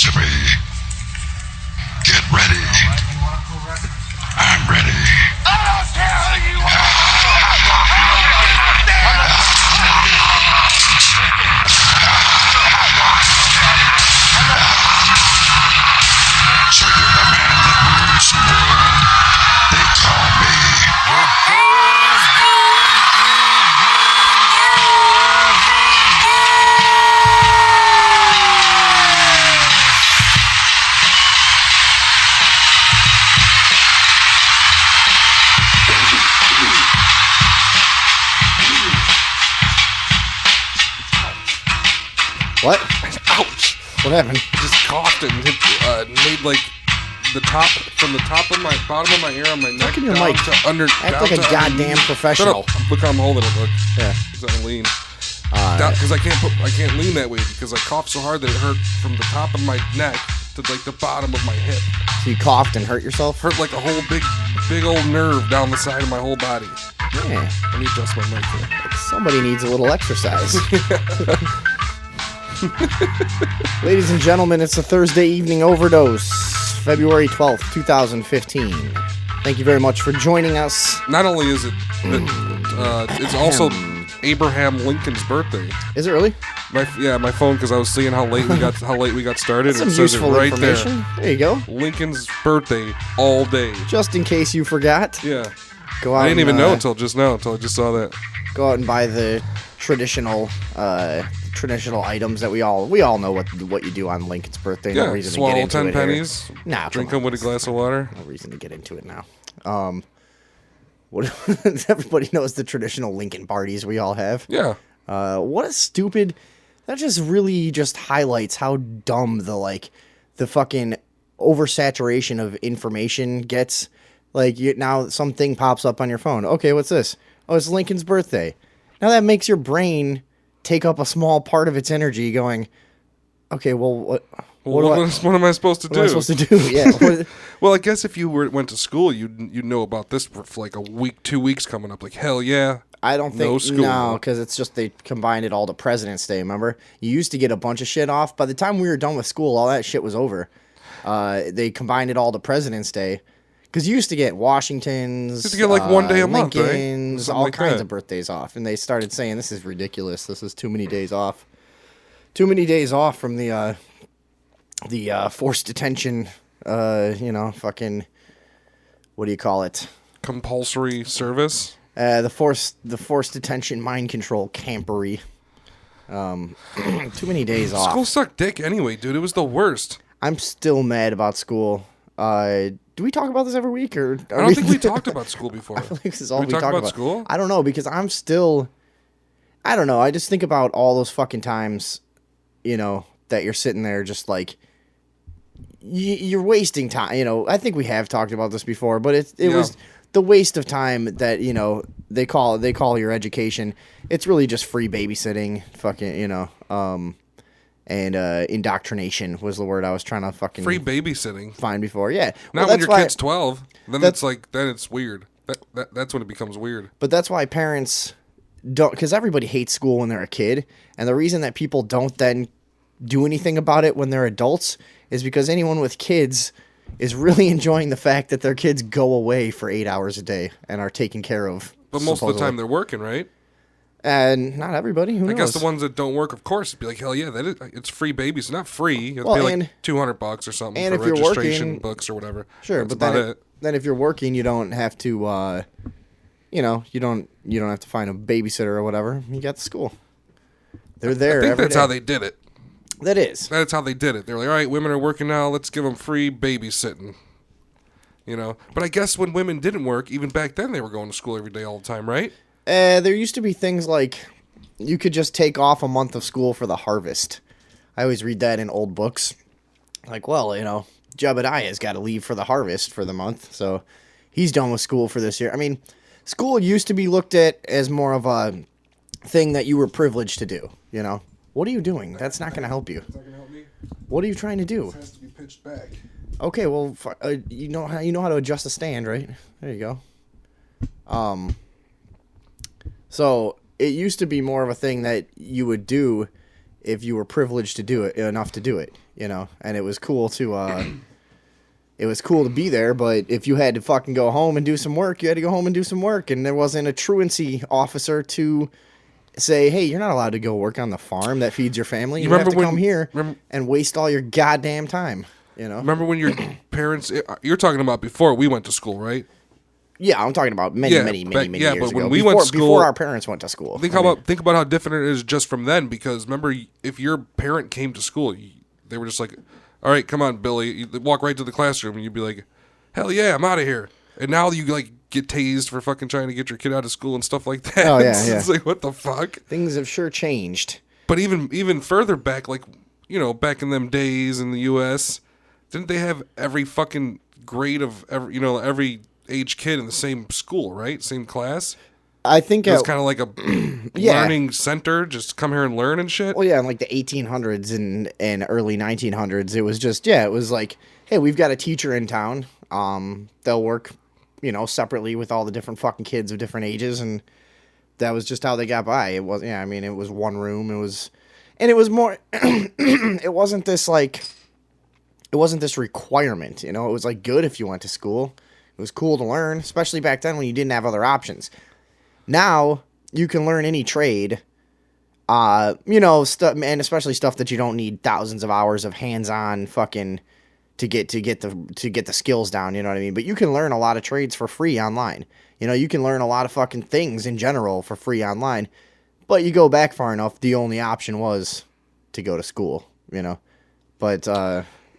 to me. Get ready. I'm ready. I don't care who you are. So you're the man that rules the world. They call me. What? Ouch! What happened? Just coughed and hit, made like the top from the top of my bottom of my ear on my neck Look at your down mic. to under. Act down like a to goddamn underneath. professional. Shut up. Look how I'm holding it. Look. Yeah. So I lean. Because I can't lean that way because I coughed so hard that it hurt from the top of my neck to like the bottom of my hip. So you coughed and hurt yourself? Hurt like a whole big old nerve down the side of my whole body. Yeah. Let me adjust my mic here. Somebody needs a little exercise. Ladies and gentlemen, it's a Thursday evening overdose, February 12th, 2015. Thank you very much for joining us. Not only is it, it's also Abraham Lincoln's birthday. Is it really? My phone, because I was seeing how late we got started. That's some it says useful it right information. There you go. there. Lincoln's birthday all day. Just in case you forgot. Yeah. Go out I didn't even and, know until just now, until I just saw that. Go out and buy the traditional items that we all know what you do on Lincoln's birthday. No Yeah, reason to swallow get into 10 it here. pennies, Nah, drink come them with a glass of water. No reason to get into it now. What everybody knows the traditional Lincoln parties we all have. Yeah. What a stupid. That just really just highlights how dumb the fucking oversaturation of information gets. Like now something pops up on your phone. Okay, what's this? Oh, it's Lincoln's birthday. Now that makes your brain take up a small part of its energy going, okay, well, what am I supposed to do? What am I supposed to do? Yeah. Well, I guess if you went to school, you'd know about this for like a week, 2 weeks coming up. Like, hell yeah. I don't think, no school. No, because it's just they combined it all to President's Day, remember? You used to get a bunch of shit off. By the time we were done with school, all that shit was over. They combined it all to President's Day. Because you used to get Washington's, used to get like 1 day a month, right? Lincoln's, Something all like kinds that. of birthdays off. And they started saying, this is ridiculous. This is too many days off. Too many days off from the forced detention, fucking, what do you call it? Compulsory service? The forced detention mind control campery. Too many days off. School sucked dick anyway, dude. It was the worst. I'm still mad about school. Do we talk about this every week? Or I don't think we talked about school before. I feel like this is all we we talk talk about school? I don't know, because I don't know. I just think about all those fucking times, that you're sitting there just like, you're wasting time. I think we have talked about this before, but it was the waste of time that, they call your education. It's really just free babysitting, fucking, and indoctrination was the word I was trying to fucking Free babysitting. find before. Yeah. Not when your kid's 12. Then that's- then it's weird. That's when it becomes weird. But that's why parents don't, because everybody hates school when they're a kid. And the reason that people don't then do anything about it when they're adults is because anyone with kids is really enjoying the fact that their kids go away for 8 hours a day and are taken care of. But most of the supposedly. time they're working, right? And not everybody. Who knows? I guess the ones that don't work, of course, be like, hell yeah, it's free babies. Not free. It'd Well, be like and- $200 or something and for if you're registration working- books or whatever. Sure, That's but about then if you're working, you don't have to, you don't have to find a babysitter or whatever. You got the school. They're there. I think every that's day. how they did it. That is. That's how they did it. They were like, all right, women are working now. Let's give them free babysitting. But I guess when women didn't work, even back then, they were going to school every day all the time, right? There used to be things like you could just take off a month of school for the harvest. I always read that in old books. Like, well, Jebediah's got to leave for the harvest for the month, so he's done with school for this year. I mean, school used to be looked at as more of a thing that you were privileged to do, What are you doing? That's not going to help you. Is that going to help me? What are you trying to do? It has to be pitched back. Okay, well, you know how to adjust the stand, right? There you go. So it used to be more of a thing that you would do if you were privileged to do it enough to do it, you know. And it was cool to be there, but if you had to fucking go home and do some work, you had to go home and do some work, and there wasn't a truancy officer to say, hey, you're not allowed to go work on the farm that feeds your family. You have to come here and waste all your goddamn time, you know. Remember when your parents? You're talking about before we went to school, right? Yeah, I'm talking about many years but when ago. We went to school, before our parents went to school. Think about how different it is just from then. Because remember, if your parent came to school, they were just like, "All right, come on, Billy." You'd walk right to the classroom, and you'd be like, "Hell yeah, I'm out of here." And now you like get tased for fucking trying to get your kid out of school and stuff like that. Oh yeah, It's like, what the fuck? Things have sure changed. But even further back, like, you know, back in them days in the U.S., didn't they have every fucking grade of every age kid in the same school, right? Same class? I think it was kind of like a learning center. Just come here and learn and shit. Well, yeah, in like the 1800s and early 1900s, it was just, it was like, hey, we've got a teacher in town. They'll work, you know, separately with all the different fucking kids of different ages, and that was just how they got by. It was, I mean, it was one room. It was more, it wasn't this requirement, you know. It was like good if you went to school. It was cool to learn, especially back then when you didn't have other options. Now you can learn any trade, you know, stuff, and especially stuff that you don't need thousands of hours of hands-on fucking to get the skills down. You know what I mean? But you can learn a lot of trades for free online. You know, you can learn a lot of fucking things in general for free online. But you go back far enough, the only option was to go to school. You know, but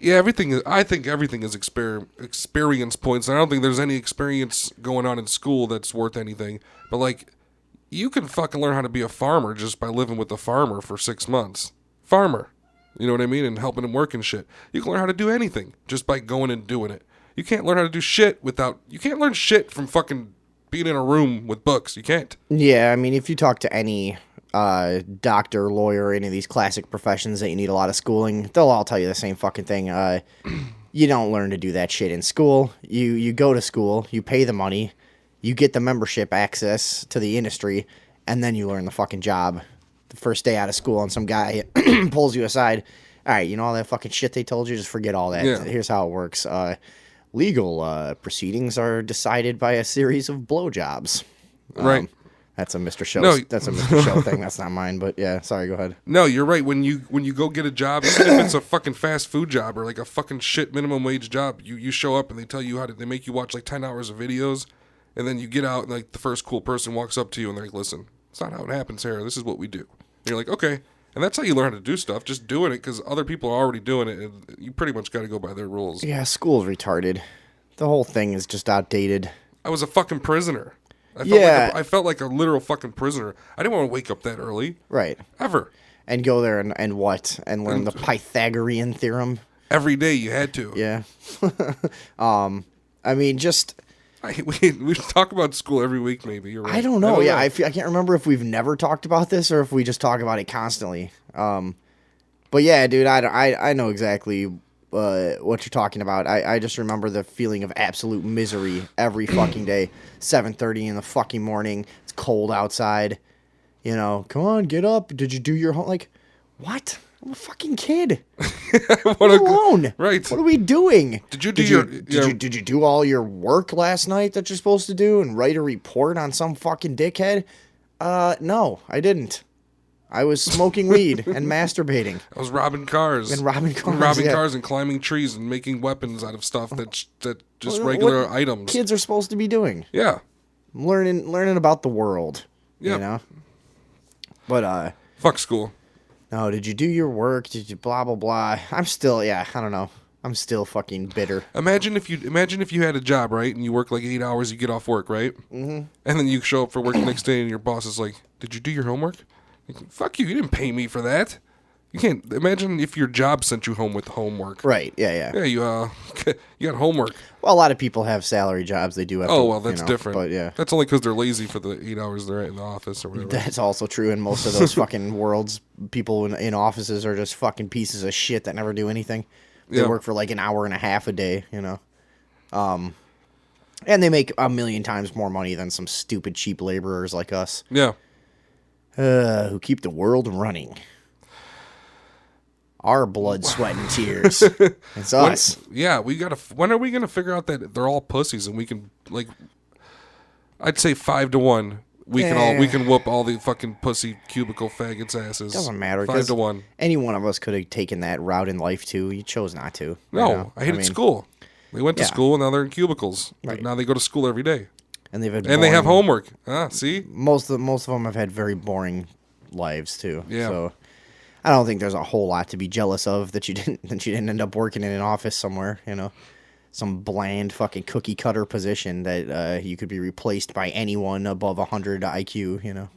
yeah, I think everything is experience points. I don't think there's any experience going on in school that's worth anything. But, like, you can fucking learn how to be a farmer just by living with a farmer for 6 months. Farmer. You know what I mean? And helping him work and shit. You can learn how to do anything just by going and doing it. You can't learn how to do shit you can't learn shit from fucking being in a room with books. You can't. Yeah, I mean, if you talk to any doctor, lawyer, any of these classic professions that you need a lot of schooling, they'll all tell you the same fucking thing. You don't learn to do that shit in school. You go to school, you pay the money, you get the membership access to the industry, and then you learn the fucking job. The first day out of school, and some guy pulls you aside. All right, you know all that fucking shit they told you? Just forget all that. Yeah. Here's how it works. Legal proceedings are decided by a series of blowjobs. Right. That's a Mr. Show. That's a Mr. Show thing. That's not mine. But yeah, sorry. Go ahead. No, you're right. When you go get a job, even if it's a fucking fast food job or like a fucking shit minimum wage job, you show up and they tell you they make you watch like 10 hours of videos, and then you get out and like the first cool person walks up to you and they're like, "Listen, it's not how it happens here. This is what we do." And you're like, "Okay," and that's how you learn how to do stuff. Just doing it because other people are already doing it, and you pretty much got to go by their rules. Yeah, school's retarded. The whole thing is just outdated. I was a fucking prisoner. I felt like a literal fucking prisoner. I didn't want to wake up that early. Right. Ever. And go there and what? And learn the Pythagorean theorem? Every day you had to. Yeah. I mean, just... We talk about school every week, maybe. You're right. I don't know. I can't remember if we've never talked about this or if we just talk about it constantly. But yeah, dude, I know exactly what you're talking about. I just remember the feeling of absolute misery every fucking day. 7:30 in the fucking morning. It's cold outside. You know, come on, get up. Did you do your home? Like, what? I'm a fucking kid. Leave me alone. Right. What are we doing? Did you do all your work last night that you're supposed to do and write a report on some fucking dickhead? No, I didn't. I was smoking weed and masturbating. I was robbing cars. Cars and climbing trees and making weapons out of stuff that just regular items. Kids are supposed to be doing. Yeah. Learning about the world. Yep. You know? But fuck school. No, did you do your work? Did you blah blah blah? I'm still I don't know. I'm still fucking bitter. Imagine if you had a job, right, and you work like 8 hours, you get off work, right? Mm-hmm. And then you show up for work the next day and your boss is like, "Did you do your homework?" Like, fuck you didn't pay me for that. You can't imagine if your job sent you home with homework. Right, yeah. Yeah, you got homework. Well, a lot of people have salary jobs. They do have that's different. But yeah. That's only because they're lazy for the 8 hours they're in the office or whatever. That's also true in most of those fucking worlds. People in offices are just fucking pieces of shit that never do anything. They work for like an hour and a half a day, you know. And they make a million times more money than some stupid cheap laborers like us. Yeah. Who keep the world running. our blood, sweat, and tears. It's us. When are we gonna figure out that they're all pussies and we can like? I'd say 5-1. We can whoop all the fucking pussy cubicle faggots' asses. Doesn't matter. 5-1. Any one of us could have taken that route in life too. You chose not to. No, I hated school. They went to school and now they're in cubicles. Right. Now they go to school every day. And they've had they have homework. See? Most of them have had very boring lives too. Yeah. So I don't think there's a whole lot to be jealous of that you didn't end up working in an office somewhere, some bland fucking cookie cutter position that you could be replaced by anyone above 100 IQ,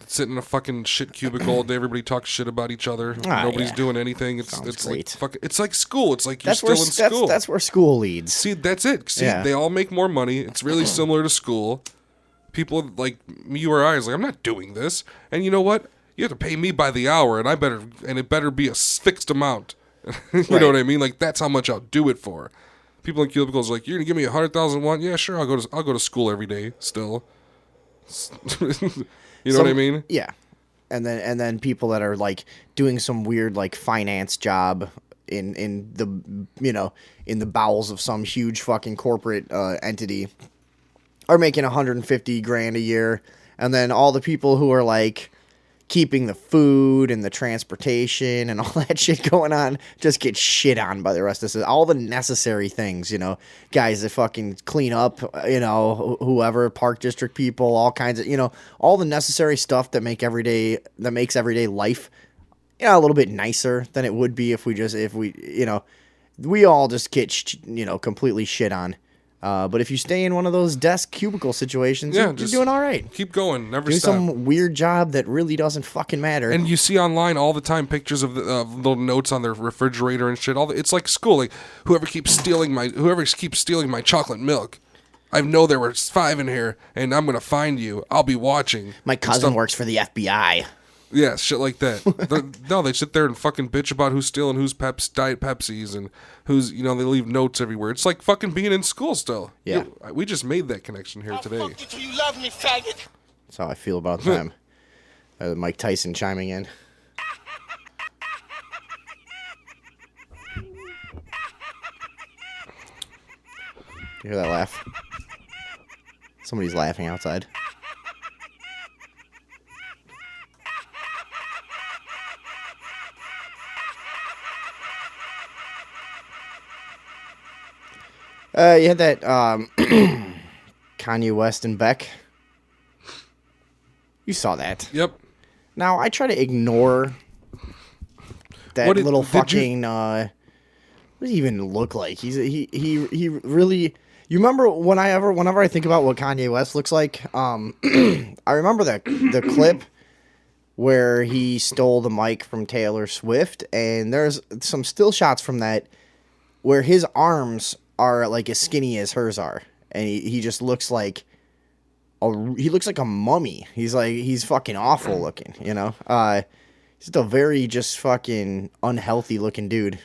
Sit in a fucking shit cubicle all day. Everybody talks shit about each other. Nobody's doing anything. It's great. It's like school. It's like you're still in school. That's where school leads. See, that's it. See, they all make more money. It's really similar to school. People like you or I is like, I'm not doing this. And you know what? You have to pay me by the hour, and it better be a fixed amount. You know what I mean? Like that's how much I'll do it for. People in cubicles are like, you're gonna give me 100,000 won? Yeah, sure. I'll go to school every day still. You know what I mean? Yeah. And then people that are like doing some weird like finance job in the bowels of some huge fucking corporate entity are making 150 grand a year, and then all the people who are like keeping the food and the transportation and all that shit going on just get shit on by the rest of us. All the necessary things, guys that fucking clean up, whoever, park district people, all kinds of, all the necessary stuff that makes everyday life, a little bit nicer than it would be if we all just get, completely shit on. But if you stay in one of those desk cubicle situations, you're doing all right. Keep going. Never Do stop. some weird job that really doesn't fucking matter. And you see online all the time pictures of the little notes on their refrigerator and shit. It's like school. Like whoever keeps stealing my chocolate milk, I know there were 5 in here, and I'm gonna find you. I'll be watching. My cousin works for the FBI. Yeah, shit like that. No, they sit there and fucking bitch about who's stealing who's Diet Pepsis and who's, they leave notes everywhere. It's like fucking being in school still. Yeah. We just made that connection here today. I'll fuck you till you love me, faggot. That's how I feel about them. Mike Tyson chiming in. You hear that laugh? Somebody's laughing outside. You had that Kanye West and Beck. You saw that. Yep. Now, I try to ignore that little fucking... what does he even look like? He really... You remember whenever I think about what Kanye West looks like, I remember the clip where he stole the mic from Taylor Swift, and there's some still shots from that where his arms are like as skinny as hers are, and he just looks like a mummy. He's fucking awful looking, He's just a very just fucking unhealthy looking dude.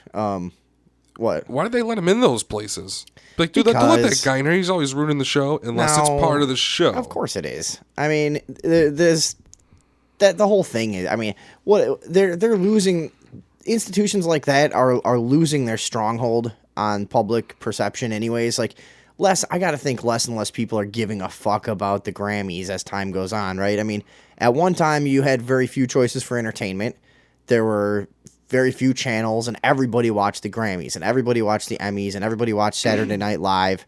What? Why did they let him in those places? Like, dude, don't let that guy in here. He's always ruining the show unless it's part of the show. Of course it is. I mean, there's that the whole thing is. I mean, what they're losing. Institutions like that are losing their stronghold on public perception anyways. Like I gotta think less and less people are giving a fuck about the Grammys as time goes on, right? I mean, at one time you had very few choices for entertainment. There were very few channels, and everybody watched the Grammys, and everybody watched the Emmys, and everybody watched Saturday Night Live,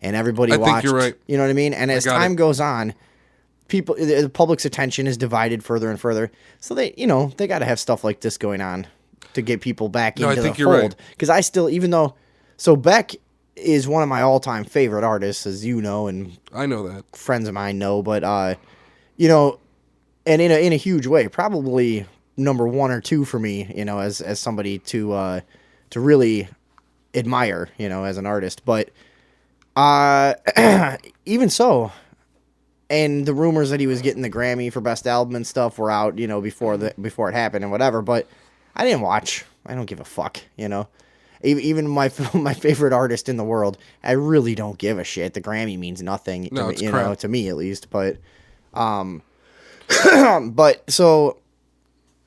and everybody watched... I think you're right. You know what I mean? And as time goes on, the public's attention is divided further and further. So they gotta have stuff like this going on to get people back into the fold. Because I still, even though... So Beck is one of my all-time favorite artists, as you know, and I know that friends of mine know. But and in a huge way, probably number 1 or 2 for me. As somebody to really admire. As an artist. But even so, and the rumors that he was getting the Grammy for Best Album and stuff were out. Before it happened and whatever. But I didn't watch. I don't give a fuck. Even my favorite artist in the world, I really don't give a shit. The Grammy means nothing to me, to me at least. But, but so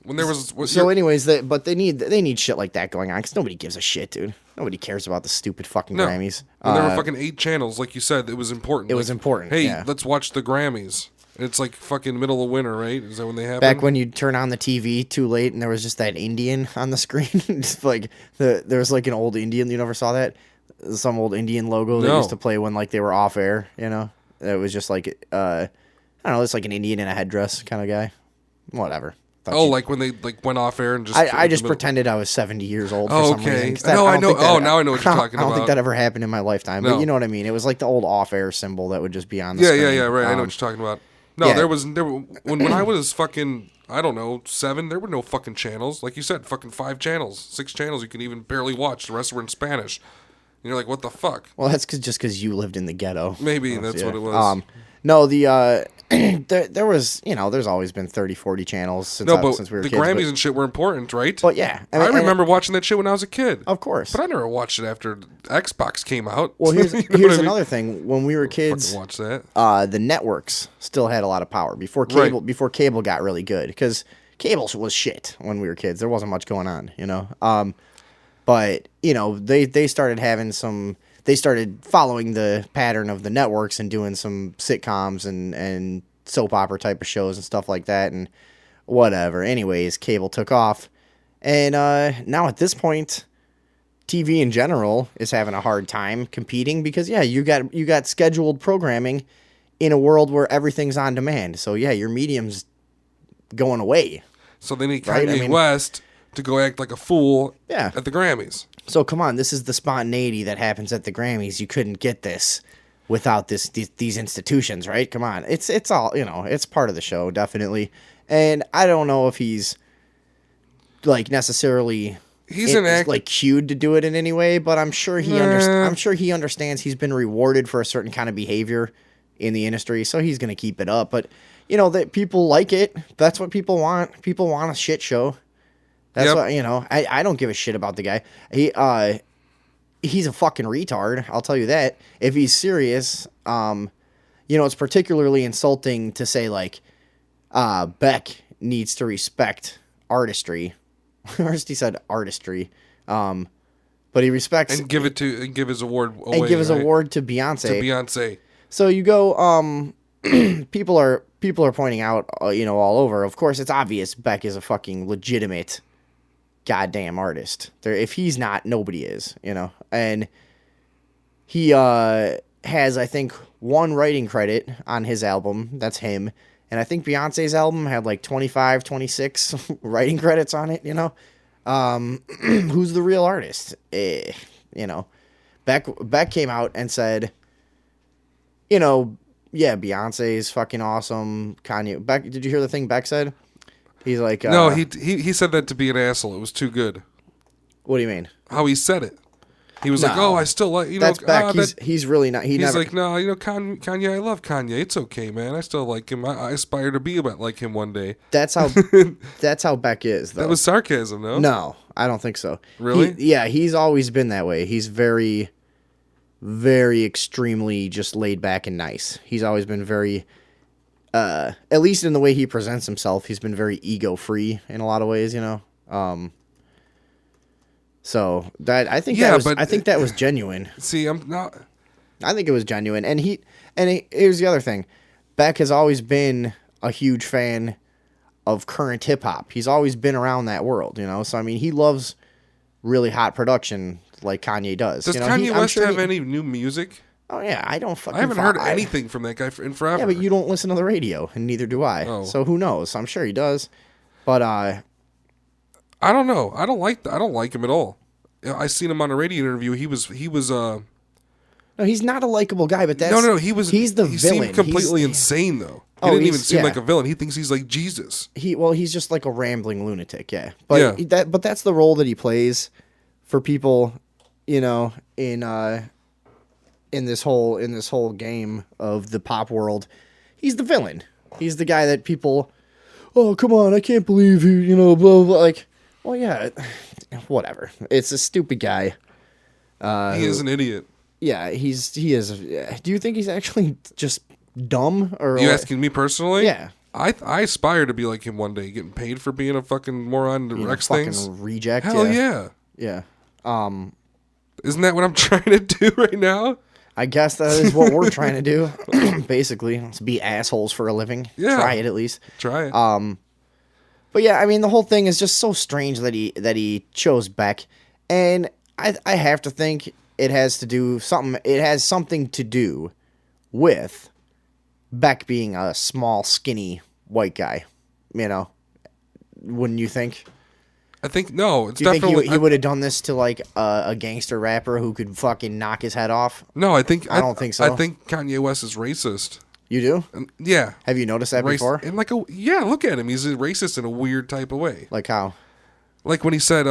When there was So, anyways, they need shit like that going on because nobody gives a shit, dude. Nobody cares about the stupid fucking Grammys. when there were fucking 8 channels, like you said, it was important. It was important. Hey, yeah. let's watch the Grammys. It's like fucking middle of winter, right? Is that when they happen? Back when you'd turn on the TV too late and there was just that Indian on the screen. Just like there was like an old Indian. You never saw that? Some old Indian logo they used to play when like they were off air. You know, it was just like I don't know. It's like an Indian in a headdress kind of guy. Whatever. Like when they like went off air and just. I just pretended I was 70 years old for some reason. No, I know. Now I know what you're talking about. I don't think that ever happened in my lifetime. No. But you know what I mean. It was like the old off-air symbol that would just be on the Yeah, screen. yeah, right. I know what you're talking about. No, yeah. there when I was fucking, I don't know, 7, there were no fucking channels. Like you said, fucking 5 channels, 6 channels you can even barely watch. The rest were in Spanish. And you're like, what the fuck? Well, that's just because you lived in the ghetto. Maybe that's what it was. No, there was, there's always been 30, 40 channels since we were kids. The Grammys and shit were important, right? But yeah. I remember watching that shit when I was a kid. Of course. But I never watched it after Xbox came out. Well, here's here's another thing. When we were kids, watch that. The networks still had a lot of power before cable got really good because cable was shit when we were kids. There wasn't much going on, But, they started having they started following the pattern of the networks and doing some sitcoms and soap opera type of shows and stuff like that and whatever. Anyways, cable took off. And now at this point, TV in general is having a hard time competing because, you got scheduled programming in a world where everything's on demand. So, your medium's going away. So they need Kanye West to go act like a fool at the Grammys. So come on, this is the spontaneity that happens at the Grammys. You couldn't get this without these institutions, right? Come on, it's all it's part of the show, definitely. And I don't know if he's like necessarily like cued to do it in any way, but I'm sure I'm sure he understands he's been rewarded for a certain kind of behavior in the industry, so he's gonna keep it up. But that people like it. That's what people want. People want a shit show. That's what I don't give a shit about the guy. He's a fucking retard. I'll tell you that. If he's serious, it's particularly insulting to say like, Beck needs to respect artistry. First he said artistry, but he respects and give his award away, and give his award to Beyonce. To Beyonce. So you go. People are pointing out, all over. Of course, it's obvious Beck is a fucking legitimate goddamn artist. If he's not, nobody is, And he has, I think, 1 writing credit on his album. That's him. And I think Beyonce's album had like 25, 26 writing credits on it, Who's the real artist? Beck came out and said, Beyonce's fucking awesome. Kanye. Beck, did you hear the thing Beck said? He's like, no, he said that to be an asshole. It was too good. What do you mean? How he said it. He was like, "Oh, I still like That's Beck. He's really not. He's like, no, Kanye. I love Kanye. It's okay, man. I still like him. I aspire to be like him one day." That's how Beck is, though. That was sarcasm, no? No, I don't think so. Really? He's always been that way. He's very, very extremely just laid back and nice. He's always been very, at least in the way he presents himself, he's been very ego-free in a lot of ways, So I think that was genuine. See, I'm not. I think it was genuine, and here's the other thing: Beck has always been a huge fan of current hip hop. He's always been around that world, So I mean, he loves really hot production like Kanye does. Does Kanye West have any new music? Oh yeah, I haven't heard anything from that guy in forever. Yeah, but you don't listen to the radio, and neither do I. Oh. So who knows? I'm sure he does, but I don't know. I don't like him at all. I seen him on a radio interview. He was. No, he's not a likable guy. But that's no. He's the villain. He seemed completely insane though. He didn't even seem like a villain. He thinks he's like Jesus. He's just like a rambling lunatic. Yeah, but that's the role that he plays for people. In this whole game of the pop world, he's the villain. He's the guy that people, oh come on, I can't believe you, blah blah. Like, well, yeah, whatever. It's a stupid guy. He is an idiot. Yeah, he is. Do you think he's actually just dumb? Or are you asking me personally? Yeah. I aspire to be like him one day, getting paid for being a fucking moron to wreck things. Fucking reject. Hell yeah. Yeah. Isn't that what I'm trying to do right now? I guess that is what we're trying to do. Basically, let's be assholes for a living. Yeah. Try it at least. Try it. But yeah, I mean, the whole thing is just so strange that he chose Beck, and I have to think it has to do something. It has something to do with Beck being a small, skinny white guy. You know, wouldn't you think? I think no. It's Do you think definitely. he would have done this to like a gangster rapper who could fucking knock his head off? No, I think I don't think so. I think Kanye West is racist. You do? Yeah. Have you noticed that before? And like look at him. He's a racist in a weird type of way. Like how? Like when he said,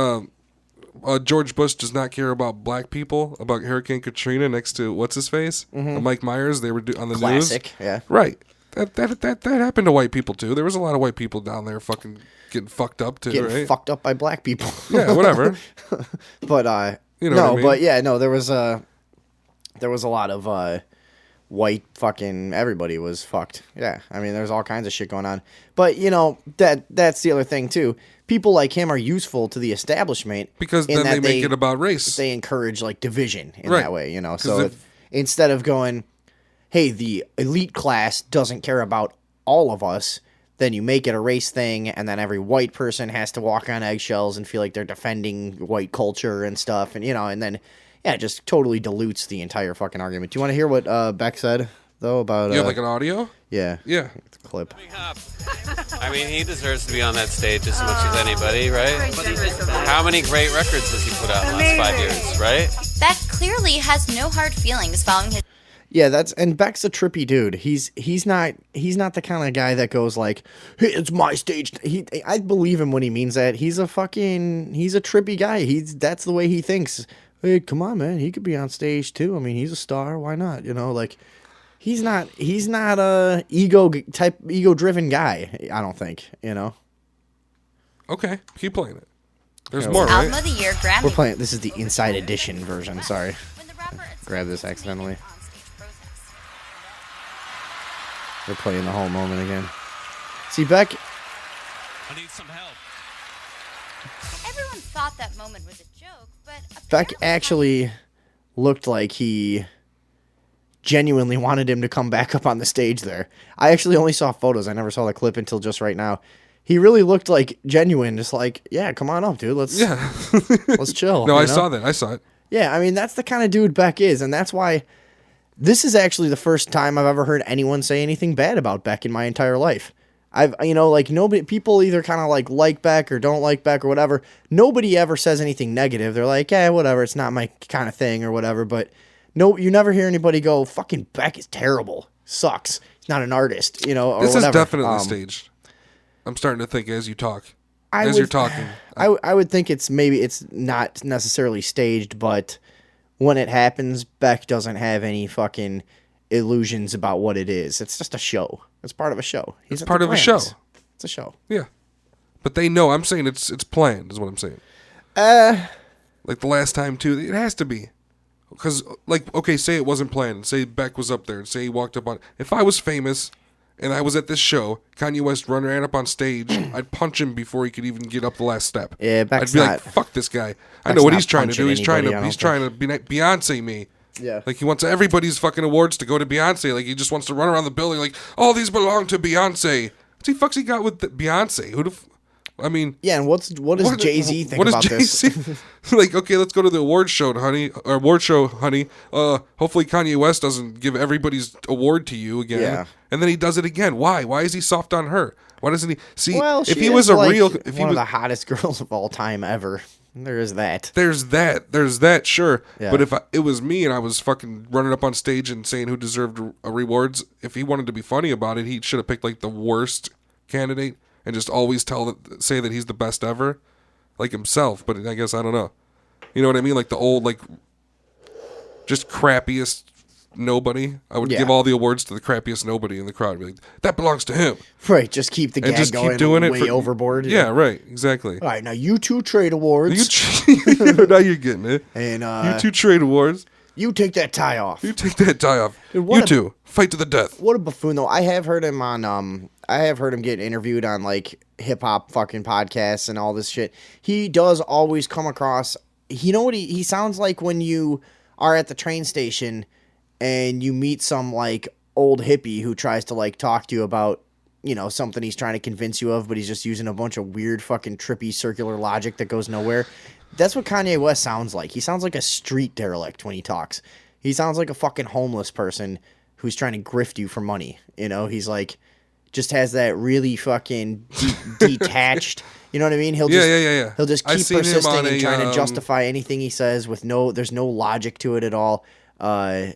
George Bush does not care about black people, about Hurricane Katrina next to what's his face, Mike Myers. They were on the Classic, news. yeah. Right. That happened to white people too. There was a lot of white people down there fucking getting fucked up too. Getting right? fucked up by black people. Yeah, whatever. But You know no, what I mean? but yeah, no, there was a lot of white fucking everybody was fucked. Yeah, I mean, there's all kinds of shit going on. But you know that's the other thing too. People like him are useful to the establishment Because in then that they make it about race. They encourage like division in Right. that way, you know. 'Cause So instead of going, hey, the elite class doesn't care about all of us, then you make it a race thing, and then every white person has to walk on eggshells and feel like they're defending white culture and stuff, and you know, and then yeah, it just totally dilutes the entire fucking argument. Do you want to hear what Beck said though about? You have like an audio? Yeah, Yeah. clip. I mean, he deserves to be on that stage just as much as anybody, right? How many great records has he put out in the last 5 years, right? Beck clearly has no hard feelings following his Yeah, and Beck's a trippy dude. He's not the kind of guy that goes like, "Hey, it's my stage." I believe him when he means that. He's a trippy guy. That's the way he thinks. Hey, come on, man. He could be on stage too. I mean, he's a star. Why not? You know, like he's not a ego driven guy. I don't think. You know. Okay. Keep playing it. There's Yeah, more, Album right? of the Year Grammy. We're playing. This is the Inside Edition version. Sorry. When the rapper Grabbed this accidentally. onstage protest. We're playing the whole moment again. See, Beck. I need some help. Everyone thought that moment was a joke, but Beck apparently actually looked like he genuinely wanted him to come back up on the stage there. I actually only saw photos. I never saw the clip until just right now. He really looked like genuine, just like, yeah, come on up, dude. Let's chill. No, you I know? saw that. I saw it. Yeah, I mean, that's the kind of dude Beck is, and that's why this is actually the first time I've ever heard anyone say anything bad about Beck in my entire life. Nobody, people either kind of like Beck or don't like Beck or whatever. Nobody ever says anything negative. They're like, yeah, whatever, it's not my kind of thing or whatever. But no, you never hear anybody go, fucking Beck is terrible, sucks, he's not an artist, you know, or This whatever. is definitely staged. I'm starting to think as you talk. You're talking. I would think it's not necessarily staged, but when it happens, Beck doesn't have any fucking illusions about what it is. It's just a show. It's part of a show. It's part of a show. It's a show. Yeah. But they know. I'm saying it's planned is what I'm saying. Like the last time too. It has to be. Because, like, okay, say it wasn't planned. Say Beck was up there. And say he walked up on... If I was famous and I was at this show, Kanye West ran up on stage, I'd punch him before he could even get up the last step. Yeah, Beck's I'd be not- like, fuck this guy. I Beck's know what not he's trying to do. punching He's trying anybody, to Beyonce me. Yeah. Like, he wants everybody's fucking awards to go to Beyonce. Like, he just wants to run around the building like, all these belong to Beyonce. What the fuck's he got with Beyonce? I mean... Yeah, and what does Jay-Z think about this? Like, okay, let's go to the award show, honey. Hopefully Kanye West doesn't give everybody's award to you again. Yeah. And then he does it again. Why? Why is he soft on her? Why doesn't he... See, Well, if she he is was a like real... one of the hottest girls of all time ever. There is that. There's that, sure. Yeah. But if it was me and I was fucking running up on stage and saying who deserved rewards, if he wanted to be funny about it, he should have picked like the worst candidate and just always say that he's the best ever, like himself. But I guess I don't know. You know what I mean? Like the old, like just crappiest nobody. I would give all the awards to the crappiest nobody in the crowd. Be like, that belongs to him. Right, just keep the And gag just going keep doing it way overboard. Yeah, right. Exactly. All right, now you two trade awards. Now you're getting it. And You two trade awards. you take that tie off. You take that tie off. Dude, what You a- two fight to the death. What a buffoon, though. I have heard him on I have heard him get interviewed on like hip hop fucking podcasts and all this shit. He does always come across. You know what he sounds like when you are at the train station and you meet some like old hippie who tries to like talk to you about, you know, something he's trying to convince you of, but he's just using a bunch of weird fucking trippy circular logic that goes nowhere. That's what Kanye West sounds like. He sounds like a street derelict when he talks. He sounds like a fucking homeless person who's trying to grift you for money. You know, he's like, just has that really fucking detached. You know what I mean? He'll just, yeah. He'll just keep seen him persisting on and a, trying to justify anything he says with there's no logic to it at all. And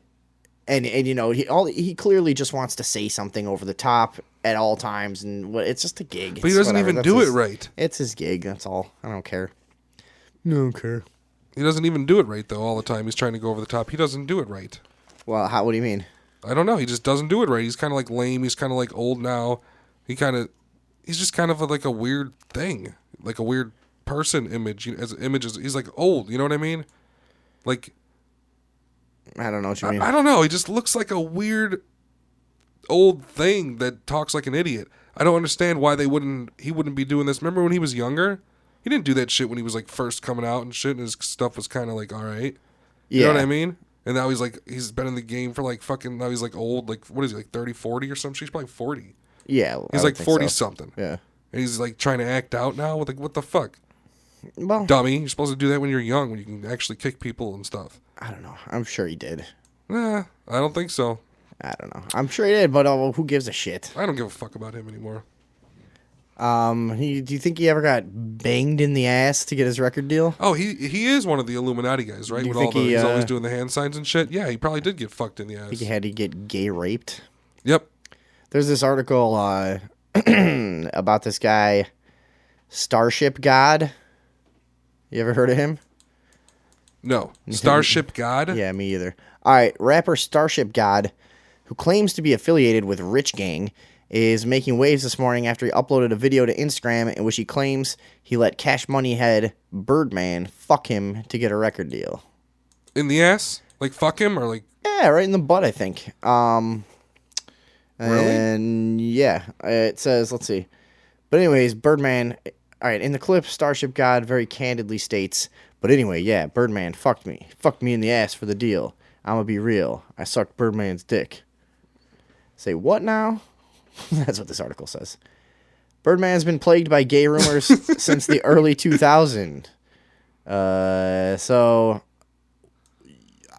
you know, he clearly just wants to say something over the top at all times, and it's just a gig. But he doesn't even do it right. It's his gig. That's all. I don't care. I don't care. He doesn't even do it right though. All the time he's trying to go over the top. He doesn't do it right. Well, what do you mean? I don't know. He just doesn't do it right. He's kind of like lame. He's kind of like old now. He's just kind of like a weird thing, like a weird person image. As images, he's like old. You know what I mean? Like, I don't know what you mean. I don't know. He just looks like a weird old thing that talks like an idiot. I don't understand why he wouldn't be doing this. Remember when he was younger? He didn't do that shit when he was like first coming out and shit, and his stuff was kind of like all right. You know what I mean? And now he's been in the game for like fucking, now he's like old, like what is he, like 30, 40 or something? He's probably 40. Yeah. He's like 40 something. Yeah. And he's like trying to act out now with like, what the fuck? Well, Dummy. You're supposed to do that when you're young, when you can actually kick people and stuff. I don't know. I'm sure he did. Nah, I don't think so. I don't know. I'm sure he did, but who gives a shit? I don't give a fuck about him anymore. Do you think he ever got banged in the ass to get his record deal? Oh, he is one of the Illuminati guys, right? Do you With think all he's always doing the hand signs and shit. Yeah, he probably did get fucked in the ass. I think he had to get gay raped. Yep. There's this article about this guy, Starship God. You ever heard of him? No. Starship God? Yeah, me either. All right, rapper Starship God, who claims to be affiliated with Rich Gang, is making waves this morning after he uploaded a video to Instagram in which he claims he let Cash Money head Birdman fuck him to get a record deal. In the ass? Like fuck him or like? Yeah, right in the butt, I think. Really? And yeah, it says, let's see. But anyways, Birdman, all right, in the clip, Starship God very candidly states, but anyway, yeah, Birdman fucked me. Fucked me in the ass for the deal. I'm gonna be real. I sucked Birdman's dick. Say what now? That's what this article says. Birdman's been plagued by gay rumors since the early 2000s. So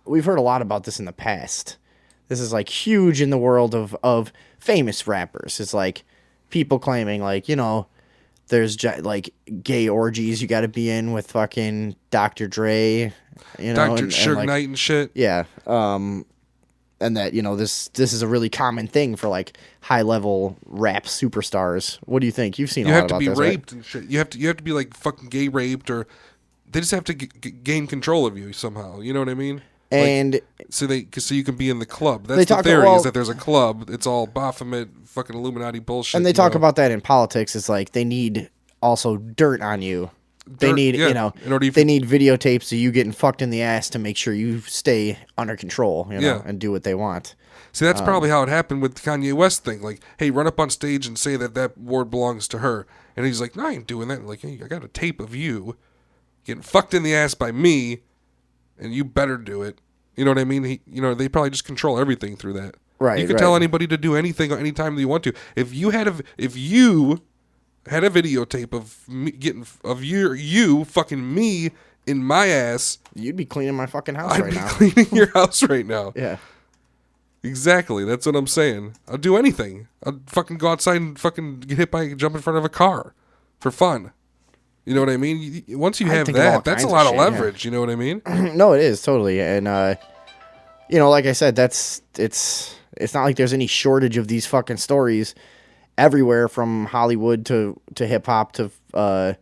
we've heard a lot about this in the past. This is like huge in the world of famous rappers. It's like people claiming like, you know, there's like gay orgies you got to be in with fucking Dr. Dre, you know, Dr. Suge like, Knight and shit. Yeah. And that, you know, this is a really common thing for like high level rap superstars. What do you think? You've seen a lot about this, You have to be right? raped and shit. You have to be like fucking gay raped, or they just have to gain control of you somehow. You know what I mean? And like, so you can be in the club. they That's the talk- theory, well- is that there's a club. It's all Baphomet, fucking Illuminati bullshit. and they you talk know? about that in politics. It's like they need also dirt on you. They Dirt, need, yeah, you know, in order they need videotapes of you getting fucked in the ass to make sure you stay under control, you know, Yeah. and do what they want. See, that's probably how it happened with the Kanye West thing. Like, hey, run up on stage and say that ward belongs to her. And he's like, no, I ain't doing that. Like, hey, I got a tape of you getting fucked in the ass by me, and you better do it. You know what I mean? They probably just control everything through that. Right. You can right. tell anybody to do anything anytime that you want to. If you had a videotape of me you fucking me in my ass, You'd be cleaning my fucking house I'd right be now. cleaning your house right now. Yeah. Exactly. That's what I'm saying. I'll do anything. I'll fucking go outside and fucking get hit by, jump in front of a car for fun. You know what I mean? Once you I have think of all that, that's a kinds lot of of shit, leverage. You know what I mean? No, it is totally. And, you know, like I said, it's not like there's any shortage of these fucking stories everywhere, from Hollywood to hip hop to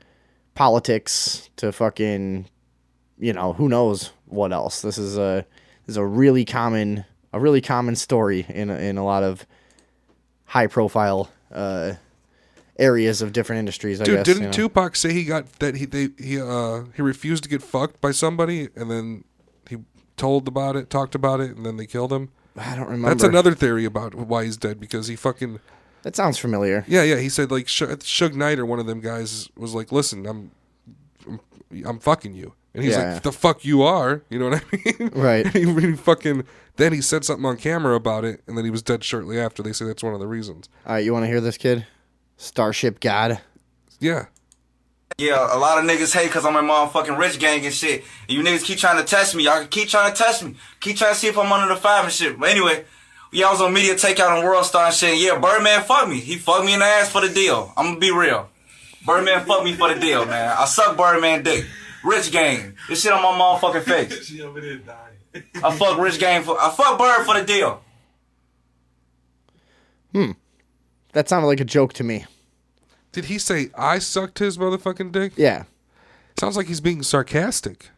politics to fucking, you know, who knows what else. This is a really common story in a lot of high profile areas of different industries. I Dude, guess, didn't you know. Tupac say he refused to get fucked by somebody, and then he talked about it, and then they killed him? I don't remember. That's another theory about why he's dead, because he fucking That sounds familiar. Yeah, he said like Suge Knight or one of them guys was like, "Listen, I'm fucking you," and he's like, "The fuck you are," you know what I mean? Right. He really fucking. Then he said something on camera about it, and then he was dead shortly after. They say that's one of the reasons. All right, you want to hear this, kid? Starship God. Yeah. Yeah, a lot of niggas hate because I'm a motherfucking rich gang and shit. And you niggas keep trying to test me. Y'all keep trying to test me. Keep trying to see if I'm under the 5 and shit. But anyway, I was on Media Takeout on World Star and shit. Yeah, Birdman fucked me. He fucked me in the ass for the deal. I'm gonna be real. Birdman fucked me for the deal, man. I suck Birdman dick. Rich gang. This shit on my motherfucking face. She over there dying. I fuck Rich gang I fuck Bird for the deal. That sounded like a joke to me. Did he say I sucked his motherfucking dick? Yeah. Sounds like he's being sarcastic.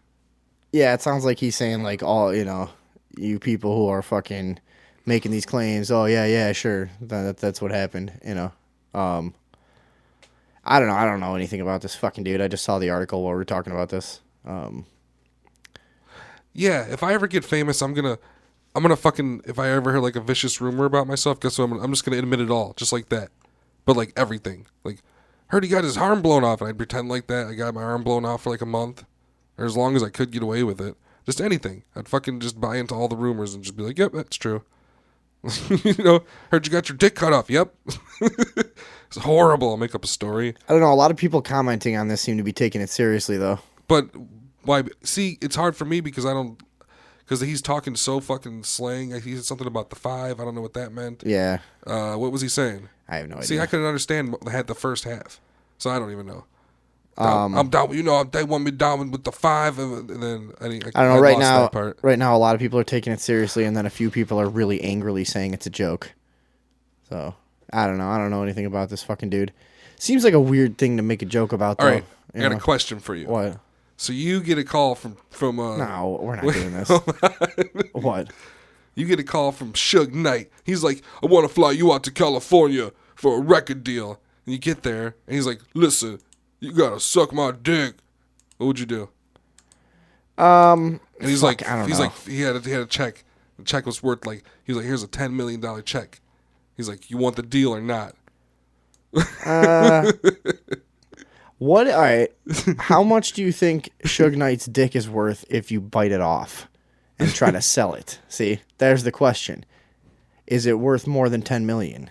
Yeah, it sounds like he's saying like all, you people who are fucking making these claims. Oh yeah, sure. That's what happened, I don't know anything about this fucking dude. I just saw the article while we were talking about this. Yeah, if I ever get famous, I'm gonna fucking, if I ever hear like a vicious rumor about myself, guess what? I'm just gonna admit it all, just like that. But like everything, like heard he got his arm blown off, and I'd pretend like that. I got my arm blown off for like a month, or as long as I could get away with it. Just anything. I'd fucking just buy into all the rumors and just be like, yep, that's true. Heard you got your dick cut off. Yep. It's horrible. I'll make up a story. I don't know. A lot of people commenting on this seem to be taking it seriously, though. But why? See, it's hard for me because because he's talking so fucking slang. He said something about the 5. I don't know what that meant. Yeah. What was he saying? I have no idea. See, I couldn't understand. Had the first half, so I don't even know. I'm down. They want me down with the 5, and then I don't know. Right now, a lot of people are taking it seriously, and then a few people are really angrily saying it's a joke. So I don't know. I don't know anything about this fucking dude. Seems like a weird thing to make a joke about. Though. All right, I got a question for you. What? So you get a call from No, we're not doing this. What? You get a call from Suge Knight. He's like, I want to fly you out to California for a record deal. And you get there, and he's like, listen, you gotta suck my dick. What would you do? And he's like, I don't know. like, he had a check. The check was worth like, he was like, here's a $10 million check. He's like, you want the deal or not? What? All right. How much do you think Suge Knight's dick is worth if you bite it off and try to sell it? See, there's the question. Is it worth more than $10 million?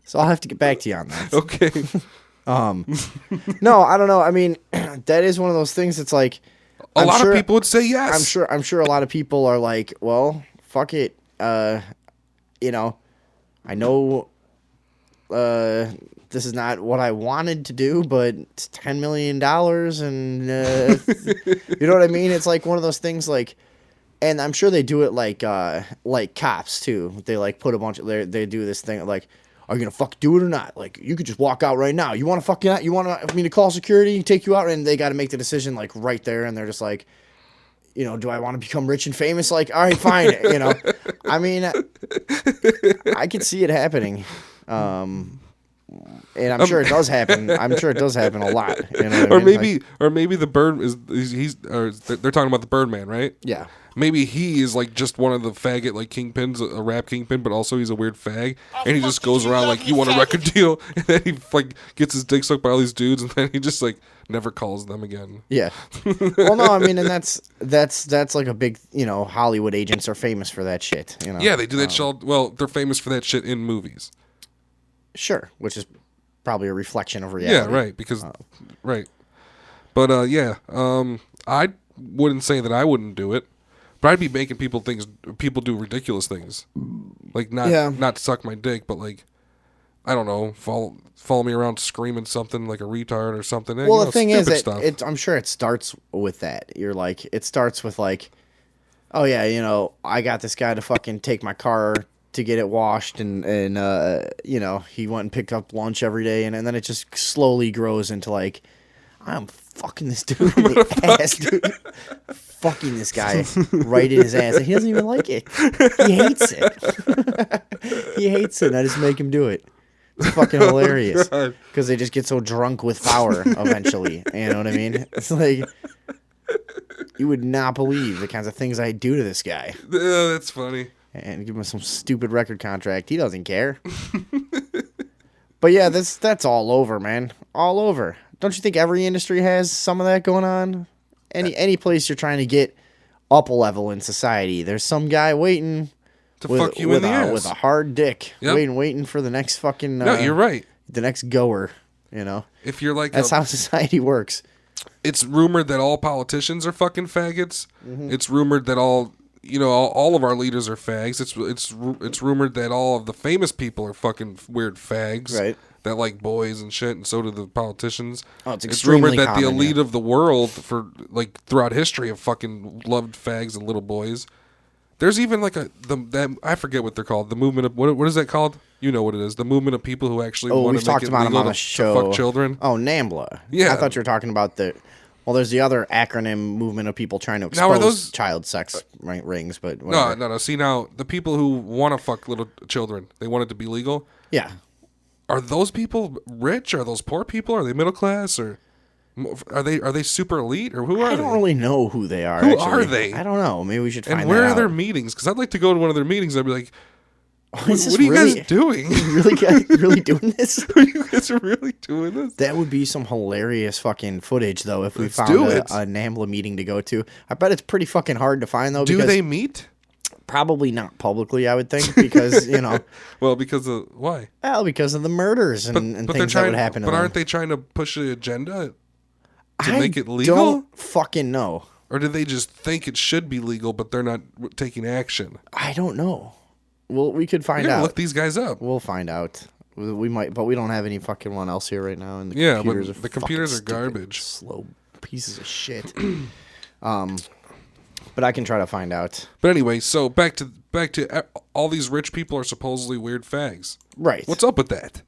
So I'll have to get back to you on that. Okay. No, I don't know. I mean, that is one of those things. It's like a lot of people would say yes. I'm sure a lot of people are like, well, fuck it. I know this is not what I wanted to do, but it's $10 million, and you know what I mean? It's like one of those things, like, and I'm sure they do it like cops too. They like put a bunch of they do this thing like, are you gonna fuck do it or not? Like, you could just walk out right now. You want to fuck out? You want me to call security, take you out, and they got to make the decision like right there, and they're just like, do I want to become rich and famous? Like, all right, fine. I mean, I could see it happening. And I'm sure it does happen. I'm sure it does happen a lot. Or maybe the bird they're talking about the Birdman, right? Yeah. Maybe he is like just one of the faggot like kingpins, a rap kingpin, but also he's a weird fag, and he just goes around like, you want a record deal, and then he like gets his dick sucked by all these dudes, and then he just like never calls them again. Yeah. Well, no, I mean, and that's like a big, Hollywood agents are famous for that shit. Yeah, they do that shit. Well, they're famous for that shit in movies. Sure, which is probably a reflection of reality. Yeah, right. Because right, but I wouldn't say that I wouldn't do it, but I'd be making people do ridiculous things, like not suck my dick, but like, I don't know, follow me around screaming something like a retard or something. Well, the thing is, I'm sure it starts with that. It starts with like, oh yeah, I got this guy to fucking take my car to get it washed, and he went and picked up lunch every day, and then it just slowly grows into like, I'm fucking this dude in the ass, dude. Fucking this guy right in his ass, and he doesn't even like it. He hates it. He hates it, and I just make him do it. It's fucking hilarious because they just get so drunk with power eventually. You know what I mean? It's like, you would not believe the kinds of things I do to this guy. Yeah, that's funny. and give him some stupid record contract. He doesn't care. But yeah, that's all over, man. All over. Don't you think every industry has some of that going on? Any place you're trying to get up a level in society, there's some guy waiting to fuck you in the ass with a hard dick, Yep. waiting for the next fucking. No, you're right. The next goer. You know, If you're like that's how society works. It's rumored that all politicians are fucking faggots. Mm-hmm. It's rumored that all of our leaders are fags. It's rumored that all of the famous people are fucking weird fags. Right. That like boys and shit, and so do the politicians. Oh, it's rumored extremely that the common, elite yeah. of the world for like throughout history have fucking loved fags and little boys. There's even like I forget what they're called. The movement of what is that called? You know what it is. The movement of people who actually want we've to talked make it about him legal on the to show. fuck children. Oh, NAMBLA. Yeah. I thought you were talking about well, there's the other acronym movement of people trying to Now, are expose those- child sex rings, but whatever. No. See now, the people who want to fuck little children, they want it to be legal. Yeah. Are those people rich? Are those poor people? Are they middle class? Or are they super elite? Or who are I they? don't really know who they are. Who actually. are they? I don't know. Maybe we should find And where that are their out. meetings? Because I'd like to go to one of their meetings. I'd be like, what Is this are you really- guys doing? really doing this? Are you guys really doing this? That would be some hilarious fucking footage, though, if we Let's found do a it. NAMBLA meeting to go to. I bet it's pretty fucking hard to find, though. Do because they meet? Probably not publicly, I would think, because, Well, because of why? because of the murders and But they're things trying. that would happen to But them. aren't they trying to push the agenda to I make it legal? don't fucking know. Or do they just think it should be legal, but they're not taking action? I don't know. Well, we could I find gotta out. look these guys up. We'll find out. We might, but we don't have any fucking one else here right now. And the Yeah, but computers are the computers fucking are stupid, garbage. slow pieces of shit. But I can try to find out. But anyway, so back to all these rich people are supposedly weird fags. Right. What's up with that?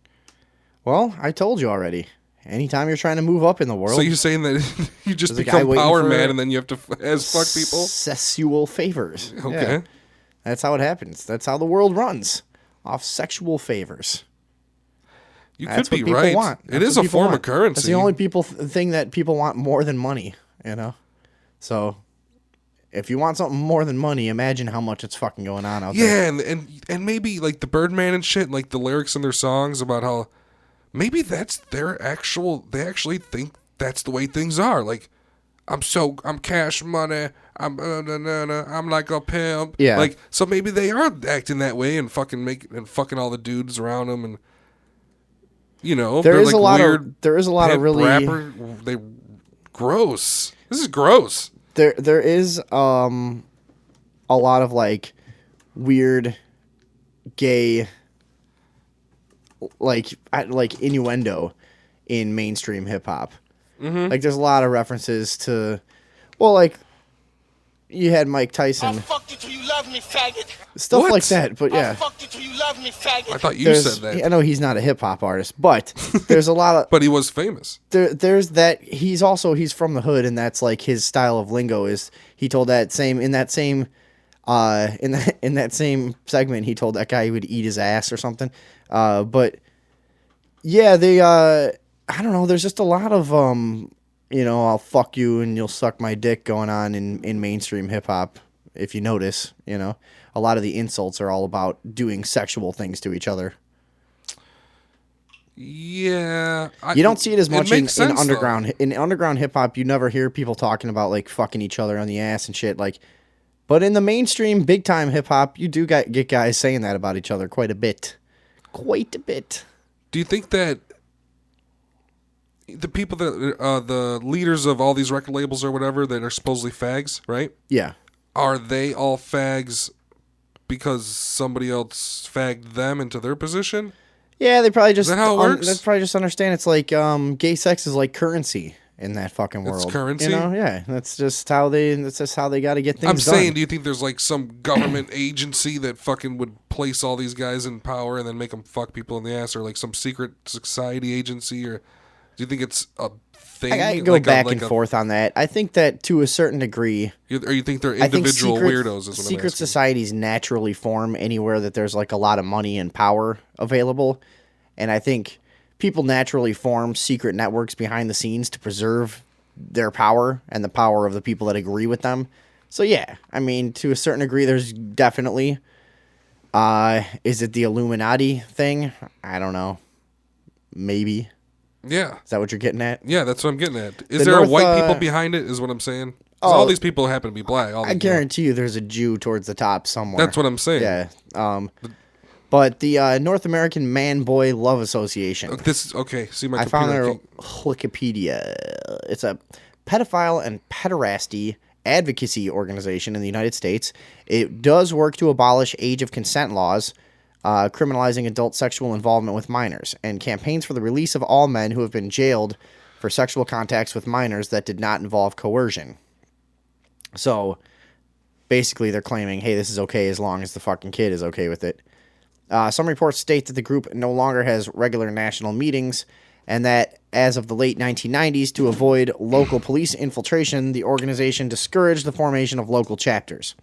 Well, I told you already. Anytime you're trying to move up in the world, So you're saying that you just There's a guy become waiting power for man and then you have to as fuck people? sexual favors. Okay. Yeah. That's how it happens. That's how the world runs. Off sexual favors. You That's could be what people right. want. It That's is what a people form want. of currency. That's the only thing that people want more than money, So if you want something more than money, imagine how much it's fucking going on out there. Yeah, and maybe like the Birdman and shit, like the lyrics in their songs about how maybe that's their actual. They actually think that's the way things are. Like I'm cash money. I'm like a pimp. Yeah. Like so maybe they are acting that way and fucking all the dudes around them and There they're is like a lot weird of there is a lot of pimp really rapper. They gross. This is gross. there is a lot of like weird gay like innuendo in mainstream hip hop. Mm-hmm. Like there's a lot of references to like you had Mike Tyson, fucked you till you love me, faggot. stuff What? like that, but yeah. Fucked you till you love me, faggot. I thought you There's- said that, I know he's not a hip hop artist, but there's a lot of but he was famous. there's that he's from the hood, and that's like his style of lingo is he told in that same segment he told that guy he would eat his ass or something. But yeah, they I don't know, there's just a lot of I'll fuck you and you'll suck my dick going on in mainstream hip hop. If you notice, a lot of the insults are all about doing sexual things to each other. Yeah, You don't see it as much in makes sense, though. underground. In underground hip hop, you never hear people talking about like fucking each other on the ass and shit. Like, but in the mainstream, big time hip hop, you do get guys saying that about each other quite a bit. Quite a bit. Do you think that the people that the leaders of all these record labels or whatever that are supposedly fags, right? Yeah. Are they all fags because somebody else fagged them into their position? Yeah, they probably just that how it works? They probably just understand it's like gay sex is like currency in that fucking world. It's currency? Yeah. That's just how they got to get things I'm done. saying, do you think there's like some government agency that fucking would place all these guys in power and then make them fuck people in the ass, or like some secret society agency, or do you think it's a thing? I go back and forth on that. I think that to a certain degree, Or you think they're I think individual secret, weirdos? Is what I'm secret asking. societies naturally form anywhere that there's like a lot of money and power available, and I think people naturally form secret networks behind the scenes to preserve their power and the power of the people that agree with them. So yeah, I mean, to a certain degree, there's definitely Is it the Illuminati thing? I don't know. Maybe. Yeah. Is that what you're getting at? Yeah, that's what I'm getting at. Is The there North, white people behind it, is what I'm saying? 'Cause all these people happen to be black. I guarantee you there's a Jew towards the top somewhere. That's what I'm saying. Yeah. But the North American Man-Boy Love Association. Okay, see my I found computer. their Wikipedia. It's a pedophile and pederasty advocacy organization in the United States. It does work to abolish age of consent laws, criminalizing adult sexual involvement with minors, and campaigns for the release of all men who have been jailed for sexual contacts with minors that did not involve coercion. So, basically, they're claiming, hey, this is okay as long as the fucking kid is okay with it. Some reports state that the group no longer has regular national meetings, and that as of the late 1990s, to avoid local police infiltration, the organization discouraged the formation of local chapters.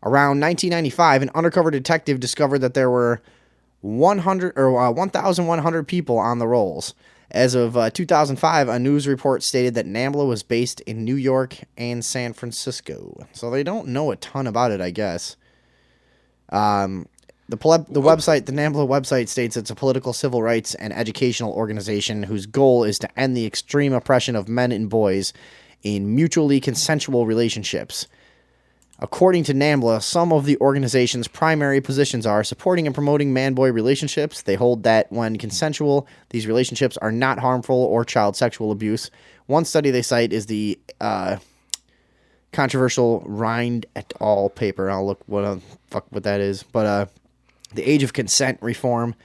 Around 1995, an undercover detective discovered that there were 1,100 people on the rolls. As of 2005, a news report stated that NAMBLA was based in New York and San Francisco. So they don't know a ton about it, I guess. The website, the NAMBLA website, states it's a political, civil rights, and educational organization whose goal is to end the extreme oppression of men and boys in mutually consensual relationships. According to NAMBLA, some of the organization's primary positions are supporting and promoting man-boy relationships. They hold that when consensual, these relationships are not harmful or child sexual abuse. One study they cite is the controversial Rind et al. Paper. I'll look what that is. But the age of consent reform,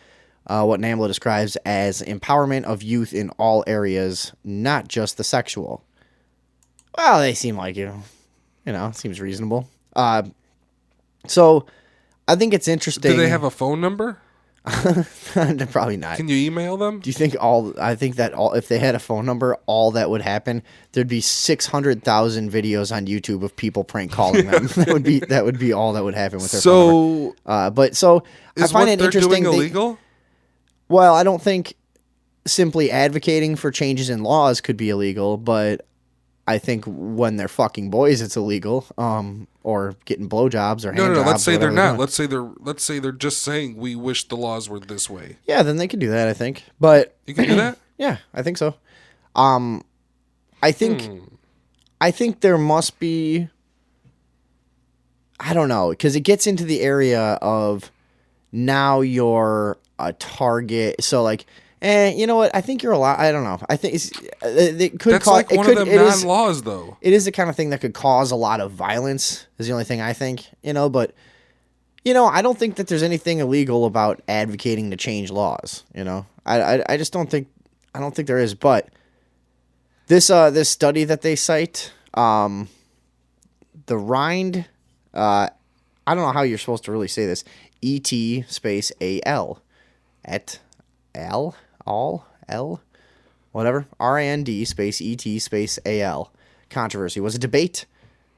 what NAMBLA describes as empowerment of youth in all areas, not just the sexual. Well, they seem like it seems reasonable. So I think it's interesting. Do they have a phone number? Probably not. Can you email them? Do you think if they had a phone number, all that would happen, there'd be 600,000 videos on YouTube of people prank calling them. that would be all that would happen with their phone number. Is I find it what they're interesting. doing illegal? Well, I don't think simply advocating for changes in laws could be illegal, but I think when they're fucking boys, it's illegal. Or getting blowjobs or hand No. jobs. Let's say they're not. Doing. Let's say they're just saying we wish the laws were this way. Yeah, then they could do that. I think, but You can do that. yeah, I think so. I think there must be. I don't know, because it gets into the area of now you're a target. So like. You know what? I think you're allowed. I don't know. I think it could. That's cause, like one of them non-laws, though. It is the kind of thing that could cause a lot of violence. Is the only thing I think. But I don't think that there's anything illegal about advocating to change laws. I just don't think. I don't think there is. But this study that they cite, the Rind, I don't know how you're supposed to really say this. ET space AL at L. Whatever, RAND space ET space AL controversy was a debate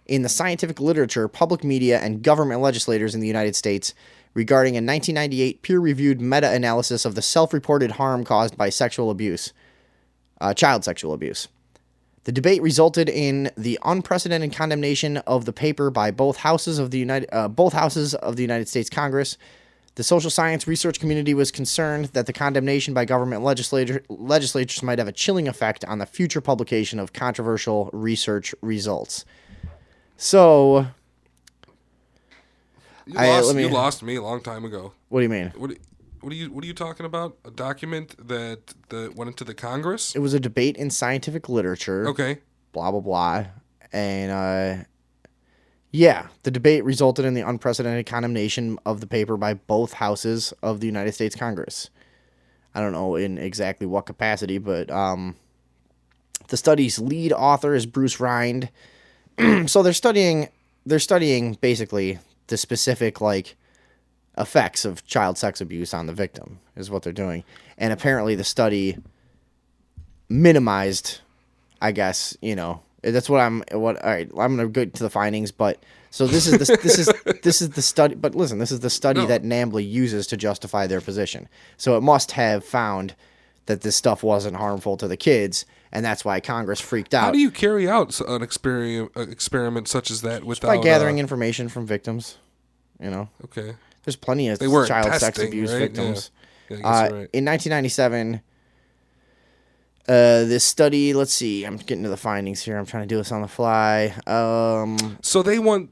in the scientific literature, public media, and government legislators in the United States regarding a 1998 peer-reviewed meta-analysis of the self-reported harm caused by sexual abuse, child sexual abuse. The debate resulted in the unprecedented condemnation of the paper by both houses of the United States Congress. The social science research community was concerned that the condemnation by government legislatures might have a chilling effect on the future publication of controversial research results. So, you lost me a long time ago. What do you mean? What are you talking about? A document that went into the Congress? It was a debate in scientific literature. Okay. Blah blah blah, and yeah, the debate resulted in the unprecedented condemnation of the paper by both houses of the United States Congress. I don't know in exactly what capacity, but the study's lead author is Bruce Rind. So they're studying basically the specific effects of child sex abuse on the victim is what they're doing, and apparently the study minimized, I guess, that's what I'm going to go to the findings, but so this is the study, but listen, this is the study that NAMBLA uses to justify their position. So it must have found that this stuff wasn't harmful to the kids, and that's why Congress freaked out. How do you carry out an experiment such as that without by gathering information from victims? Okay. There's plenty of They weren't child sex testing, abuse right? victims. Yeah, I guess you're right. In 1997, this study, let's see, I'm getting to the findings here. I'm trying to do this on the fly. So they want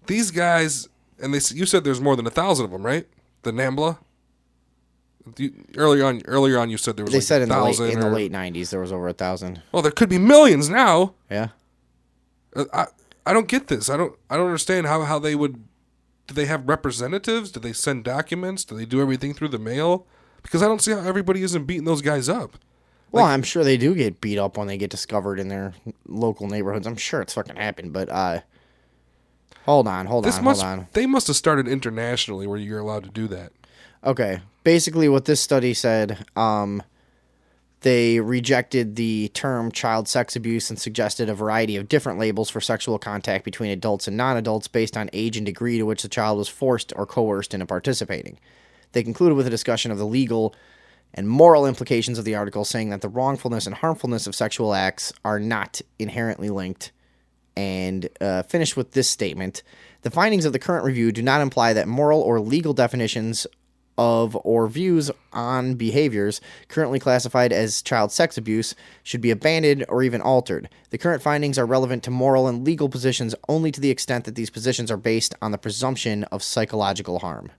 these guys, and you said there's more than 1,000 of them, right? The NAMBLA. Earlier on, you said there was. They like said in the late 1,000 90s there was over 1,000. Well, there could be millions now. Yeah. I don't get this. I don't understand how they would. Do they have representatives? Do they send documents? Do they do everything through the mail? Because I don't see how everybody isn't beating those guys up. Well, I'm sure they do get beat up when they get discovered in their local neighborhoods. I'm sure it's fucking happened, but hold on. They must have started internationally where you're allowed to do that. Okay. Basically what this study said, they rejected the term child sex abuse and suggested a variety of different labels for sexual contact between adults and non-adults based on age and degree to which the child was forced or coerced into participating. They concluded with a discussion of the legal and moral implications of the article, saying that the wrongfulness and harmfulness of sexual acts are not inherently linked, and finished with this statement. The findings of the current review do not imply that moral or legal definitions of or views on behaviors currently classified as child sex abuse should be abandoned or even altered. The current findings are relevant to moral and legal positions only to the extent that these positions are based on the presumption of psychological harm.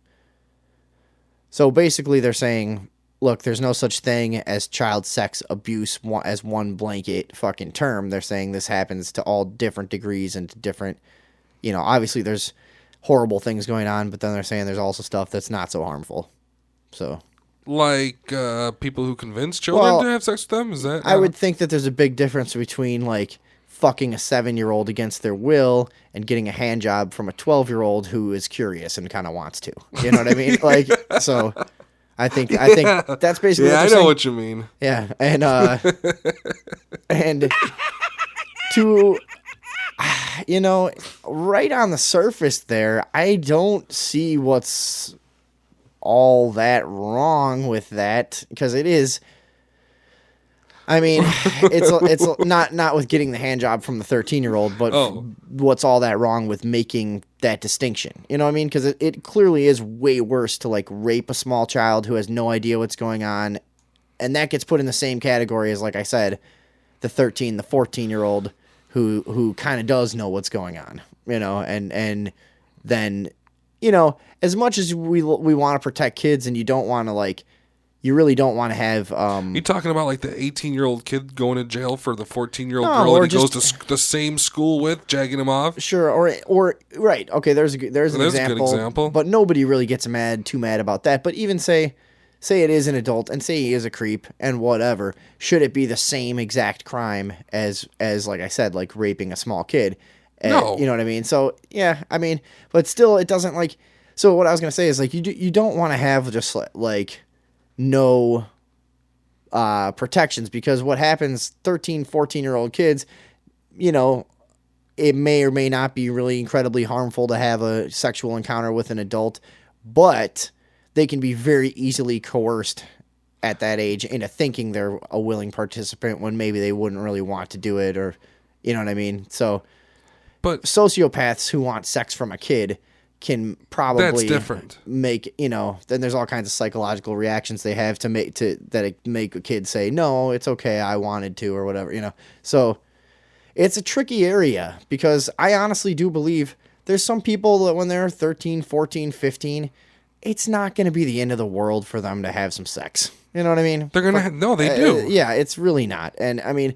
So basically they're saying, look, there's no such thing as child sex abuse as one blanket fucking term. They're saying this happens to all different degrees and to different, obviously there's horrible things going on, but then they're saying there's also stuff that's not so harmful. So, like people who convince children to have sex with them? Is that? I would think that there's a big difference between like fucking a 7-year-old against their will and getting a hand job from a 12-year-old who is curious and kind of wants to. You know what I mean? Like, so I think that's basically. Yeah, what I know saying. what you mean. Yeah, and and to. Right on the surface there, I don't see what's all that wrong with that, because it is. I mean, it's not with getting the hand job from the 13-year-old, but what's all that wrong with making that distinction? You know what I mean? Because it clearly is way worse to like rape a small child who has no idea what's going on, and that gets put in the same category as, like I said, the 14-year-old. Who kind of does know what's going on, and then, as much as we want to protect kids, and you don't want to you really don't want to have. You talking about like the 18-year-old kid going to jail for the 14-year-old No, girl or that he goes just- to the same school with, jagging him off? Sure, or right, okay. There's an example, a good example. But nobody really gets too mad about that. But even say it is an adult, and say he is a creep and whatever, should it be the same exact crime as like I said, like raping a small kid? No. You know what I mean? So yeah, I mean, but still, it doesn't like. So what I was gonna say is like you don't want to have just like no protections, because what happens, 13, 14-year-old kids, it may or may not be really incredibly harmful to have a sexual encounter with an adult, but they can be very easily coerced at that age into thinking they're a willing participant when maybe they wouldn't really want to do it, or, you know what I mean? So, but sociopaths who want sex from a kid can probably that's different. Make, then there's all kinds of psychological reactions they have to make a kid say, no, it's okay, I wanted to, or whatever, So it's a tricky area, because I honestly do believe there's some people that when they're 13, 14, 15, it's not going to be the end of the world for them to have some sex. You know what I mean? They're going to no, they do. Yeah, it's really not. And I mean,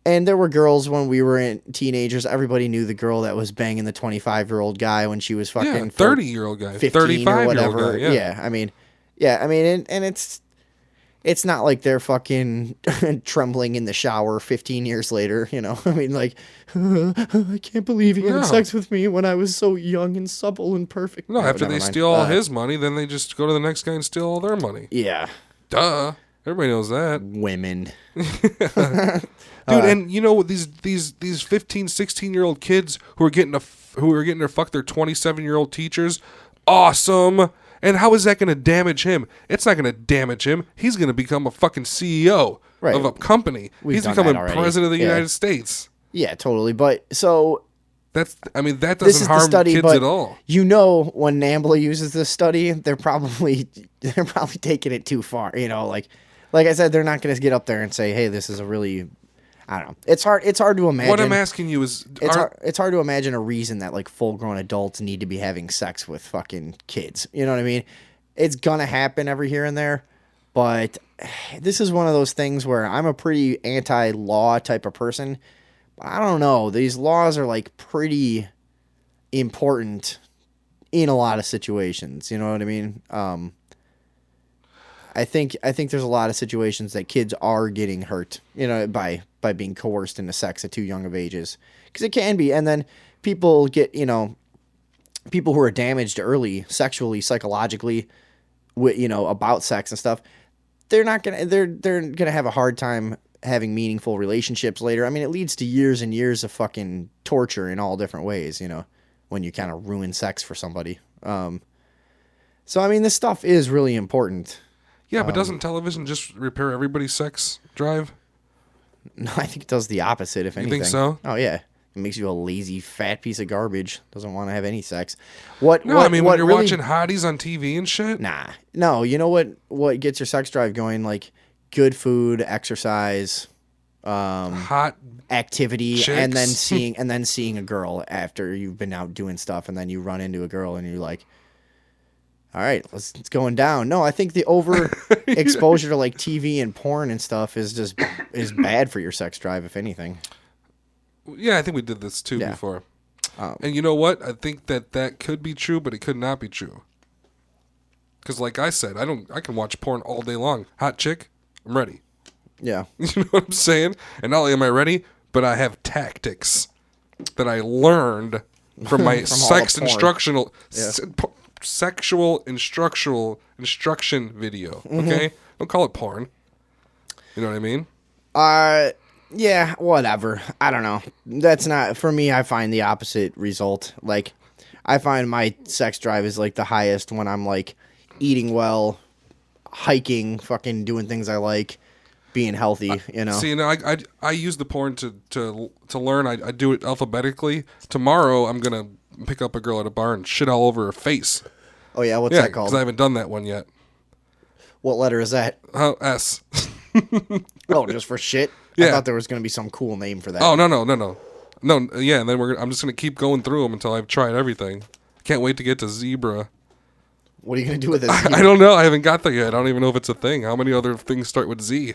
and there were girls when we were teenagers. Everybody knew the girl that was banging the 25-year-old guy when she was fucking 30-year-old guy, 35-year-old guy. Yeah. I mean, and it's not like they're fucking trembling in the shower 15 years later, I mean, like, I can't believe he had sex with me when I was so young and supple and perfect. No, after they steal all his money, then they just go to the next guy and steal all their money. Yeah. Duh. Everybody knows that. Women. Dude, and these 15, 16-year-old kids who are getting to fuck their 27-year-old teachers, awesome. And how is that going to damage him? It's not going to damage him. He's going to become a fucking CEO of a company. He's becoming president of the United States. Yeah, totally. But so That This doesn't is the harm study, kids but at all. you know, when NAMBLA uses this study, they're probably taking it too far. You know, like I said, they're not going to get up there and say, "Hey, this is a really," I don't know. It's hard to imagine. What I'm asking you is, It's hard to imagine a reason that like full grown adults need to be having sex with fucking kids. You know what I mean? It's gonna happen every here and there, but this is one of those things where I'm a pretty anti-law type of person. I don't know. These laws are like pretty important in a lot of situations. You know what I mean? I think there's a lot of situations that kids are getting hurt, you know, by being coerced into sex at too young of ages, because it can be. And then people get, you know, people who are damaged early sexually, psychologically, with, you know, about sex and stuff. They're gonna have a hard time having meaningful relationships later. I mean, it leads to years and years of fucking torture in all different ways, you know, when you kind of ruin sex for somebody. So I mean, this stuff is really important. Yeah, but doesn't television just repair everybody's sex drive? No, I think it does the opposite, if anything. You think so? Oh, yeah. It makes you a lazy, fat piece of garbage. Doesn't want to have any sex. When you're really, watching hotties on TV and shit? Nah. No, you know what gets your sex drive going? Like, good food, exercise, hot activity, chicks. and then seeing a girl after you've been out doing stuff, and then you run into a girl, and you're like, all right, it's going down. No, I think the over exposure to like TV and porn and stuff is bad for your sex drive, if anything. Yeah, I think we did this too before. And you know what? I think that could be true, but it could not be true. Because like I said, I can watch porn all day long. Hot chick, I'm ready. Yeah. You know what I'm saying? And not only am I ready, but I have tactics that I learned from my sex instructional sexual instruction video. Okay? Don't call it porn. You know what I mean? Yeah, whatever. I don't know. That's not for me. I find the opposite result. Like, I find my sex drive is like the highest when I'm like eating well, hiking, fucking doing things I like, being healthy. You know. See, I use the porn to learn. I do it alphabetically. Tomorrow I'm gonna pick up a girl at a bar and shit all over her face. Oh yeah, what's that called? Because I haven't done that one yet. What letter is that? S. Oh, just for shit. Yeah. I thought there was gonna be some cool name for that. Oh no. Yeah, and then I'm just gonna keep going through them until I've tried everything. Can't wait to get to zebra. What are you gonna do with this? I don't know. I haven't got there yet. I don't even know if it's a thing. How many other things start with Z?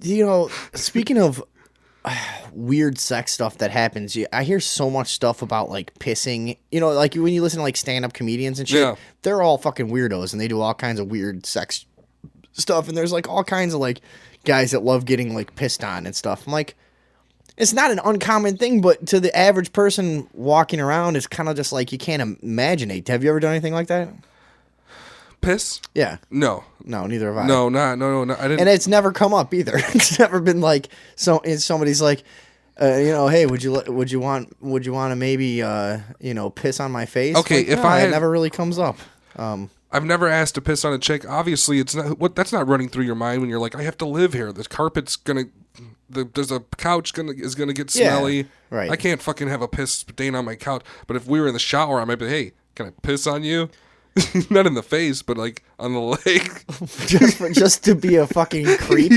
You know, speaking of weird sex stuff that happens, I hear so much stuff about like pissing. You know, like when you listen to like stand-up comedians and shit, they're all fucking weirdos and they do all kinds of weird sex stuff. And there's like all kinds of like guys that love getting like pissed on and stuff. I'm like, it's not an uncommon thing, but to the average person walking around, it's kind of just like you can't imagine it. Have you ever done anything like that? Piss? Yeah. No, neither have I. No. I didn't. And it's never come up either. It's never been like somebody's like, you know, hey, would you want to maybe you know, piss on my face? Okay, like, if no, I it never really comes up. I've never asked to piss on a chick. Obviously, it's not that's not running through your mind when you're like, I have to live here. The carpet's gonna, there's a couch is gonna get smelly. Yeah, right. I can't fucking have a piss stain on my couch. But if we were in the shower, I might be, hey, can I piss on you? Not in the face, but like on the leg. just to be a fucking creep.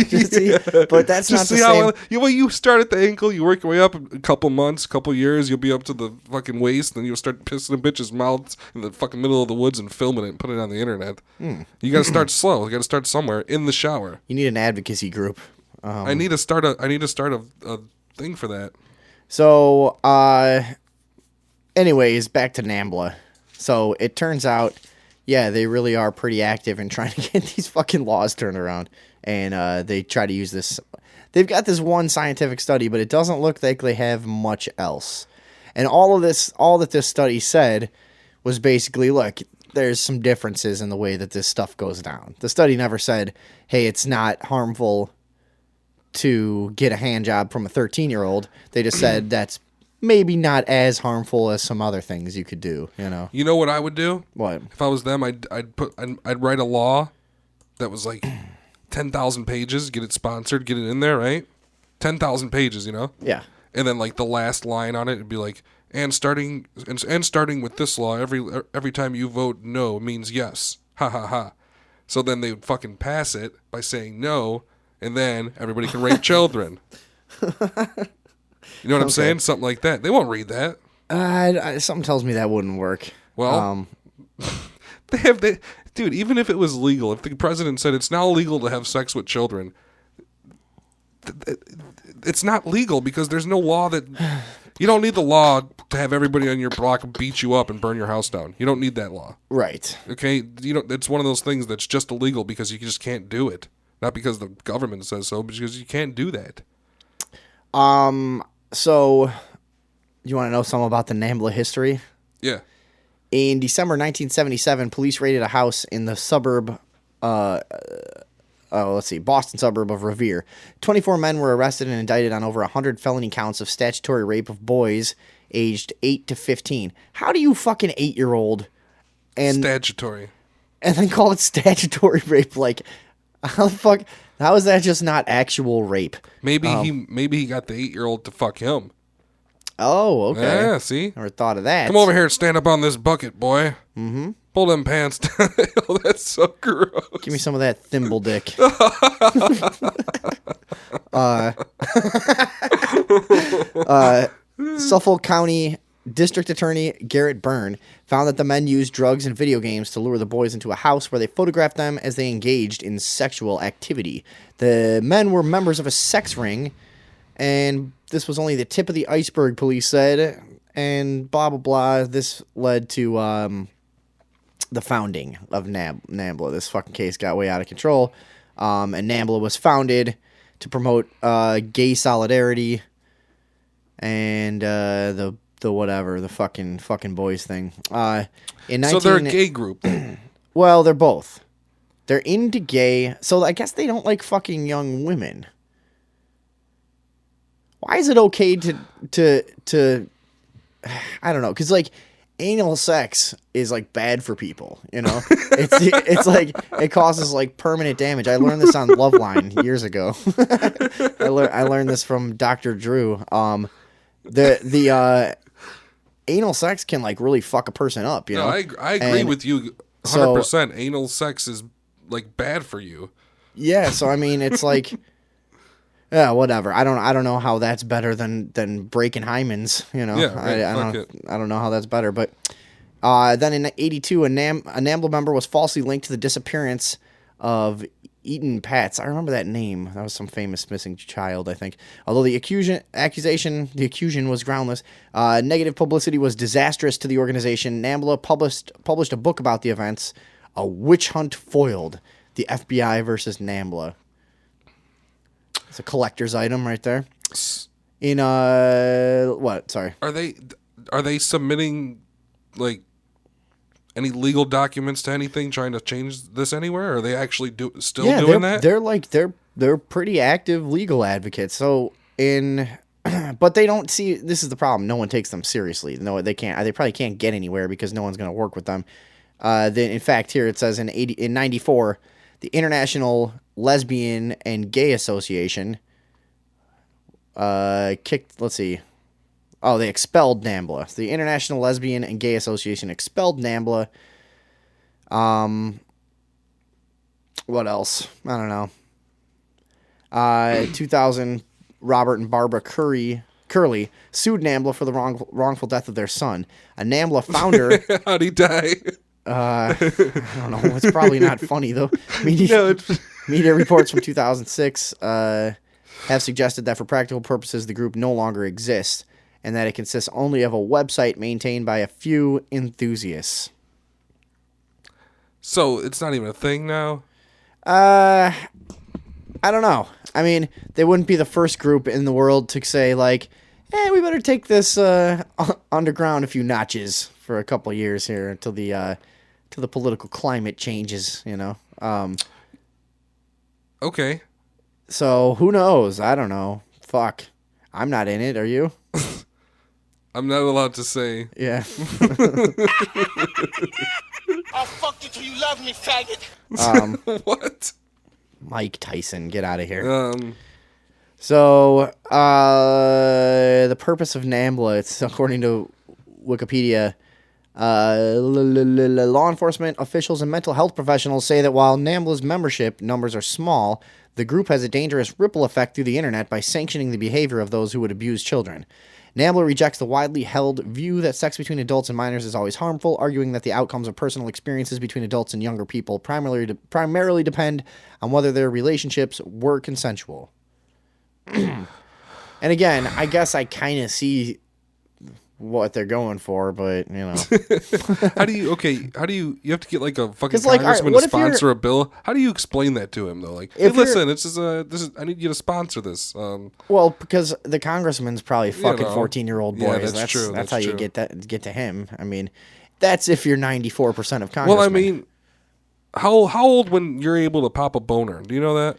But that's just not the same. Well, you start at the ankle, you work your way up a couple months, couple years, you'll be up to the fucking waist, then you'll start pissing in bitches' mouths in the fucking middle of the woods and filming it and putting it on the internet. You gotta start slow. You gotta start somewhere in the shower. You need an advocacy group. I need to start a thing for that. So, anyways, back to NAMBLA. So it turns out, yeah, they really are pretty active in trying to get these fucking laws turned around. And they try to use this. They've got this one scientific study, but it doesn't look like they have much else. And all that this study said was basically, look, there's some differences in the way that this stuff goes down. The study never said, hey, it's not harmful to get a hand job from a 13-year-old. They just said that's maybe not as harmful as some other things you could do, you know. You know what I would do? What? If I was them, I'd write a law that was like 10,000 pages, get it sponsored, get it in there, right? 10,000 pages, you know? Yeah. and then like the last line on it would be like, and starting with this law, every time you vote no means yes. Ha ha ha. So then they would fucking pass it by saying no, and then everybody can rape children. You know what I'm saying? Something like that. They won't read that. Something tells me that wouldn't work. Well, dude, even if it was legal, if the president said it's now legal to have sex with children, it's not legal because there's no law that... You don't need the law to have everybody on your block beat you up and burn your house down. You don't need that law. Right. Okay? It's one of those things that's just illegal because you just can't do it. Not because the government says so, but because you can't do that. So, you want to know something about the NAMBLA history? Yeah. In December 1977, police raided a house in the suburb, Boston suburb of Revere. 24 men were arrested and indicted on over 100 felony counts of statutory rape of boys aged 8 to 15. How do you fucking 8-year-old Statutory. And then call it statutory rape? Like, how the fuck? How is that just not actual rape? Maybe he got the 8-year-old to fuck him. Oh, okay. Yeah, see? Never thought of that. Come over here and stand up on this bucket, boy. Mm-hmm. Pull them pants down. Oh, that's so gross. Give me some of that thimble dick. Suffolk County District Attorney Garrett Byrne found that the men used drugs and video games to lure the boys into a house where they photographed them as they engaged in sexual activity. The men were members of a sex ring, and this was only the tip of the iceberg, police said, and blah, blah, blah. This led to the founding of NAMBLA. This fucking case got way out of control, and NAMBLA was founded to promote gay solidarity and the whatever, the fucking boys thing. So they're a gay group. Well, they're both. They're into gay, so I guess they don't like fucking young women. Why is it okay to I don't know, because like anal sex is like bad for people, you know? It's like it causes like permanent damage. I learned this on Loveline years ago. I learned this from Dr. Drew. The anal sex can like really fuck a person up, you know? I agree with you 100%. So, anal sex is like bad for you. Yeah, so I mean it's like yeah, whatever. I don't know how that's better than breaking hymens, you know. Yeah, right, I don't know how that's better, but then in 1982 a NAMBLA member was falsely linked to the disappearance of Eaton Patz. I remember that name. That was some famous missing child, I think. Although the accusation was groundless, negative publicity was disastrous to the organization. NAMBLA published a book about the events, A Witch Hunt Foiled: The FBI versus NAMBLA. It's a collector's item right there. In what? Sorry. Are they submitting like any legal documents to anything, trying to change this anywhere? Or are they actually still doing that? They're pretty active legal advocates. So but they don't see. This is the problem. No one takes them seriously. No, they can't. They probably can't get anywhere because no one's going to work with them. In fact, here it says in 94, the International Lesbian and Gay Association let's see. Oh, they expelled NAMBLA. The International Lesbian and Gay Association expelled NAMBLA. What else? I don't know. 2000, Robert and Barbara Curley sued NAMBLA for the wrongful death of their son. A NAMBLA founder... How'd he die? I don't know. It's probably not funny, though. Media reports from 2006 have suggested that for practical purposes, the group no longer exists, and that it consists only of a website maintained by a few enthusiasts. So it's not even a thing now? I don't know. I mean, they wouldn't be the first group in the world to say, like, we better take this underground a few notches for a couple years here until the political climate changes, you know? Okay. So, who knows? I don't know. Fuck. I'm not in it. Are you? I'm not allowed to say. Yeah. I'll fuck you till you love me, faggot. What? Mike Tyson, get out of here. So, the purpose of NAMBLA, it's according to Wikipedia, law enforcement officials and mental health professionals say that while NAMBLA's membership numbers are small, the group has a dangerous ripple effect through the internet by sanctioning the behavior of those who would abuse children. NAMBLA rejects the widely held view that sex between adults and minors is always harmful, arguing that the outcomes of personal experiences between adults and younger people primarily depend on whether their relationships were consensual. And again, I guess I kind of see what they're going for, but you know. How do you have to get like a fucking 'Cause, like, congressman alright, to what if you're- sponsor a bill? How do you explain that to him though? Like, hey, If you're- listen, I need you to sponsor this. Well, because the congressman's probably fucking know. 14-year-old Yeah, boys. that's true, That's that's how you true. get to him. I mean, that's if you're 94% of congressmen. Well, I mean, how old when you're able to pop a boner? Do you know that?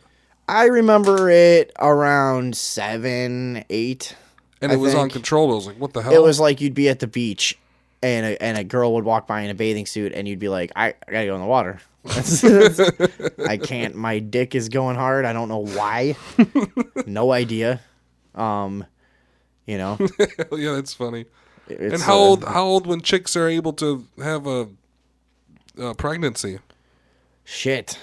I remember it around 7, 8. And I it was think. uncontrollable. I was like, what the hell? It was like you'd be at the beach, and a girl would walk by in a bathing suit, and you'd be like, I gotta go in the water. I can't. My dick is going hard. I don't know why. No idea. You know. Yeah, that's funny. It's, And how old when chicks are able to have a pregnancy? Shit.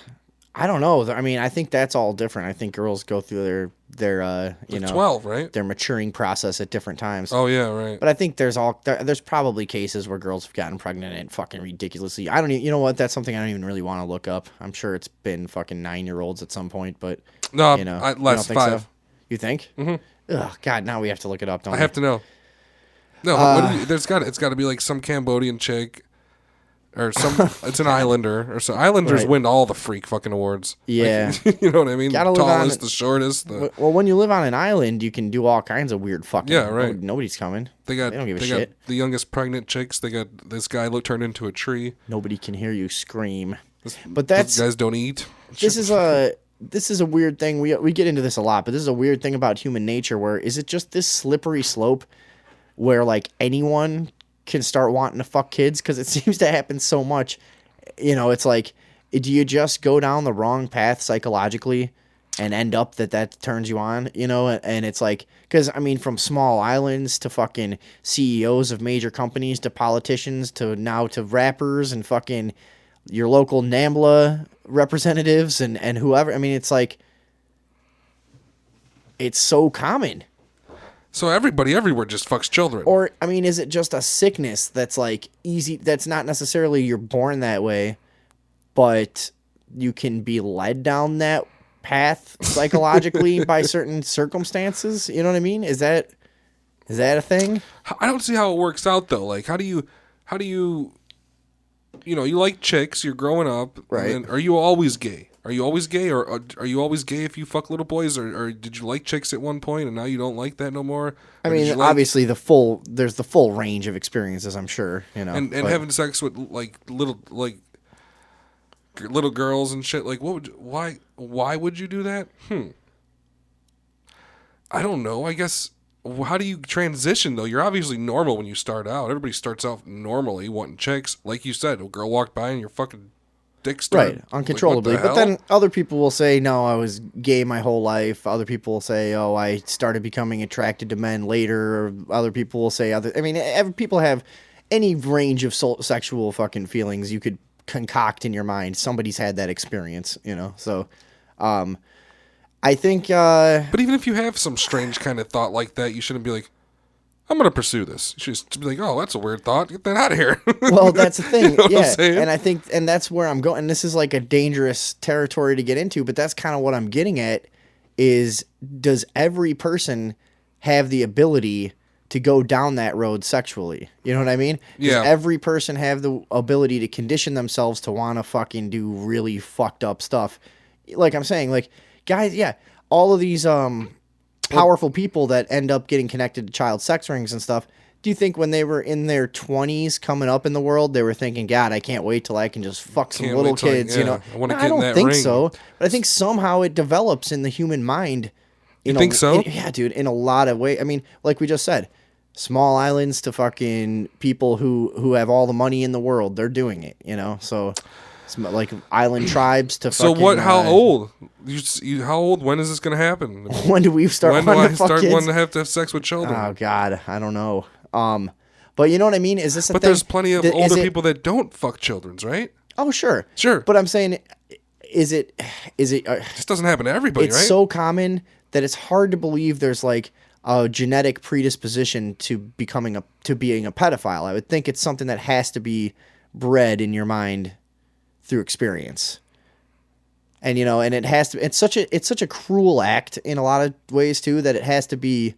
I don't know. I mean, I think that's all different. I think girls go through their you know, 12, right? their maturing process at different times. Oh yeah, right. But I think there's probably cases where girls have gotten pregnant and fucking ridiculously. I don't even, you know what? That's something I don't even really want to look up. I'm sure it's been fucking 9-year-olds at some point, but No, you know, less you don't think 5. So? You think? Mm-hmm. Ugh, God, now we have to look it up. Don't I we? have to know. No, what do you, it's got to be like some Cambodian chick, or some. It's an islander, or so. Islanders Right. win all the freak fucking awards. Yeah. Like, you know what I mean. Gotta The live on tallest, it. the shortest. The, Well, when you live on an island, you can do all kinds of weird fucking. Yeah, right. Nobody's coming. they got. They don't give a they shit. got the youngest pregnant chicks. They got this guy turned into a tree. Nobody can hear you scream. But that's Those guys don't eat. this is a weird thing. We get into this a lot, but this is a weird thing about human nature. Where is it just this slippery slope where like anyone can start wanting to fuck kids? Because it seems to happen so much. You know, it's like, do you just go down the wrong path psychologically and end up that turns you on? You know, and it's like, because I mean, from small islands to fucking CEOs of major companies to politicians to now to rappers and fucking your local NAMBLA representatives and whoever. I mean, it's like, it's so common. So everybody everywhere just fucks children. Or, I mean, is it just a sickness that's like easy, that's not necessarily you're born that way, but you can be led down that path psychologically by certain circumstances? You know what I mean? Is that a thing? I don't see how it works out though. Like, how do you, you know, you like chicks, you're growing up, Right. and are you always gay? Are you always gay, or are you always gay if you fuck little boys, or did you like chicks at one point and now you don't like that no more? I Or did mean, you like- obviously there's the full range of experiences, I'm sure, you know. and but- having sex with like little girls and shit. Like, why would you do that? I don't know. I guess. How do you transition though? You're obviously normal when you start out. Everybody starts out normally wanting chicks. Like you said, a girl walked by and your fucking dick started Right, uncontrollably. Like, what but the then hell? other people will say, no, I was gay my whole life. Other people will say, oh, I started becoming attracted to men later. Or other people will say other. I mean, people have any range of sexual fucking feelings you could concoct in your mind. Somebody's had that experience, you know. So, I think. But even if you have some strange kind of thought like that, you shouldn't be like, I'm going to pursue this. You should just be like, oh, that's a weird thought. Get that out of here. Well, that's the thing. You know what I'm Yeah. saying? And I think, and that's where I'm going. And this is like a dangerous territory to get into, but that's kind of what I'm getting at is, does every person have the ability to go down that road sexually? You know what I mean? Does Yeah. every person have the ability to condition themselves to want to fucking do really fucked up stuff? Like I'm saying, like, guys, yeah, all of these, powerful people that end up getting connected to child sex rings and stuff. Do you think when they were in their 20s coming up in the world, they were thinking, God, I can't wait till I can just fuck some Can't little wait till kids, you know? I wanna No, get I in don't that think ring. so. But I think somehow it develops in the human mind. You think so? Yeah, dude, in a lot of ways. I mean, like we just said, small islands to fucking people who have all the money in the world, they're doing it, you know? So like island tribes to. So fucking, what? How old? How old? When is this gonna happen? When do we start? When do wanting I to fuck start kids? wanting to have sex with children? Oh God, I don't know. But you know what I mean? Is this a But thing? there's plenty of Is older it- people that don't fuck children's, right? Oh sure, Sure. But I'm saying, is it? This doesn't happen to everybody, It's right? so common that it's hard to believe there's like a genetic predisposition to being a pedophile. I would think it's something that has to be bred in your mind through experience. And and it has to. It's such a cruel act in a lot of ways too, that it has to be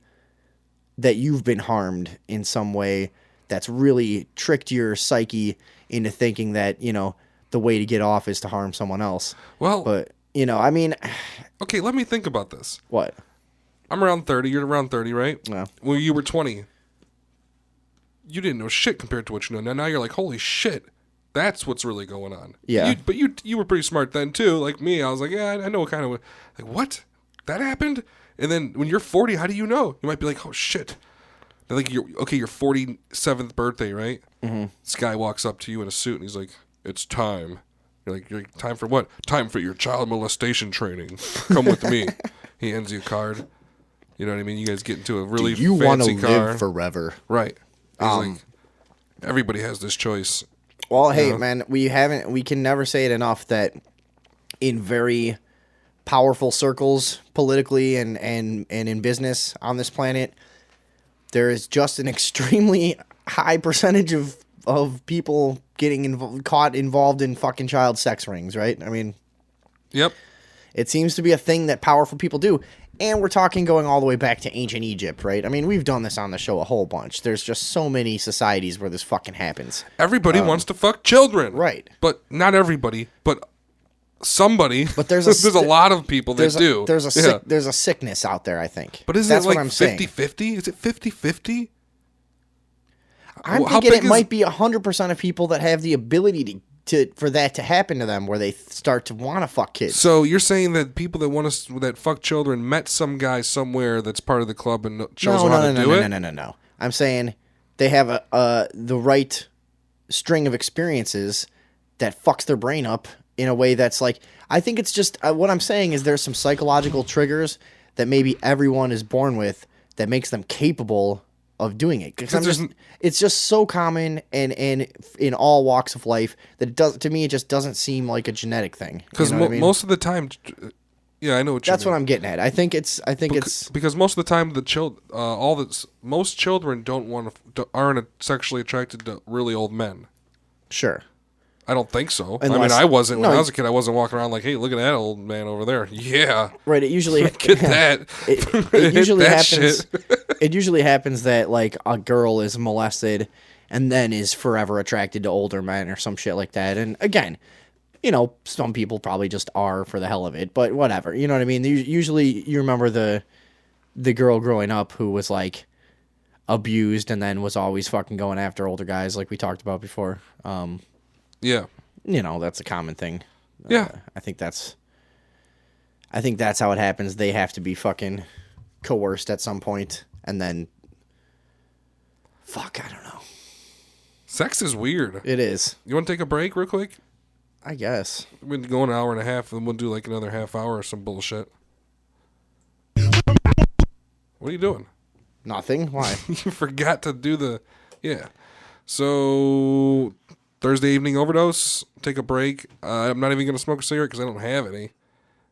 that you've been harmed in some way that's really tricked your psyche into thinking that the way to get off is to harm someone else. Well, But I mean, okay, let me think about this. what? I'm around 30. You're around 30, right? Yeah. When you were 20, you didn't know shit compared to what you know now. Now you're like, holy shit, that's what's really going on. Yeah. But you were pretty smart then too. Like me, I was like, yeah, I know kind of. Like what? That happened? And then when you're 40, how do you know? You might be like, oh shit. And like your 47th birthday, right? Mm-hmm. This guy walks up to you in a suit and he's like, it's time. You're like, time for what? Time for your child molestation training. Come with me. He hands you a card. You know what I mean? You guys get into a really Do you want to fancy car. live forever? Right. He's like, everybody has this choice. Well, hey, man, we can never say it enough that in very powerful circles, politically and in business on this planet, there is just an extremely high percentage of people getting caught involved in fucking child sex rings, right? I mean, Yep. it seems to be a thing that powerful people do. And we're talking going all the way back to ancient Egypt, right? I mean, we've done this on the show a whole bunch. There's just so many societies where this fucking happens. Everybody wants to fuck children. Right. But not everybody, but somebody. But there's a lot of people that do. There's a Yeah. there's a sickness out there, I think. But isn't That's it like what I'm saying. 50-50? Is it 50-50? I'm How thinking big it is- might be 100% of people that have the ability for that to happen to them, where they start to want to fuck kids. So you're saying that people that fuck children met some guy somewhere that's part of the club and shows them how to do it? No. I'm saying they have the right string of experiences that fucks their brain up in a way that's like, I think it's just what I'm saying is there's some psychological triggers that maybe everyone is born with that makes them capable of doing it. Because it's just so common and in all walks of life that it just doesn't seem like a genetic thing. Because most of the time, yeah, I know what you That's mean. what I'm getting at. I think it's because most of the time most children aren't sexually attracted to really old men. sure. I don't think so. Unless- I wasn't when no. I was a kid. I wasn't walking around like, hey, look at that old man over there. Yeah, Right. It usually get that. It usually That happens. shit. It usually happens that like a girl is molested and then is forever attracted to older men or some shit like that. And again, some people probably just are for the hell of it, but whatever. You know what I mean? Usually, you remember the girl growing up who was like abused and then was always fucking going after older guys, like we talked about before. Yeah. That's a common thing. Yeah. I think that's how it happens. They have to be fucking coerced at some point, and then I don't know. Sex is weird. It is, You want to take a break real quick? I guess. We've been going an hour and a half, and we'll do like another half hour or some bullshit. What are you doing? Nothing. Why? You forgot to do yeah. So Thursday evening overdose. Take a break. I'm not even gonna smoke a cigarette because I don't have any,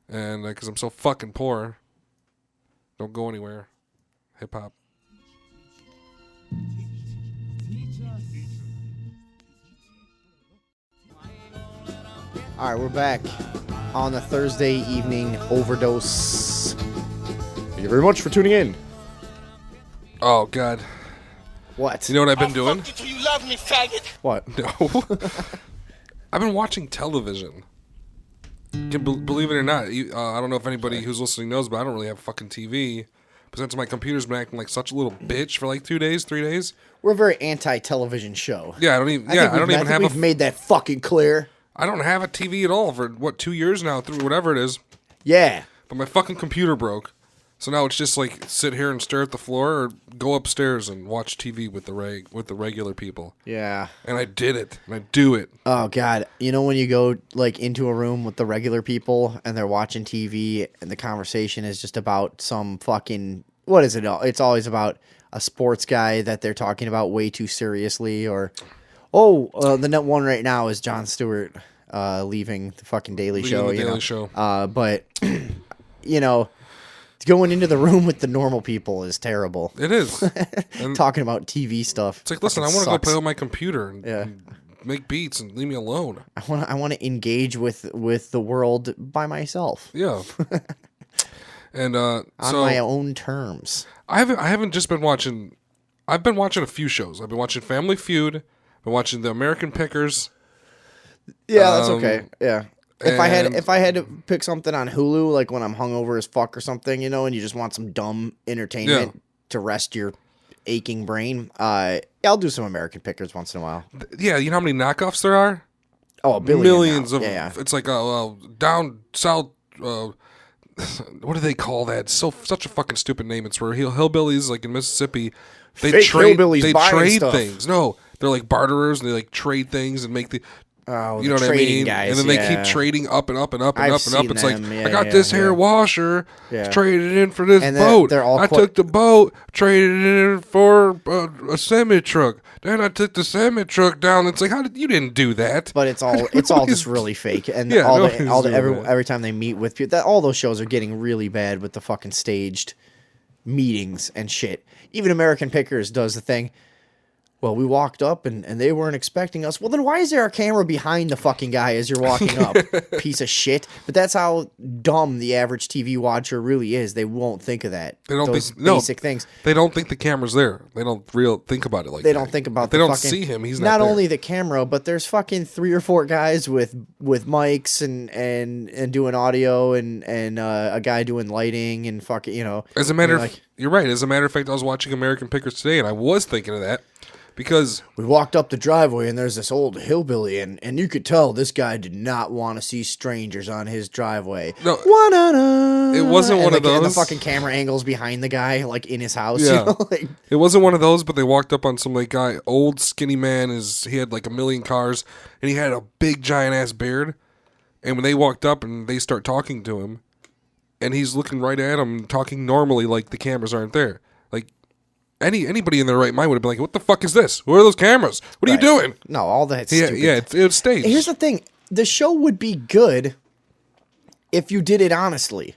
and because I'm so fucking poor. Don't go anywhere. Hip hop. All right, we're back on the Thursday evening overdose. Thank you very much for tuning in. Oh God. What? You know what I've been I'll doing? fuck you till you love me, faggot. What? No. I've been watching television. Believe it or not, I don't know if anybody who's listening knows, but I don't really have fucking TV. But since my computer's been acting like such a little bitch for like 2 days, 3 days. We're a very anti-television show. Yeah, I don't even have we've made that fucking clear. I don't have a TV at all for 2 years now, through whatever it is. Yeah. But my fucking computer broke, So now it's just like sit here and stare at the floor, or go upstairs and watch TV with the regular people. Yeah. And I did it, and I do it. Oh God! You know when you go like into a room with the regular people and they're watching TV and the conversation is just about some fucking what is it? It's always about a sports guy that they're talking about way too seriously, or the net one right now is Jon Stewart leaving the fucking Daily Show. Daily Show. But you know. Going into the room with the normal people is terrible. It is. And talking about TV stuff. It's like, listen, I want to go play on my computer and make beats and leave me alone. I want to engage with the world by myself. Yeah. And on my own terms. I haven't just been watching. I've been watching a few shows. I've been watching Family Feud. I've been watching The American Pickers. Yeah, that's okay. Yeah. If I had to pick something on Hulu, like when I'm hungover as fuck or something, you know, and you just want some dumb entertainment to rest your aching brain, I'll do some American Pickers once in a while. Yeah, you know how many knockoffs there are? Oh, a billion. Millions now. of. Yeah. It's like down south. What do they call that? Such a fucking stupid name. It's where hillbillies like in Mississippi. They Fake trade. hillbillies They buying trade stuff. things. No, they're like barterers, and they like trade things and make the. Oh, you know the what I trading mean? guys, and then they keep trading up and up and up and I've up and up. seen It's them. like Yeah, I got yeah, this hair yeah. washer, Yeah. traded it in for this And boat. they're all I took the boat, traded it in for a semi truck. Then I took the semi truck down. It's like, how did you didn't do that? But it's all just really fake, and Yeah, every nobody's doing that. time they meet with people, all those shows are getting really bad with the fucking staged meetings and shit. Even American Pickers does the thing. Well, we walked up and they weren't expecting us. Well, then why is there a camera behind the fucking guy as you're walking up? Piece of shit. But that's how dumb the average TV watcher really is. They won't think of that. They don't Those think basic things. They don't think the camera's there. They don't think about it like They that. don't think about If they the don't fucking, see him. He's not not there. only the camera, but there's fucking 3 or 4 guys with mics and doing audio and a guy doing lighting and fucking, you know. As a matter you're of like, you're right. As a matter of fact, I was watching American Pickers today, and I was thinking of that because we walked up the driveway and there's this old hillbilly and you could tell this guy did not want to see strangers on his driveway. No, Wa-na-na. it wasn't one of And the those. fucking camera angles behind the guy, like in his house. Yeah. You know? Like, it wasn't one of those. But they walked up on some like guy, old skinny man. He had like a million cars, and he had a big giant ass beard. And when they walked up and they start talking to him, and he's looking right at them, talking normally like the cameras aren't there. Like anybody in their right mind would have been like, "What the fuck is this? Where are those cameras? What are you doing?" no, all that Yeah, stupid. yeah, it's staged. Here's the thing. The show would be good if you did it honestly.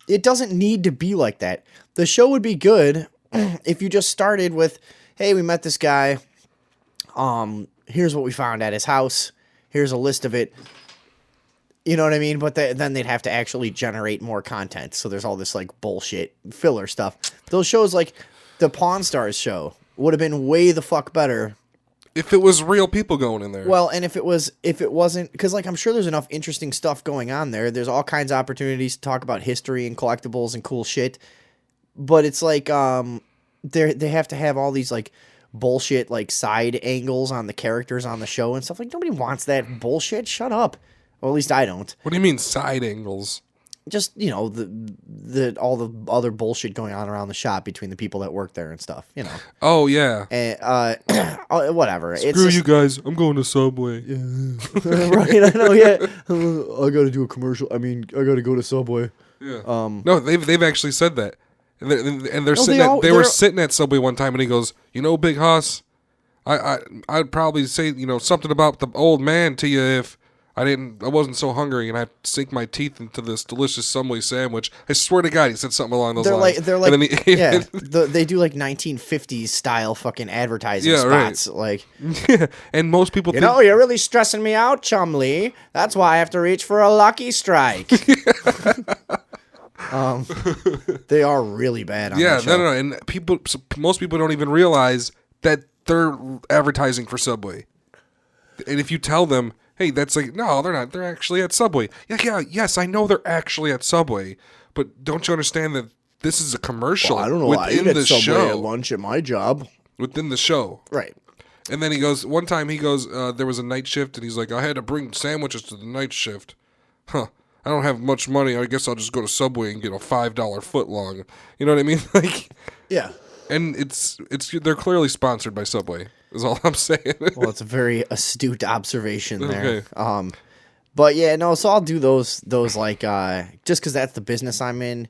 It doesn't need to be like that. The show would be good if you just started with, hey, we met this guy. Here's what we found at his house. Here's a list of it. You know what I mean? But then they'd have to actually generate more content. So there's all this like bullshit filler stuff. Those shows like the Pawn Stars show would have been way the fuck better. If it was real people going in there. Well, and if it wasn't, because like I'm sure there's enough interesting stuff going on there. There's all kinds of opportunities to talk about history and collectibles and cool shit. But it's like they have to have all these like bullshit like side angles on the characters on the show and stuff. Like nobody wants that bullshit. Shut up. Well, at least I don't. What do you mean side angles? Just, you know, the all the other bullshit going on around the shop between the people that work there and stuff, you know. Oh yeah. And whatever. Screw you guys. I'm going to Subway. Right, I know, yeah. I got to do a commercial. I mean, I got to go to Subway. Yeah. No, they've actually said that. And they're No, sitting they were sitting at Subway one time and he goes, "You know, Big Hoss, I'd probably say, you know, something about the old man to you if I wasn't so hungry and I'd sink my teeth into this delicious Subway sandwich." I swear to God, he said something along those lines. They're like, And then he ate yeah, it. they do like 1950s style fucking advertising Yeah, right. spots. Like, Yeah, and most people you think, know, you're really stressing me out, Chumley. That's why I have to reach for a Lucky Strike. They are really bad on yeah, that show. no, and most people don't even realize that they're advertising for Subway. And if you tell them, hey, that's like, no, they're not. They're actually at Subway. Yeah, yes, I know they're actually at Subway, but don't you understand that this is a commercial Well, I don't know. I within ate the at Subway show? at lunch at my job. Within the show. Right. And then he goes, one time he goes, there was a night shift, and he's like, I had to bring sandwiches to the night shift. Huh. I don't have much money. I guess I'll just go to Subway and get a $5 foot long. You know what I mean? Like, Yeah. and it's they're clearly sponsored by Subway. Is all I'm saying. Well, it's a very astute observation there. Okay. But yeah, no. So I'll do those like just because that's the business I'm in.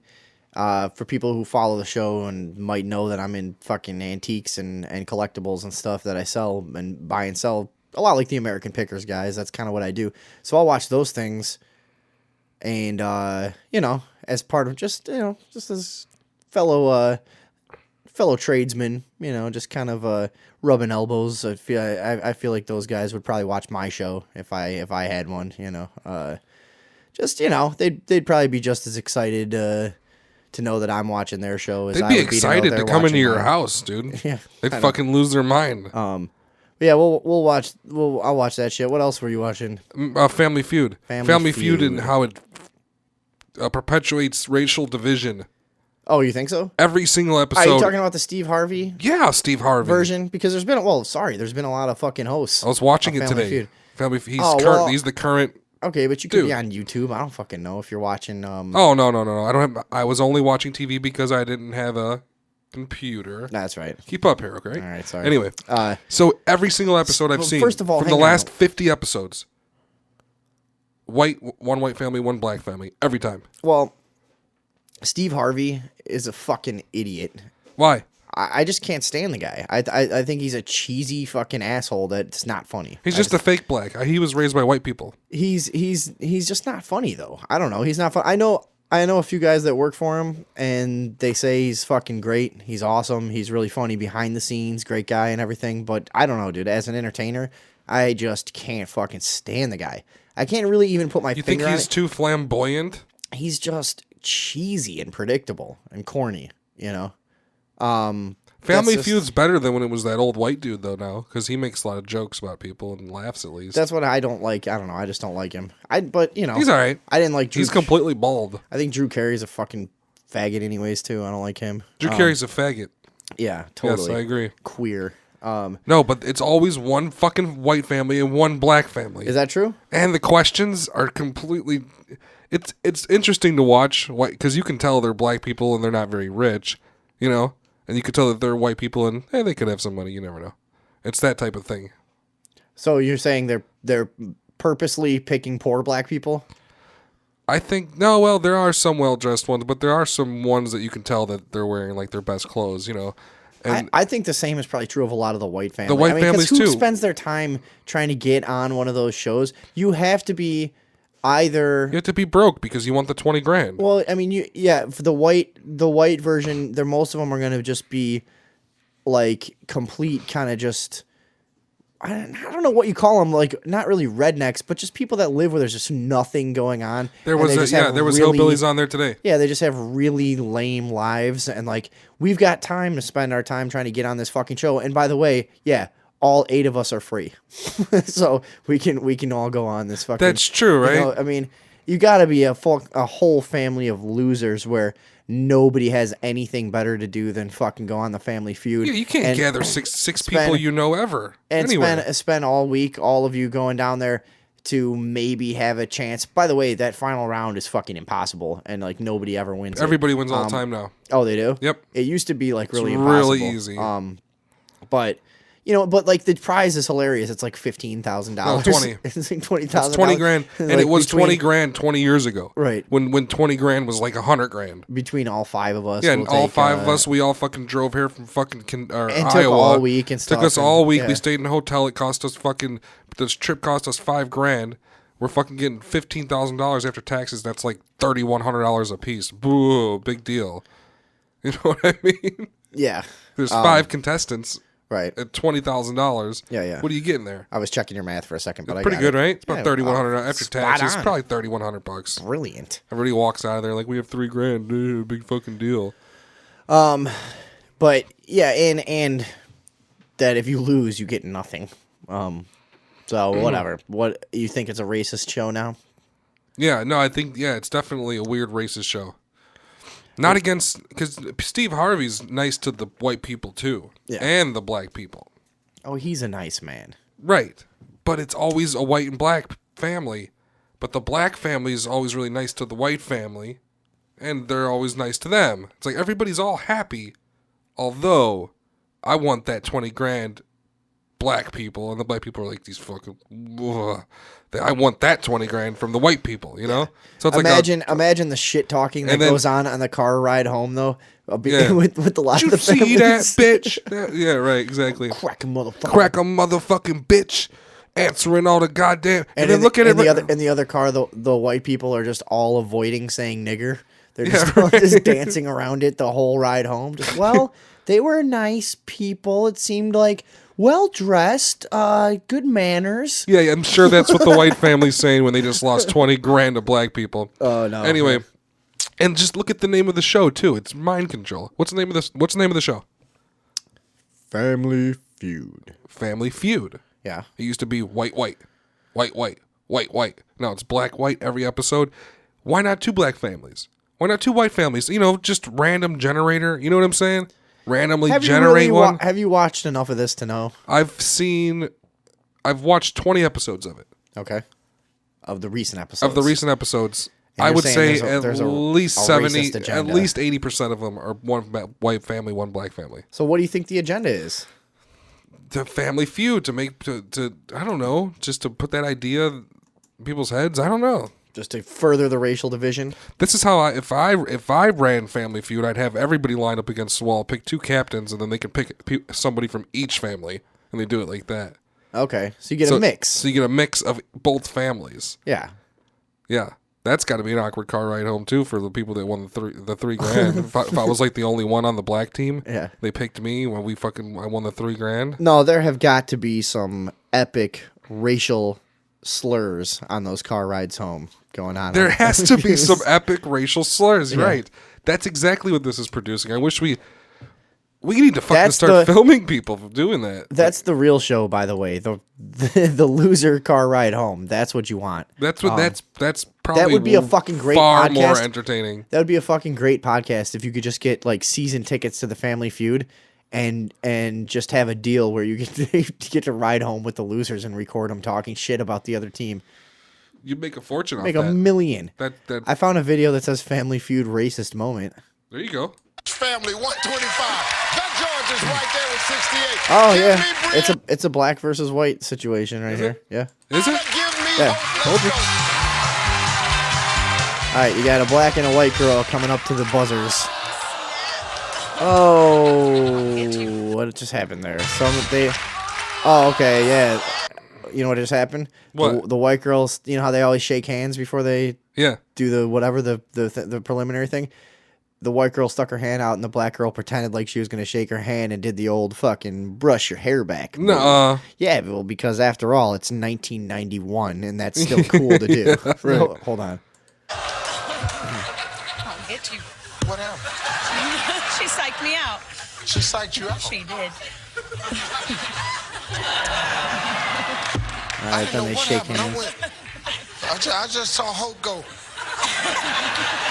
For people who follow the show and might know that I'm in fucking antiques and collectibles and stuff that I sell and buy and sell a lot like the American Pickers guys. That's kind of what I do. So I'll watch those things, and as part of just as fellow tradesmen, just kind of rubbing elbows. I feel like those guys would probably watch my show if I had one. They'd probably be just as excited to know that I'm watching their show as They'd I be would be excited to come into watching your mine. house, dude. Yeah, They'd I know. fucking lose their mind. Yeah, I'll watch that shit. What else were you watching? Family Feud. Family Feud and Feud. how it perpetuates racial division. Oh, you think so? Every single Are episode. you talking about the Steve Harvey Yeah, Steve Harvey. version? Because there's been a lot of fucking hosts. I was watching of it Family today. Feud. Family Feud. He's the current. Okay, but you could be Dude. on YouTube. I don't fucking know if you're watching. Oh no! I was only watching TV because I didn't have a computer. That's right. Keep up here, okay? All right, sorry. Anyway, so every single episode I've well, seen first of all, from the hang on. last 50 episodes, one white family, one black family, every time. Well, Steve Harvey is a fucking idiot. Why? I just can't stand the guy. I think he's a cheesy fucking asshole that's not funny. He's just a fake black. He was raised by white people. He's just not funny though. I don't know. He's not fun. I know a few guys that work for him and they say he's fucking great. He's awesome. He's really funny behind the scenes, great guy and everything. But I don't know, dude. As an entertainer, I just can't fucking stand the guy. I can't really even put my You think finger on he's it. too flamboyant? He's just cheesy and predictable and corny, Family that's just- Feud's better than when it was that old white dude, though, now, because he makes a lot of jokes about people and laughs at least. That's what I don't like. I don't know. I just don't like him. He's all right. I didn't like Drew. He's completely bald. I think Drew Carey's a fucking faggot anyways, too. I don't like him. Drew Carey's a faggot. Yeah, totally. Yes, I agree. Queer. No, but it's always one fucking white family and one black family. Is that true? And the questions are completely. It's interesting to watch because you can tell they're black people and they're not very rich, and you can tell that they're white people and they could have some money. You never know. It's that type of thing. So you're saying they're purposely picking poor black people? I think no. Well, there are some well dressed ones, but there are some ones that you can tell that they're wearing like their best clothes. And I think the same is probably true of a lot of the white families. The white families, 'cause who too. spends their time trying to get on one of those shows? You have to be either. you have to be broke because you want the 20 grand. Well, I mean, for the white version, most of them are going to just be like complete kind of just. I don't know what you call them, like not really rednecks, but just people that live where there's just nothing going on. There and was they just have really- hillbillies on there today. Yeah, they just have really lame lives, and like we've got time to spend our time trying to get on this fucking show. And by the way, yeah, all 8 of us are free, so we can all go on this fucking. That's true, right? I mean, you got to be a whole family of losers where nobody has anything better to do than fucking go on the Family Feud. Yeah, you can't and- gather six people ever. and anyway. spend all week, all of you going down there to maybe have a chance. By the way, that final round is fucking impossible, and like nobody ever wins. Everybody wins all the time now. Oh, they do. Yep. It used to be like really It's impossible. really easy. But but like the prize is hilarious. It's like $15,000. No, 20. It's like $20,000. It's 20 grand, and Like it was between- 20 grand 20 years ago. Right. When 20 grand was like 100 grand. between all 5 of us. Yeah, and we'll all take, 5 of us, we all fucking drove here from fucking and Iowa. took all week and stuff. Took us and- all week. yeah. We stayed in a hotel. It cost us this trip cost us $5 grand. We're fucking getting $15,000 after taxes. That's like $3,100 a piece. Boo, big deal. You know what I mean? Yeah. There's 5 contestants Right. at $20,000. Yeah. What are you getting there? I was checking your math for a second, but I Pretty got good, it. right? It's about Yeah, $3,100 after spot taxes. on. Probably $3,100. Brilliant. Everybody walks out of there like we have $3 grand. Big fucking deal. But yeah, and that if you lose, you get nothing. So whatever. What you think it's a racist show now? Yeah, no, I think it's definitely a weird racist show. Not against because Steve Harvey's nice to the white people too, Yeah. and the black people. Oh, he's a nice man. Right, but it's always a white and black family. but the black family is always really nice to the white family, and they're always nice to them. It's like everybody's all happy, although I want that 20 grand black people, and the black people are like these fucking. Ugh. I want that 20 grand from the white people, you know. So it's imagine the shit talking that goes on the car ride home though. With a lot Did of the you see families. that bitch? Yeah, right, exactly. Crack a motherfucker. Crack a motherfucking bitch, answering all the goddamn. And then look at it. In the other car, the white people are just all avoiding saying nigger. They're just dancing around it the whole ride home. Just they were nice people. It seemed like well dressed, good manners. Yeah, I'm sure that's what the white family's saying when they just lost 20 grand to black people. Oh no. Anyway, and just look at the name of the show too. It's Mind Control. What's the name of this? What's the name of the show? Family Feud. Family Feud. Yeah. It used to be white, white, white, white, white, white. Now it's black, white every episode. Why not 2 black families? Why not 2 white families? You know, just random generator. You know what I'm saying? Randomly generate one. Have you watched enough of this to know? I've watched 20 episodes of it. Okay. Of the recent episodes. And I you're would saying say there's at least a 70, racist agenda. at least 80% of them are one white family, one black family. So what do you think the agenda is? The Family Feud to I don't know, just to put that idea in people's heads. I don't know. Just to further the racial division. This is how if I ran Family Feud, I'd have everybody line up against the wall, pick 2 captains, and then they can pick somebody from each family, and they do it like that. Okay, so you get a mix. So you get a mix of both families. Yeah. Yeah. That's got to be an awkward car ride home too for the people that won the three grand. if I was like the only one on the black team, yeah, they picked me when I won the $3 grand. No, there have got to be some epic racial slurs on those car rides home going on. There has to be some epic racial slurs, right? That's exactly what this is producing. I wish we need to fucking start filming people doing that. That's the real show, by the way. The loser car ride home. That's what you want. That's what that's probably that would be a fucking great far podcast. More entertaining. That would be a fucking great podcast if you could just get like season tickets to the Family Feud and just have a deal where you get to ride home with the losers and record them talking shit about the other team. You'd make a fortune off that. Make $1 million. That I found a video that says Family Feud racist moment. There you go. Family 125. That George is right there with 68. Oh yeah, it's a black versus white situation right here. Yeah. Is it? Yeah. Told you. All right, you got a black and a white girl coming up to the buzzers. Oh, what just happened there? Oh, okay, yeah. You know what just happened? What? The white girls, you know how they always shake hands before they do the preliminary thing? The white girl stuck her hand out and the black girl pretended like she was going to shake her hand and did the old fucking brush your hair back. No. Yeah, well, because after all, it's 1991 and that's still cool to do. Right. No, hold on. I'll get you. What happened? She psyched me out. She psyched you out? She did. All right, then they shake hands. I just saw Hope go.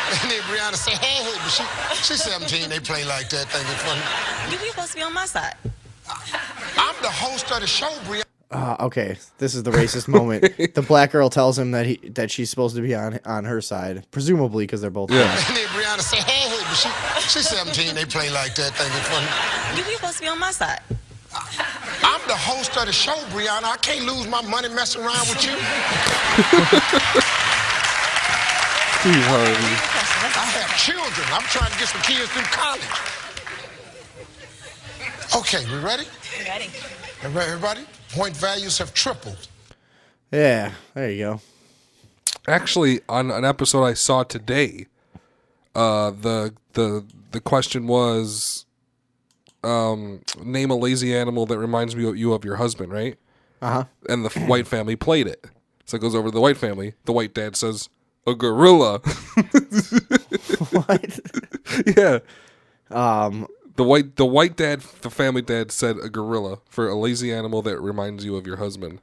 And then Brianna said, hey, but she's 17. They play like that, think it's funny. You supposed to be on my side. I'm the host of the show, Brianna. Okay, this is the racist moment. The black girl tells him that she's supposed to be on her side, presumably because they're both black. And then Brianna said, hey, but she's 17. They play like that, think it's funny. You supposed to be on my side. I'm the host of the show, Brianna. I can't lose my money messing around with you. I have children. I'm trying to get some kids through college. Okay, we ready? Ready. Everybody? Point values have tripled. Yeah, there you go. Actually, on an episode I saw today, the question was, name a lazy animal that reminds you of your husband, right? Uh-huh. And the white family played it. So it goes over to the white family. The white dad says, a gorilla. What? Yeah. The family dad said a gorilla for a lazy animal that reminds you of your husband.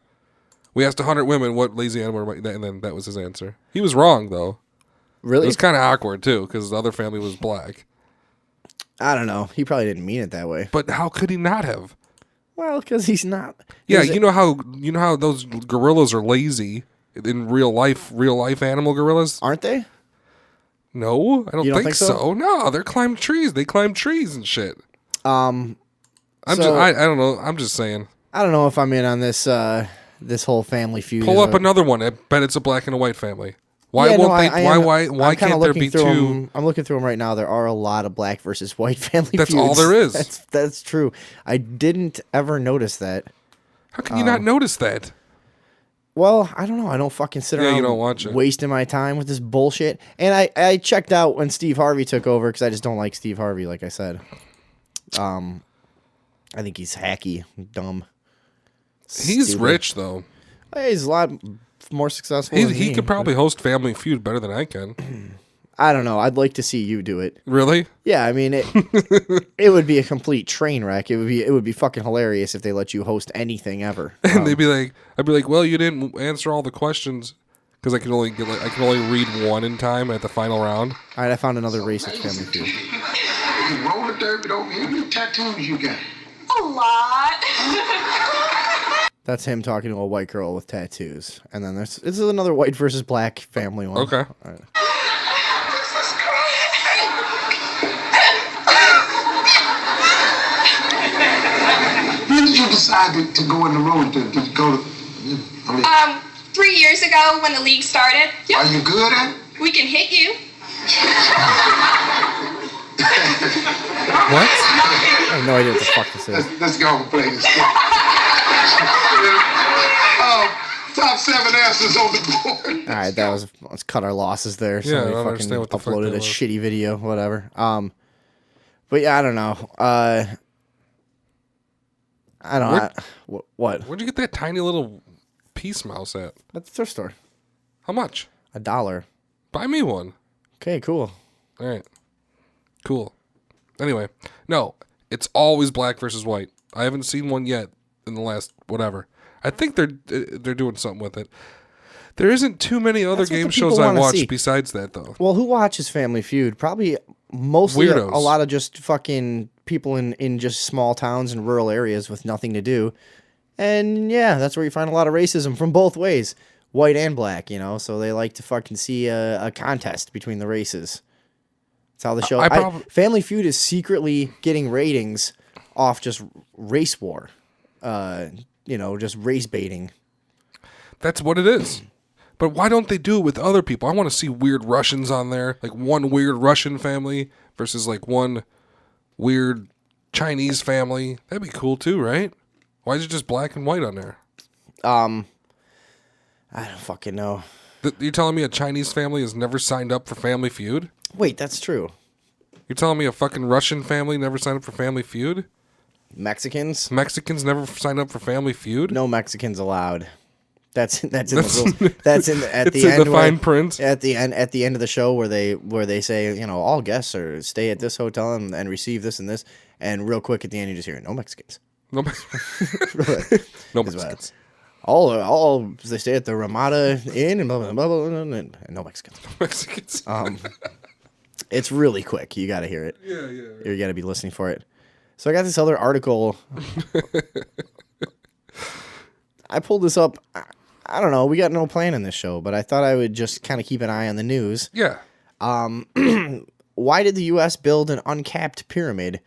We asked 100 women what lazy animal, and then that was his answer. He was wrong, though. Really? It was kind of awkward, too, because the other family was black. I don't know. He probably didn't mean it that way. But how could he not have? Well, because he's not. Yeah, you know how those gorillas are lazy. in real life animal gorillas. Aren't they? No, I don't, You don't think think so? so. No, they're climb trees. They climb trees and shit. So- I don't know. I'm just saying. I don't know if I'm in on this this whole family feud. Pull up another one. I bet it's a black and a white family. Why Yeah, no, won't they? I am- Why I'm kinda can't there looking be through two? 'em. I'm looking through them right now. There are a lot of black versus white family That's feuds. all there is. That's true. I didn't ever notice that. How can you not notice that? Well, I don't know. I don't fucking sit Yeah, you around don't watch it. wasting my time with this bullshit. And I checked out when Steve Harvey took over because I just don't like Steve Harvey, like I said. I think he's hacky, dumb. He's stupid. rich though. Hey, he's a lot more successful than He me, could probably host Family Feud better than I can. I don't know. I'd like to see you do it. Really? Yeah, I mean it would be a complete train wreck. It would be fucking hilarious if they let you host anything ever. And I'd be like, well, you didn't answer all the questions because I can only read one in time at the final round. All right, I found another racist family feud. You roller derby over here. How many tattoos you got? A lot. That's him talking to a white girl with tattoos. And then this is another white versus black family one. Okay. All right. When did you decide to go in the road to go to? I mean, 3 years ago when the league started. are you good at it? We can hit you. What? I have no idea what the fuck this is. Let's go and play this. Top 7 answers on the board. All right, let's cut our losses there. Yeah, I Somebody don't fucking understand what the fuck uploaded that a was. shitty video, whatever. But yeah, I don't know. I don't know. What? Where'd you get that tiny little peace mouse at? At the thrift store. How much? $1. Buy me one. Okay, cool. All right. Cool. Anyway, no, it's always black versus white. I haven't seen one yet in the last whatever. I think they're doing something with it. There isn't too many other That's what game the people shows I wanna watch see. besides that though. Well, who watches Family Feud? Probably mostly a Weirdos. lot of just fucking people in just small towns and rural areas with nothing to do. And yeah, that's where you find a lot of racism from both ways, white and black, you know. So they like to fucking see a contest between the races. That's how the show. Family Feud is secretly getting ratings off just race war, just race baiting. That's what it is. But why don't they do it with other people? I want to see weird Russians on there, like one weird Russian family versus like one weird Chinese family. That'd be cool too, right? Why is it just black and white on there? I don't fucking know. You're telling me a Chinese family has never signed up for Family Feud? Wait, that's true. You're telling me a fucking Russian family never signed up for Family Feud? Mexicans Mexicans never signed up for Family Feud? No Mexicans allowed. That's in the rules. That's in the, at it's the in end the fine print. At the end of the show where they say, all guests are stay at this hotel and receive this and this, and real quick at the end you just hear no Mexicans. No, no Mexicans. All they stay at the Ramada Inn and blah blah blah, blah and no Mexicans. Mexicans. It's really quick. You got to hear it. Yeah. You got to be listening for it. So I got this other article. I pulled this up. I don't know. We got no plan in this show, but I thought I would just kind of keep an eye on the news. Yeah. Why did the U.S. build an uncapped pyramid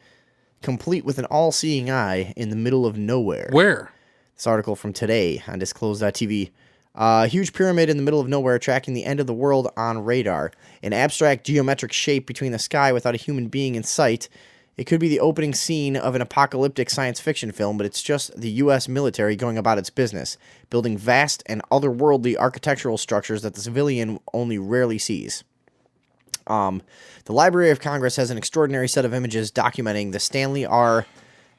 complete with an all-seeing eye in the middle of nowhere? Where? This article from today on Disclosed.tv. A huge pyramid in the middle of nowhere tracking the end of the world on radar. An abstract geometric shape between the sky without a human being in sight. It could be the opening scene of an apocalyptic science fiction film, but it's just the U.S. military going about its business, building vast and otherworldly architectural structures that the civilian only rarely sees. The Library of Congress has an extraordinary set of images documenting the Stanley R.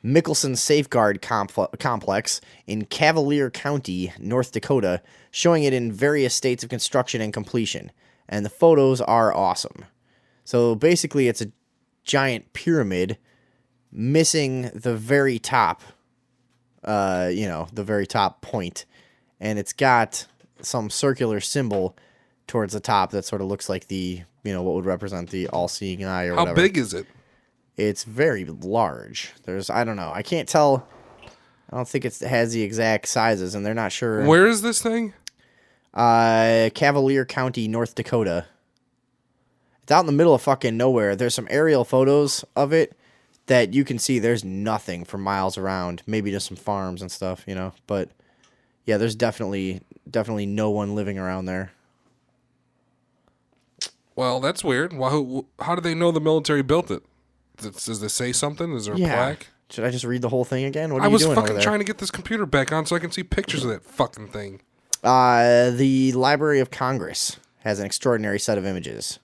Mickelson Safeguard Complex in Cavalier County, North Dakota, showing it in various states of construction and completion. And the photos are awesome. So basically it's a giant pyramid missing the very top, the very top point. And it's got some circular symbol towards the top that sort of looks like the, what would represent the all-seeing eye or whatever. How big is it? It's very large. I don't know. I can't tell. I don't think it has the exact sizes, and they're not sure. Where is this thing? Cavalier County, North Dakota. It's out in the middle of fucking nowhere. There's some aerial photos of it that you can see there's nothing for miles around. Maybe just some farms and stuff, you know. But yeah, there's definitely no one living around there. Well, that's weird. How do they know the military built it? Does they say something? Is there a plaque? Should I just read the whole thing again? What are I you was doing fucking over there? trying to get this computer back on so I can see pictures of that fucking thing. The Library of Congress has an extraordinary set of images.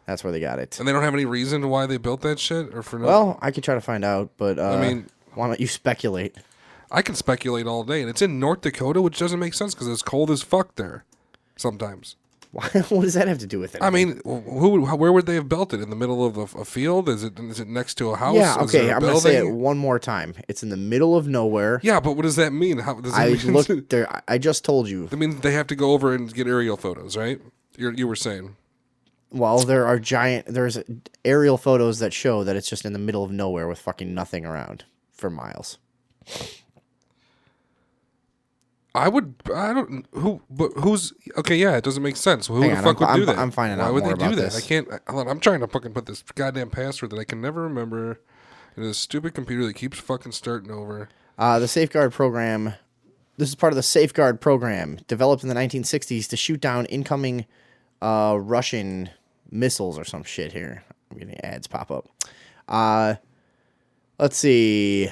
That's where they got it. And they don't have any reason why they built that shit? Or for no... Well, I could try to find out, but I mean, why don't you speculate? I can speculate all day, and it's in North Dakota, which doesn't make sense because it's cold as fuck there sometimes. What does that have to do with it? I mean, where would they have built it? In the middle of a field? Is it next to a house? Yeah, Is there okay, a I'm going to say it building? one more time. It's in the middle of nowhere. Yeah, but what does that mean? How does I it mean? looked there. I just told you. That means they have to go over and get aerial photos, right? You were saying. Well, there's aerial photos that show that it's just in the middle of nowhere with fucking nothing around for miles. Who's okay? Yeah, it doesn't make sense. Who Hang the on, fuck would do that? I'm finding Why out would more they do about that? this. I can't. Hold on, I'm trying to fucking put this goddamn password that I can never remember in this stupid computer that keeps fucking starting over. The Safeguard program. This is part of the Safeguard program developed in the 1960s to shoot down incoming Russian missiles or some shit here. I'm getting ads pop up. Let's see.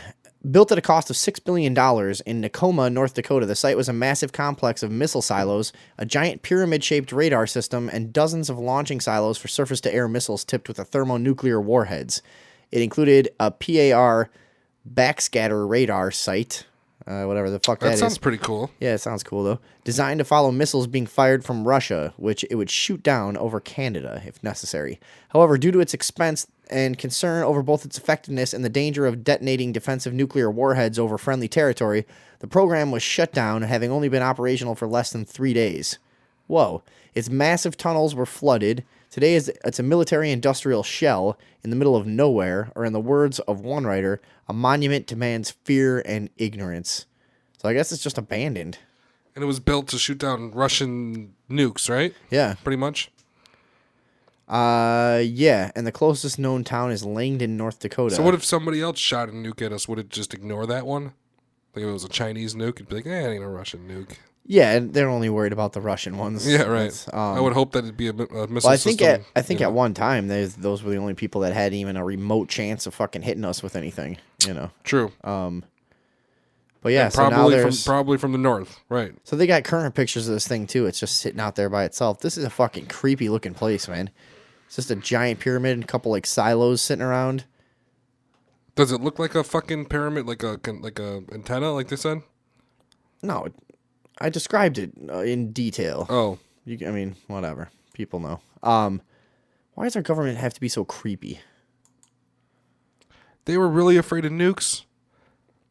Built at a cost of $6 billion in Tacoma, North Dakota, the site was a massive complex of missile silos, a giant pyramid-shaped radar system, and dozens of launching silos for surface-to-air missiles tipped with thermonuclear warheads. It included a PAR backscatter radar site, whatever the fuck that is. That sounds pretty cool. Yeah, it sounds cool, though. Designed to follow missiles being fired from Russia, which it would shoot down over Canada if necessary. However, due to its expense and concern over both its effectiveness and the danger of detonating defensive nuclear warheads over friendly territory, the program was shut down, having only been operational for less than 3 days. Whoa. Its massive tunnels were flooded. Today it's a military-industrial shell in the middle of nowhere, or in the words of one writer, a monument to man's fear and ignorance. So I guess it's just abandoned. And it was built to shoot down Russian nukes, right? Yeah. Pretty much. Yeah, and the closest known town is Langdon, North Dakota. So what if somebody else shot a nuke at us? Would it just ignore that one? Like if it was a Chinese nuke, it'd be like, it ain't a Russian nuke. Yeah, and they're only worried about the Russian ones. Yeah, right. I would hope that it'd be a missile well, I think system. at one time those were the only people that had even a remote chance of fucking hitting us with anything. You know. True. But yeah, and so now there's probably from the north, right? So they got current pictures of this thing too. It's just sitting out there by itself. This is a fucking creepy looking place, man. It's just a giant pyramid and a couple like silos sitting around. Does it look like a fucking pyramid, like a antenna, like they said? No, I described it in detail. Oh, I mean, whatever. People know. Why does our government have to be so creepy? They were really afraid of nukes.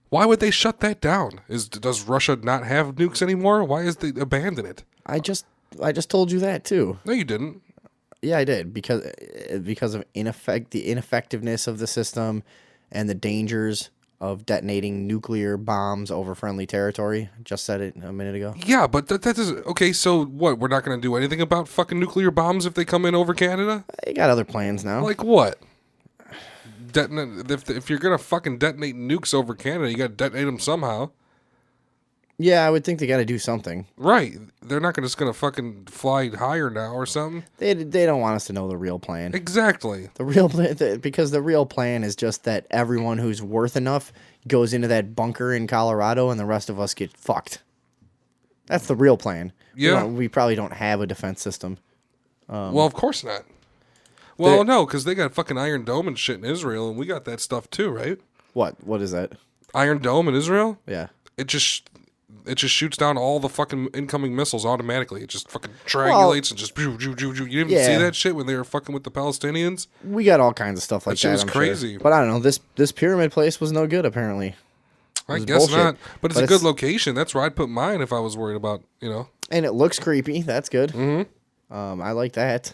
Why would they shut that down? Does Russia not have nukes anymore? Why is they abandon it? I just told you that too. No, you didn't. Yeah, I did because of the ineffectiveness of the system and the dangers of detonating nuclear bombs over friendly territory. Just said it a minute ago. Yeah, but that is okay. So what? We're not going to do anything about fucking nuclear bombs if they come in over Canada? They got other plans now. Like what? If you're gonna fucking detonate nukes over Canada, you got to detonate them somehow. Yeah, I would think they got to do something. Right. They're not just going to fucking fly higher now or something. They don't want us to know the real plan. Exactly. The real plan, because the real plan is just that everyone who's worth enough goes into that bunker in Colorado and the rest of us get fucked. That's the real plan. Yeah. We probably don't have a defense system. Well, of course not. Well, no, because they got fucking Iron Dome and shit in Israel, and we got that stuff too, right? What is that? Iron Dome in Israel? Yeah. It just shoots down all the fucking incoming missiles automatically. It just fucking triangulates and just you didn't even see that shit when they were fucking with the Palestinians? We got all kinds of stuff like that. Shit was I'm crazy. Sure. But I don't know. This pyramid place was no good apparently. I guess not. But it's a good location. That's where I'd put mine if I was worried about, And it looks creepy. That's good. Mm-hmm. I like that.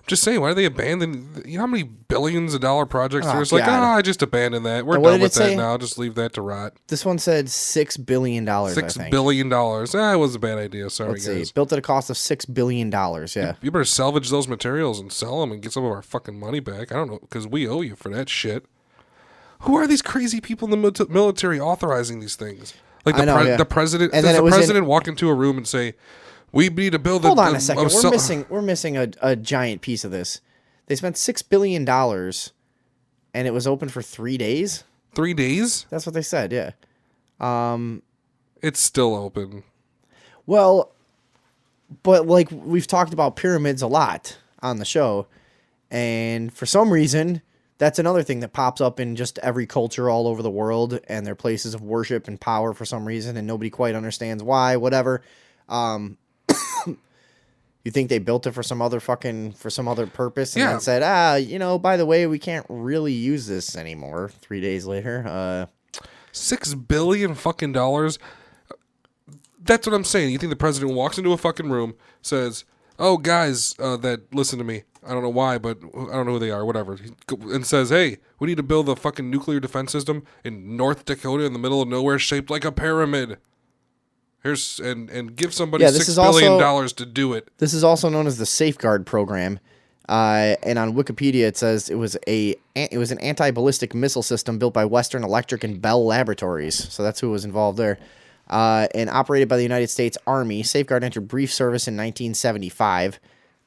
Just saying, why do they abandon? You know how many billions of dollar projects Oh, there's? Like, God. I just abandoned that. We're And what done did with it that say? now. Just leave that to rot. This one said $6 billion. $6 billion. It was a bad idea. Sorry, Let's see. guys. Built at a cost of $6 billion. Yeah. You better salvage those materials and sell them and get some of our fucking money back. I don't know, because we owe you for that shit. Who are these crazy people in the military authorizing these things? Like the president. And does then the it was president walk into a room and say, "We need to build"? Hold on a second. We're missing a giant piece of this. They spent $6 billion, and it was open for 3 days. 3 days? That's what they said. Yeah. It's still open. Well, but like we've talked about pyramids a lot on the show, and for some reason, that's another thing that pops up in just every culture all over the world, and they're places of worship and power for some reason, and nobody quite understands why. Whatever. You think they built it for some other purpose, and then said, by the way, we can't really use this anymore. 3 days later, $6 billion fucking dollars. That's what I'm saying. You think the president walks into a fucking room, says, "Oh, guys, that listen to me. I don't know why, but I don't know who they are. Whatever," and says, "Hey, we need to build a fucking nuclear defense system in North Dakota in the middle of nowhere, shaped like a pyramid. Here's and give somebody $6 billion to do it." This is also known as the Safeguard Program, and on Wikipedia it says it was an anti-ballistic missile system built by Western Electric and Bell Laboratories. So that's who was involved there, and operated by the United States Army. Safeguard entered brief service in 1975,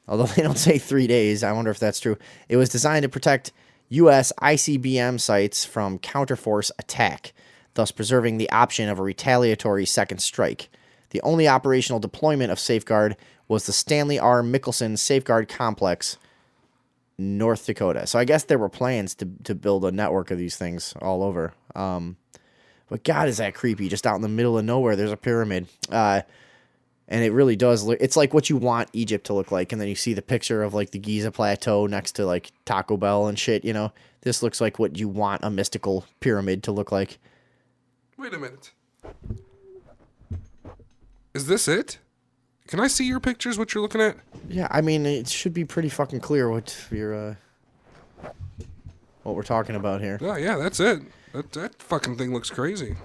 although they don't say 3 days. I wonder if that's true. It was designed to protect U.S. ICBM sites from counterforce attack, thus preserving the option of a retaliatory second strike. The only operational deployment of Safeguard was the Stanley R. Mickelson Safeguard Complex, North Dakota. So I guess there were plans to build a network of these things all over. But God, is that creepy. Just out in the middle of nowhere, there's a pyramid. And it really does look, it's like what you want Egypt to look like. And then you see the picture of like the Giza Plateau next to like Taco Bell and shit, you know. This looks like what you want a mystical pyramid to look like. Wait a minute. Is this it? Can I see your pictures, what you're looking at? Yeah, I mean, it should be pretty fucking clear what we're talking about here. Oh, yeah, that's it. That fucking thing looks crazy.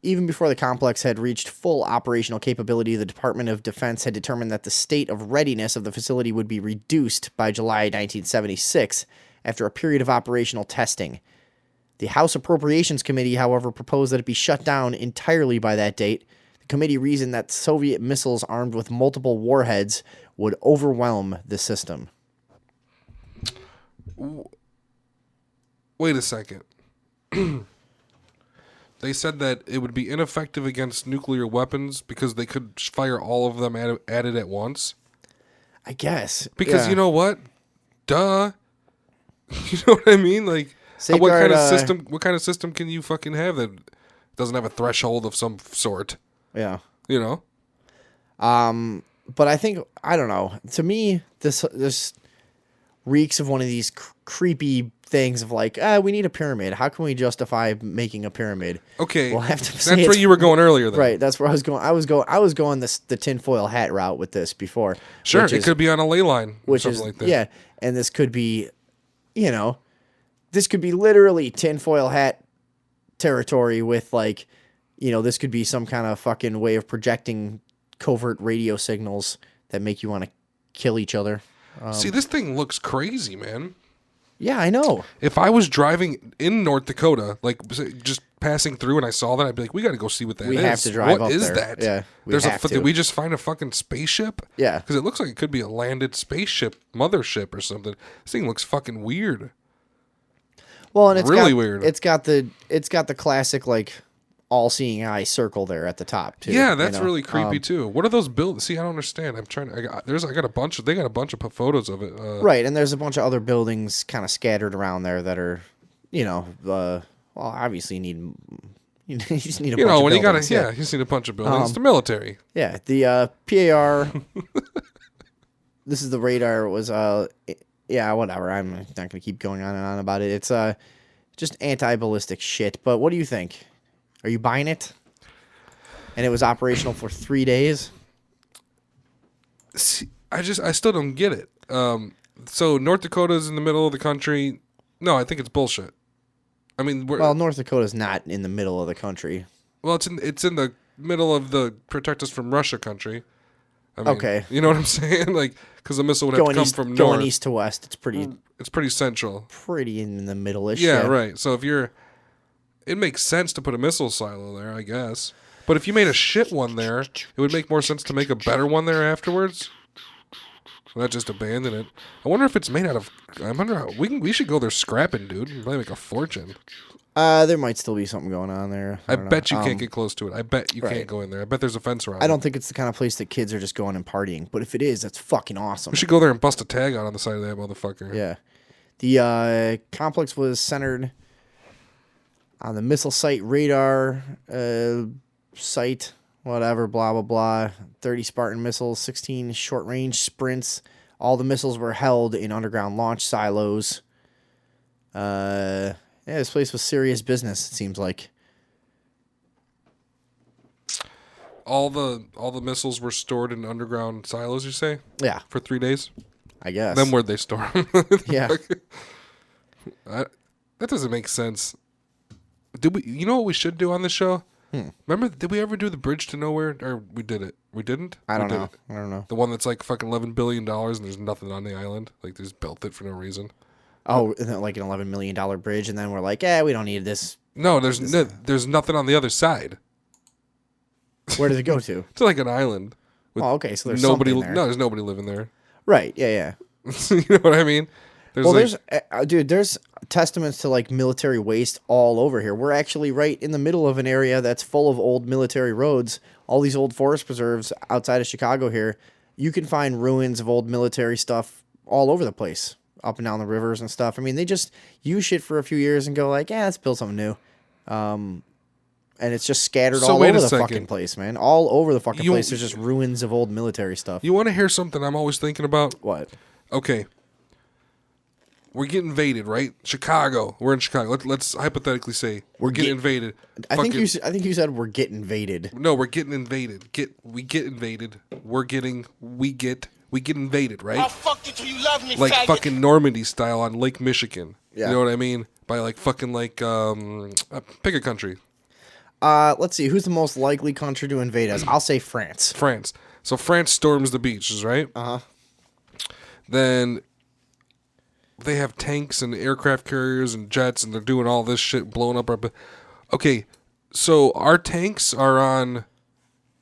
Even before the complex had reached full operational capability, the Department of Defense had determined that the state of readiness of the facility would be reduced by July 1976 after a period of operational testing. The House Appropriations Committee, however, proposed that it be shut down entirely by that date. The committee reasoned that Soviet missiles armed with multiple warheads would overwhelm the system. Wait a second. They said that it would be ineffective against nuclear weapons because they could fire all of them at it at once. I guess. Because you know what? Duh. You know what I mean? Like, what kind of system can you fucking have that doesn't have a threshold of some sort? Yeah. You know? But I think, I don't know. To me, this reeks of one of these creepy things of like, we need a pyramid. How can we justify making a pyramid? Okay. We'll have to that's where you were going earlier, then. Right. That's where I was going. I was going the tinfoil hat route with this before. Sure. It could be on a ley line. Which something is, like that. yeah. And this could be, this could be literally tinfoil hat territory with like, this could be some kind of fucking way of projecting covert radio signals that make you want to kill each other. See, this thing looks crazy, man. Yeah, I know. If I was driving in North Dakota, like just passing through, and I saw that, I'd be like, "We got to go see what that is. We have to drive What up is there. that? Yeah, Did we just find a fucking spaceship? Yeah, because it looks like it could be a landed spaceship, mothership, or something. This thing looks fucking weird. Well, and it's really weird. It's got the classic like all-seeing eye circle there at the top too. Yeah, that's really creepy too. What are those buildings? See, I don't understand. I'm trying to. I got a bunch of. They got a bunch of photos of it. Right, and there's a bunch of other buildings kind of scattered around there that are, well, obviously you just need a bunch of when buildings. you just need a bunch of buildings. It's the military. Yeah, the PAR. This is the radar. Was whatever. I'm not gonna keep going on and on about it. It's just anti-ballistic shit. But what do you think? Are you buying it? And it was operational for 3 days. See, I still don't get it. So North Dakota's in the middle of the country. No, I think it's bullshit. I mean, Well, North Dakota's not in the middle of the country. well, it's in the middle of the protect us from Russia country. I mean, Okay. You know what I'm saying? Like, because the missile would have to come from going north. east to west, it's It's pretty central. pretty in the middle-ish. Yeah, right. So it makes sense to put a missile silo there, I guess. But if you made a shit one there, it would make more sense to make a better one there afterwards. Not just abandon it. I wonder if it's made out of. I wonder how we should go there scrapping, dude. Probably make a fortune. There might still be something going on there. I don't know. bet you can't get close to it. I bet you right. can't go in there. I bet there's a fence around. I don't think it's the kind of place that kids are just going and partying. But if it is, that's fucking awesome. We should go there and bust a tag out on the side of that motherfucker. Yeah. The complex was centered on the missile site radar site, whatever, blah, blah, blah. 30 Spartan missiles, 16 short-range sprints. All the missiles were held in underground launch silos. Yeah, this place was serious business, it seems like. All the missiles were stored in underground silos, you say? Yeah, For 3 days? I guess. Then where'd they store them? Yeah. That doesn't make sense. Did we? You know what we should do on this show? Remember? Did we ever do the Bridge to Nowhere? Or we did it? We didn't. I don't We did know. it. I don't know. The one that's like fucking $11 billion and there's nothing on the island. Like they just built it for no reason. Oh, isn't it like an $11 million bridge, and then we're like, yeah, we don't need this. No, there's nothing on the other side. Where does it go to? It's like an island. With Oh, okay, so there's nobody. something there. No, there's nobody living there. Right, yeah. You know what I mean? There's there's testaments to like military waste all over here. We're actually right in the middle of an area that's full of old military roads. All these old forest preserves outside of Chicago here. You can find ruins of old military stuff all over the place, up and down the rivers and stuff. I mean, they just use shit for a few years and go like, yeah, let's build something new. And it's just scattered So all wait over a the second. fucking place, man. All over the fucking place. There's just ruins of old military stuff. You want to hear something I'm always thinking about? What? Okay. We're getting invaded, right? Chicago. We're in Chicago. Let's hypothetically say we're getting invaded. I think you said we're getting invaded. No, we're getting invaded. We get invaded. We get invaded, right? I'll fuck you till you love me, Like faggot. fucking Normandy style on Lake Michigan. Yeah. You know what I mean? By like fucking like pick a country. Let's see. Who's the most likely country to invade us? I'll say France. France. So France storms the beaches, right? Uh-huh. Then they have tanks and aircraft carriers and jets, and they're doing all this shit, blowing up our. Okay, so our tanks are on.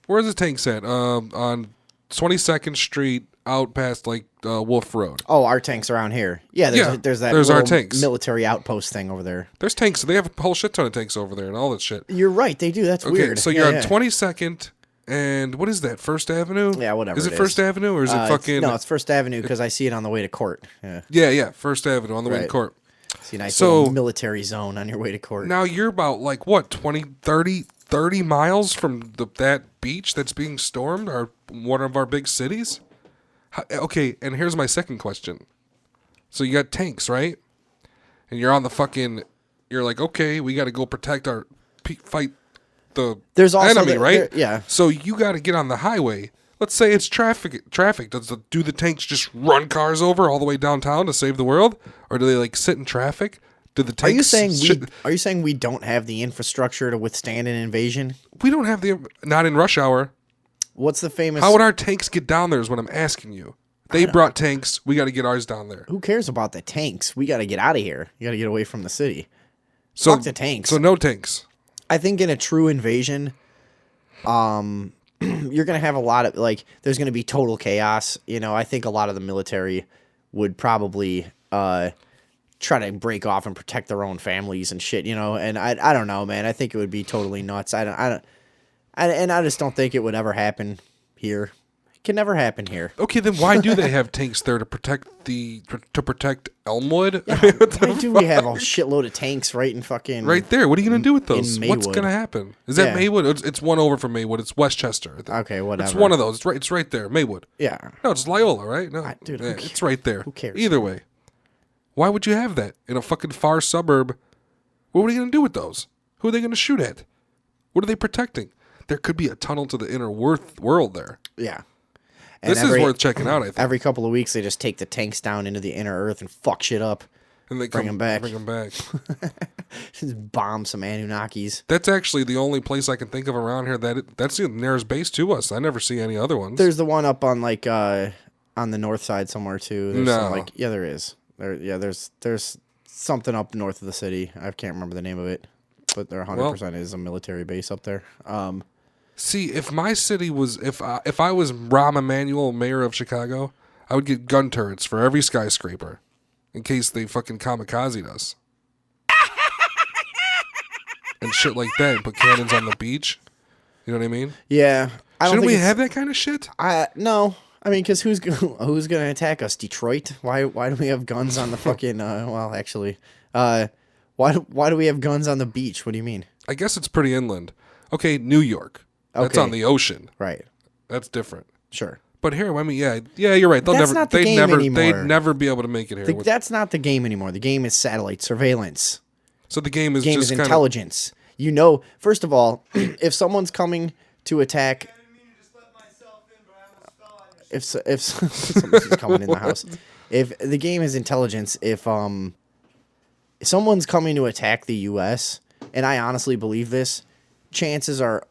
Where's the tanks at? On 22nd Street, out past like Wolf Road. Oh, our tanks around here. Yeah, there's that there's our little tanks. military outpost thing over there. There's tanks. They have a whole shit ton of tanks over there and all that shit. You're right, they do. That's Okay, weird. so you're Yeah, on 22nd and what is that? First Avenue? Yeah, whatever. Is it First Avenue or is it fucking? No, it's First Avenue because I see it on the way to court. Yeah, Yeah, First Avenue on the way to Right. court. see a nice So- little military zone on your way to court. Now you're about like what 20, 30 miles from that beach that's being stormed, or one of our big cities. Okay, and here's my second question. So you got tanks, right? And you're on the fucking. You're like, okay, we got to go protect our fight the There's also enemy, right? yeah. So you got to get on the highway. Let's say it's traffic. Do the tanks just run cars over all the way downtown to save the world, or do they like sit in traffic? Do the tanks? Are you saying we don't have the infrastructure to withstand an invasion? We don't have not in rush hour. What's the famous? How would our tanks get down there is what I'm asking you. They brought tanks. We got to get ours down there. Who cares about the tanks? We got to get out of here. You got to get away from the city. So, Fuck the tanks. So no tanks. I think in a true invasion, you're gonna have a lot of like. There's gonna be total chaos. You know, I think a lot of the military would probably try to break off and protect their own families and shit. You know, and I don't know, man. I think it would be totally nuts. I just don't think it would ever happen here. It can never happen here. Okay, then why do they have tanks there to protect Elmwood? Why do we have a shitload of tanks right in fucking Right there. What are you gonna do with those? in What's Maywood? gonna happen? Is that Yeah. Maywood? It's one over from Maywood. It's Westchester. I think. Okay, whatever. It's one of those. It's right there. Maywood. Yeah. No, it's Loyola, right? No, Dude, who yeah, cares? it's right there. Who cares? Either way, why would you have that in a fucking far suburb? What are you gonna do with those? Who are they gonna shoot at? What are they protecting? There could be a tunnel to the inner world there. Yeah. And This is worth checking out, I think. Every couple of weeks, they just take the tanks down into the inner earth and fuck shit up. And they bring them back. Bring them back. Just bomb some Anunnakis. That's actually the only place I can think of around here that's the nearest base to us. I never see any other ones. There's the one up on like on the north side somewhere too. There's No. some, like there is. There's something up north of the city. I can't remember the name of it, but there 100% is a military base up there. See, if my city was if I was Rahm Emanuel, mayor of Chicago, I would get gun turrets for every skyscraper in case they fucking kamikazed us. And shit like that, and put cannons on the beach. You know what I mean? Yeah. Shouldn't we have that kind of shit? No. I mean, because who's going to attack us? Detroit? Why do we have guns on the fucking? Well, actually, why do we have guns on the beach? What do you mean? I guess it's pretty inland. Okay, New York. That's Okay. on the ocean. Right. That's different. Sure. But here, I mean, yeah, you're right. That's not the game anymore. They'd never be able to make it here. That's not the game anymore. The game is satellite surveillance. So the game is The game just is kind intelligence. You know, first of all, if someone's coming to attack, if somebody's coming in the house, if the game is intelligence, if someone's coming to attack the U.S., and I honestly believe this, chances are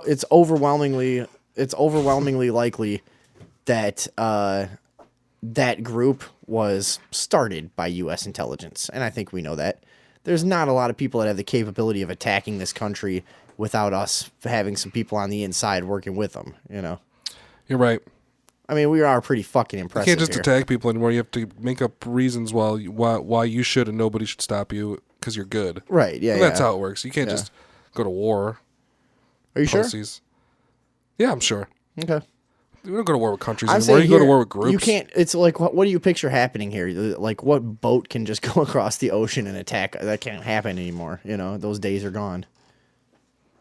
it's overwhelmingly likely that that group was started by U.S. intelligence, and I think we know that. There's not a lot of people that have the capability of attacking this country without us having some people on the inside working with them, you know? You're right. I mean, we are pretty fucking impressive. You can't just here. attack people anymore. You have to make up reasons why you should and nobody should stop you because you're good. Right, yeah, And that's yeah. how it works. You can't just go to war. Are you sure? Pussies. Yeah, I'm sure. Okay. You don't go to war with countries I'm anymore. saying You go to here, war with groups. You can't. It's like what do you picture happening here? Like what boat can just go across the ocean and attack? That can't happen anymore. You know, those days are gone.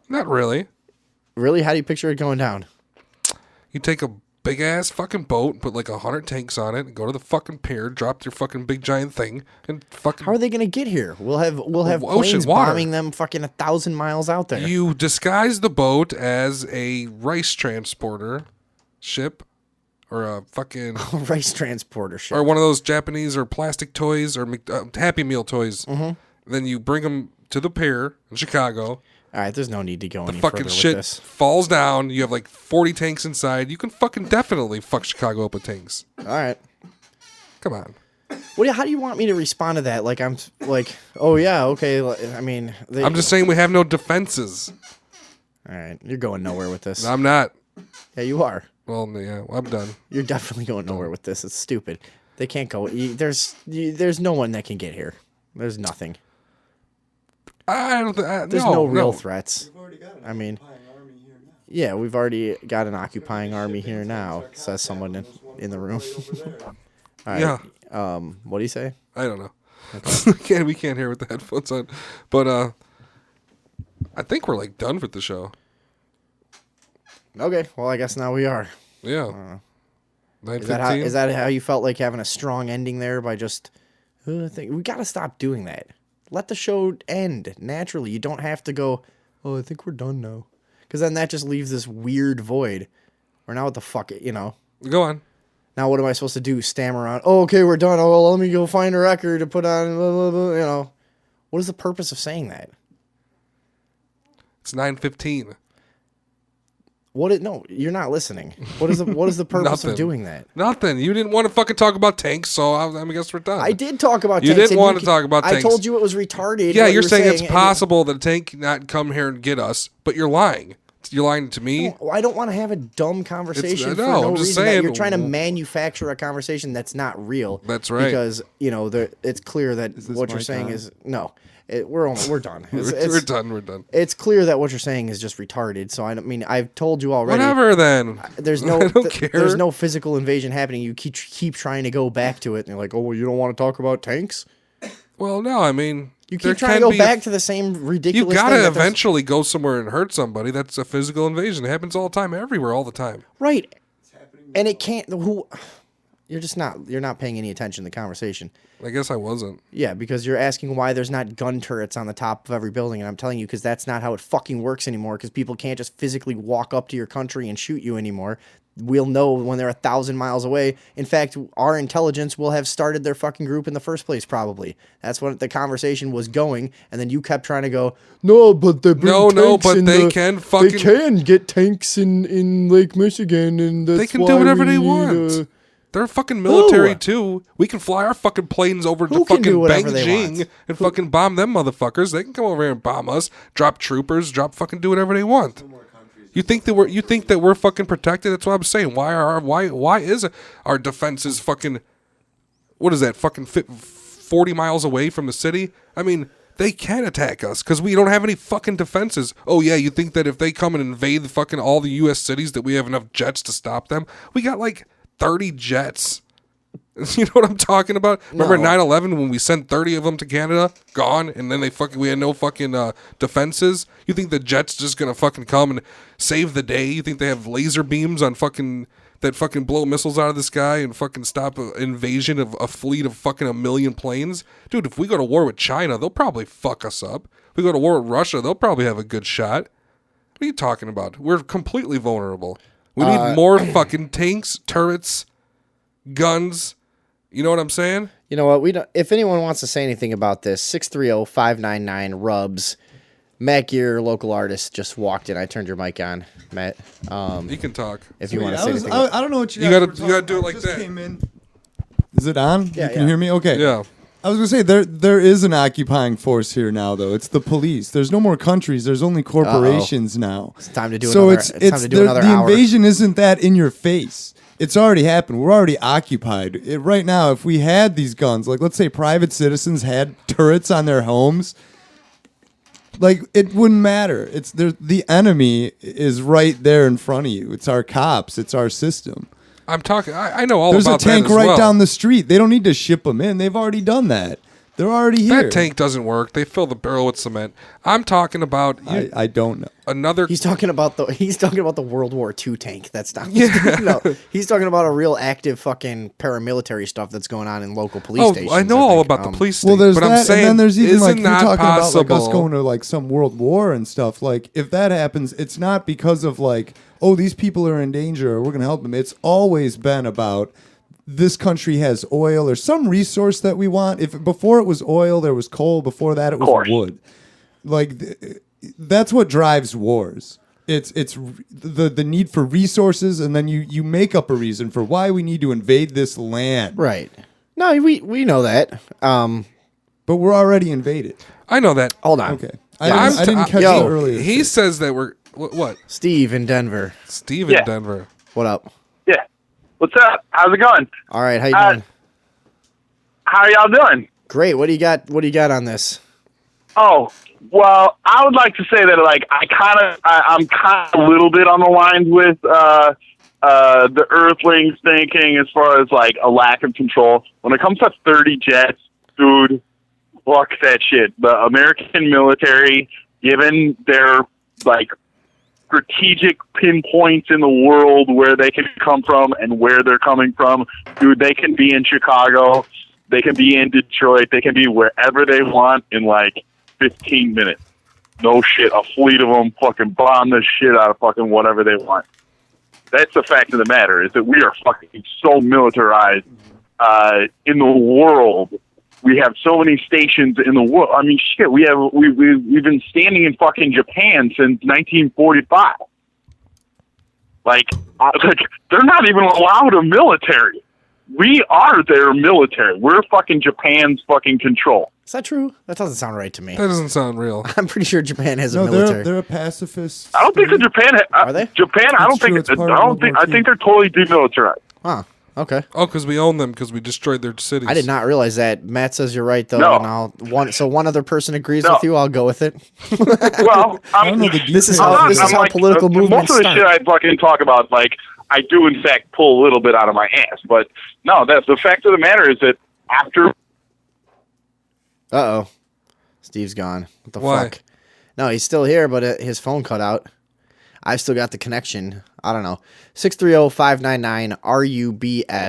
Not really. Really? How do you picture it going down? You take a big ass fucking boat, put like 100 tanks on it, and go to the fucking pier, drop your fucking big giant thing, and fucking. How are they gonna get here? We'll have Ocean planes water. bombing them fucking 1,000 miles out there. You disguise the boat as a rice transporter ship, or a fucking rice transporter ship, or one of those Japanese or plastic toys or Happy Meal toys. Mm-hmm. Then you bring them to the pier in Chicago. All right, there's no need to go The any fucking further shit with this. falls down. You have like 40 tanks inside. You can fucking definitely fuck Chicago up with tanks. All right. Come on. How do you want me to respond to that? Like I'm like, oh yeah, okay. I mean, I'm just saying we have no defenses. All right, you're going nowhere with this. I'm not. Yeah, you are. Well, yeah, I'm done. You're definitely going nowhere with this. It's stupid. They can't go. There's no one that can get here. There's nothing. I don't. There's no real threats. I mean, yeah, we've already got an occupying army here now. Says someone in the room. All right. Yeah. What do you say? I don't know. Okay. we can't hear with the headphones on, but I think we're like done with the show. Okay. Well, I guess now we are. Yeah. Is that how you felt like having a strong ending there by just? I think we got to stop doing that. Let the show end naturally. You don't have to go, oh, I think we're done now. Because then that just leaves this weird void. Or now what the fuck, you know. Go on. Now what am I supposed to do? Stammer on, oh, okay, we're done. Oh, well, let me go find a record to put on, blah, blah, blah, you know. What is the purpose of saying that? It's 9:15. No, you're not listening. What is the purpose of doing that? Nothing. You didn't want to fucking talk about tanks, so I guess we're done. I did talk about You tanks. didn't want to talk about tanks. I told you it was retarded. Yeah, what you're you were saying it's and possible that a tank not come here and get us, but you're lying. You're lying to me. I don't want to have a dumb conversation for no, no I'm just reason. saying- You're trying to manufacture a conversation that's not real. That's right. Because it's clear that what you're saying is no. We're done. We're done. We're done. It's clear that what you're saying is just retarded. So I mean, I've told you already. Whatever then. There's no. I don't care. There's no physical invasion happening. You keep trying to go back to it, and you're like, oh, well, you don't want to talk about tanks. Well, no, I mean, You keep trying to go back to the same ridiculous. You thing gotta that there's- eventually go somewhere and hurt somebody. That's a physical invasion. It happens all the time, everywhere, all the time. Right. And it can't. you're not paying any attention to the conversation. I guess I wasn't. Yeah, because you're asking why there's not gun turrets on the top of every building, and I'm telling you because that's not how it fucking works anymore, because people can't just physically walk up to your country and shoot you anymore. We'll know when they're 1,000 miles away. In fact, our intelligence will have started their fucking group in the first place, probably. That's what the conversation was going, and then you kept trying to go, no, but they can get tanks in Lake Michigan, and that's they can why do whatever we they need, want. They're fucking military Who? too. We can fly our fucking planes over Who to can do fucking whatever they Beijing want? and fucking bomb them motherfuckers. They can come over here and bomb us, drop troopers, fucking do whatever they want. You think that we're fucking protected? That's what I'm saying. Why is our defenses fucking, what is that, fucking 40 miles away from the city? I mean, they can attack us because we don't have any fucking defenses. Oh yeah, you think that if they come and invade the fucking all the U.S. cities that we have enough jets to stop them? We got like 30 jets. You know what I'm talking about? Remember 9/11 when we sent 30 of them to Canada, gone, and then we had no fucking defenses? You think the jet's just gonna fucking come and save the day? You think they have laser beams on that fucking blow missiles out of the sky and fucking stop an invasion of a fleet of fucking 1 million planes? Dude, if we go to war with China, they'll probably fuck us up. If we go to war with Russia, they'll probably have a good shot. What are you talking about? We're completely vulnerable. We need more fucking tanks, turrets, guns. You know what I'm saying? You know what? We don't. If anyone wants to say anything about this, 630-599-RUBS. Matt Geer, local artist, just walked in. I turned your mic on, Matt. You can talk. If you want to say anything. I don't know what you gotta do it like that. Came in. Is it on? Yeah, you can hear me? Okay. Yeah. I was gonna say there is an occupying force here now, though. It's the police. There's no more countries. There's only corporations now. It's time to do another. It's time to do another hour. The invasion isn't that in your face. It's already happened. We're already occupied. Right now, if we had these guns, like let's say private citizens had turrets on their homes, like it wouldn't matter. The enemy is right there in front of you. It's our cops. It's our system. I'm talking. I know all There's about that. There's a tank as right well. down the street. They don't need to ship them in. They've already done that. They're already here. That tank doesn't work. They fill the barrel with cement. I'm talking about. I don't know. Another. He's talking about the World War II tank. That's not. No, he's talking about a real active fucking paramilitary stuff that's going on in local police stations. I know all about the police state. Well, there's but that, I'm saying, and then there's even like you're talking possible? about like us going to like some world war and stuff. Like if that happens, it's not because of like, oh, these people are in danger or we're gonna help them. It's always been about this country has oil or some resource that we want. If before it was oil, there was coal. Before that, it was wood. Like that's what drives wars. It's the need for resources, and then you make up a reason for why we need to invade this land. Right. No, we know that. But we're already invaded. I know that. Hold on. Okay. I didn't catch that earlier. He says that we're what? Steve in Denver. Steve in Denver. What up? Yeah. What's up? How's it going? All right. How you doing? How are y'all doing? Great. What do you got? What do you got on this? Oh, well, I would like to say that like I'm kind of a little bit on the lines with the Earthlings thinking as far as like a lack of control when it comes to 30 jets, dude. Fuck that shit. The American military, given their like strategic pinpoints in the world where they can come from and where they're coming from, dude, they can be in Chicago, they can be in Detroit, they can be wherever they want in like 15 minutes. No shit, a fleet of them fucking bomb the shit out of fucking whatever they want. That's the fact of the matter, is that we are fucking so militarized in the world. We have so many stations in the world. I mean, shit, we've been standing in fucking Japan since 1945. Like they're not even allowed a military. We are their military. We're fucking Japan's fucking control. Is that true? That doesn't sound right to me. That doesn't sound real. I'm pretty sure Japan has a military. They're a pacifist. I don't think that Japan. Are they? Japan. I don't think. I think they're totally demilitarized. Huh. Okay. Oh, because we own them because we destroyed their cities. I did not realize that. Matt says you're right though, No. and one other person agrees with you. I'll go with it. Well, this is how political movements most of the start. shit I fucking talk about, like I do in fact pull a little bit out of my ass, but no, that's the fact of the matter is that after. Uh-oh. Steve's gone. What the Why? fuck? No, he's still here, but his phone cut out. I've still got the connection. I don't know. 630-599-RUBS.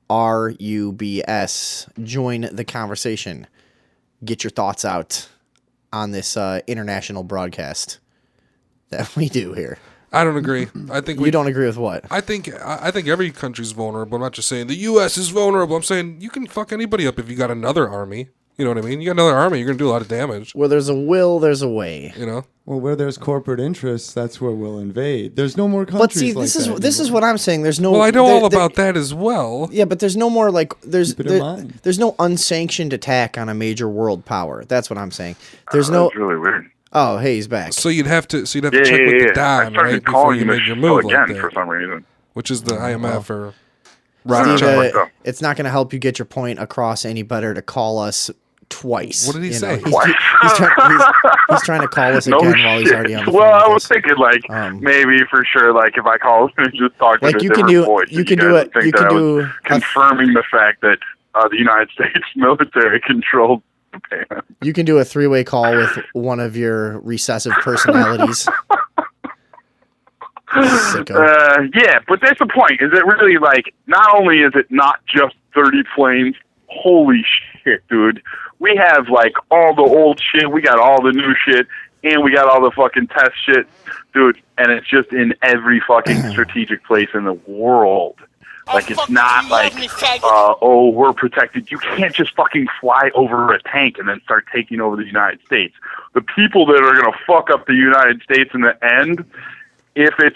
630-599-RUBS. Join the conversation. Get your thoughts out on this international broadcast that we do here. I don't agree. I think you don't agree with what? I think every country's vulnerable. I'm not just saying the U.S. is vulnerable. I'm saying you can fuck anybody up if you got another army. You know what I mean? You got another army, you're gonna do a lot of damage. Where there's a will, there's a way. You know. Well, where there's corporate interests, that's where we'll invade. There's no more countries. But see, like this is what I'm saying. There's no. Well, I know all about that as well. Yeah, but there's no more like there's Keep it in mind. there's no unsanctioned attack on a major world power. That's what I'm saying. There's no. That's really weird. Oh, hey, he's back. So you'd have to check with the I Don, started right, before calling you him made your Michelle move like again that, for some reason. which is the IMF or Steve, Roger. it's not going to help you get your point across any better to call us twice. What did he you say? know? He's trying to call us No again while he's shit. already on the Well, phone. I with was us. thinking like maybe for sure, like if I call him and just talk to Like a you can different do, voice, you and can guys do would it. think You that can I was do. confirming the fact that the United States military controlled Japan. You can do a three-way call with one of your recessive personalities. Sicko. Yeah, but that's the point. Is it really like? Not only is it not just 30 planes. Holy shit, dude! We have like all the old shit. We got all the new shit, and we got all the fucking test shit, dude. And it's just in every fucking strategic place in the world. Like it's not like, oh, we're protected. You can't just fucking fly over a tank and then start taking over the United States. The people that are gonna fuck up the United States in the end, if it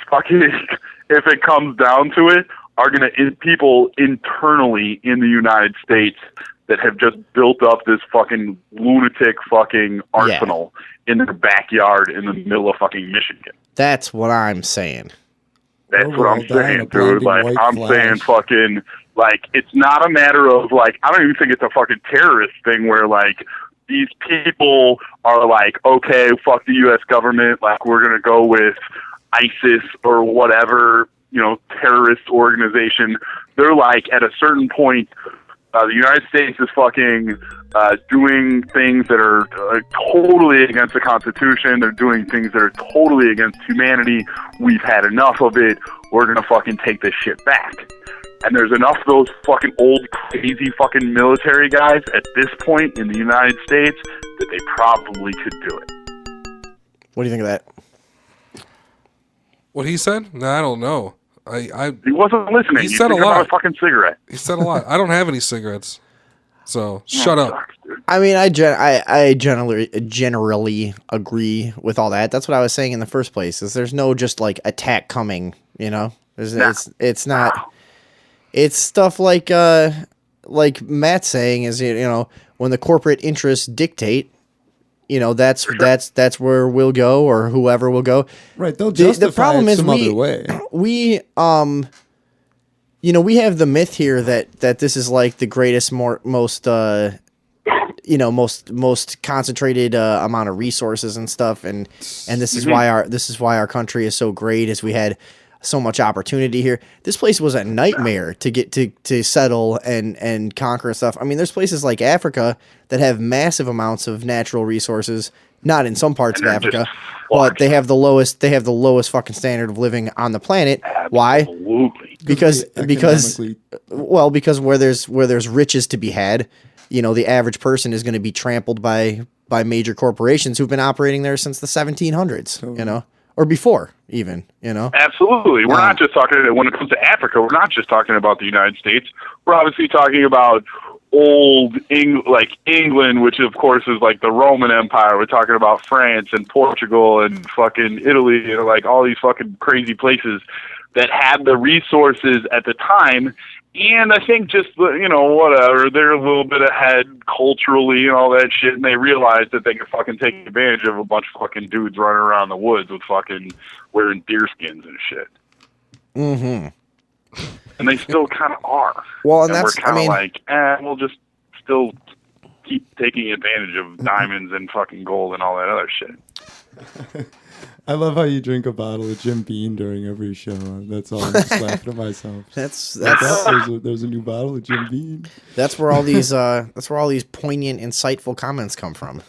comes down to it, are gonna people internally in the United States that have just built up this fucking lunatic fucking arsenal in their backyard in the middle of fucking Michigan. That's what I'm saying. That's what I'm saying, dude. Like, I'm saying fucking, like, it's not a matter of, like, I don't even think it's a fucking terrorist thing where, like, these people are like, okay, fuck the U.S. government, like, we're going to go with ISIS or whatever, you know, terrorist organization. They're like, at a certain point, the United States is fucking doing things that are totally against the Constitution. They're doing things that are totally against humanity. We've had enough of it. We're going to fucking take this shit back. And there's enough of those fucking old, crazy fucking military guys at this point in the United States that they probably could do it. What do you think of that? What he said? No, I don't know. He wasn't listening. He said a about lot. a fucking cigarette. He said a lot. I don't have any cigarettes, so shut up. I mean, I generally agree with all that. That's what I was saying in the first place. Is there's no just like attack coming, you know? It's not. It's stuff like Matt's saying is, you know, when the corporate interests dictate, you know, that's where we'll go or whoever will go. Right. They'll justify the problem it is some other way. We you know, we have the myth here that this is like the greatest, most concentrated amount of resources and stuff, and this is why our country is so great, is we had so much opportunity here. This place was a nightmare to get to settle and conquer stuff. I mean, there's places like Africa that have massive amounts of natural resources. Not in some parts of Africa, but they have the lowest fucking standard of living on the planet. Why? Because where there's riches to be had, you know, the average person is going to be trampled by major corporations who've been operating there since the 1700s, you know, or before even, you know. Absolutely. We're not just talking, when it comes to Africa, we're not just talking about the United States. We're obviously talking about old England, which of course is like the Roman Empire. We're talking about France and Portugal and fucking Italy, you know, like all these fucking crazy places that had the resources at the time. And I think just, you know, whatever, they're a little bit ahead culturally and all that shit, and they realized that they could fucking take advantage of a bunch of fucking dudes running around the woods with fucking wearing deer skins and shit. Mm-hmm. And they still kind of are. Well, and we're that's, kind of like, we'll just still keep taking advantage of diamonds and fucking gold and all that other shit. I love how you drink a bottle of Jim Beam during every show. That's all. I'm just laughing at myself. That's there's a new bottle of Jim Beam. That's where all these poignant, insightful comments come from.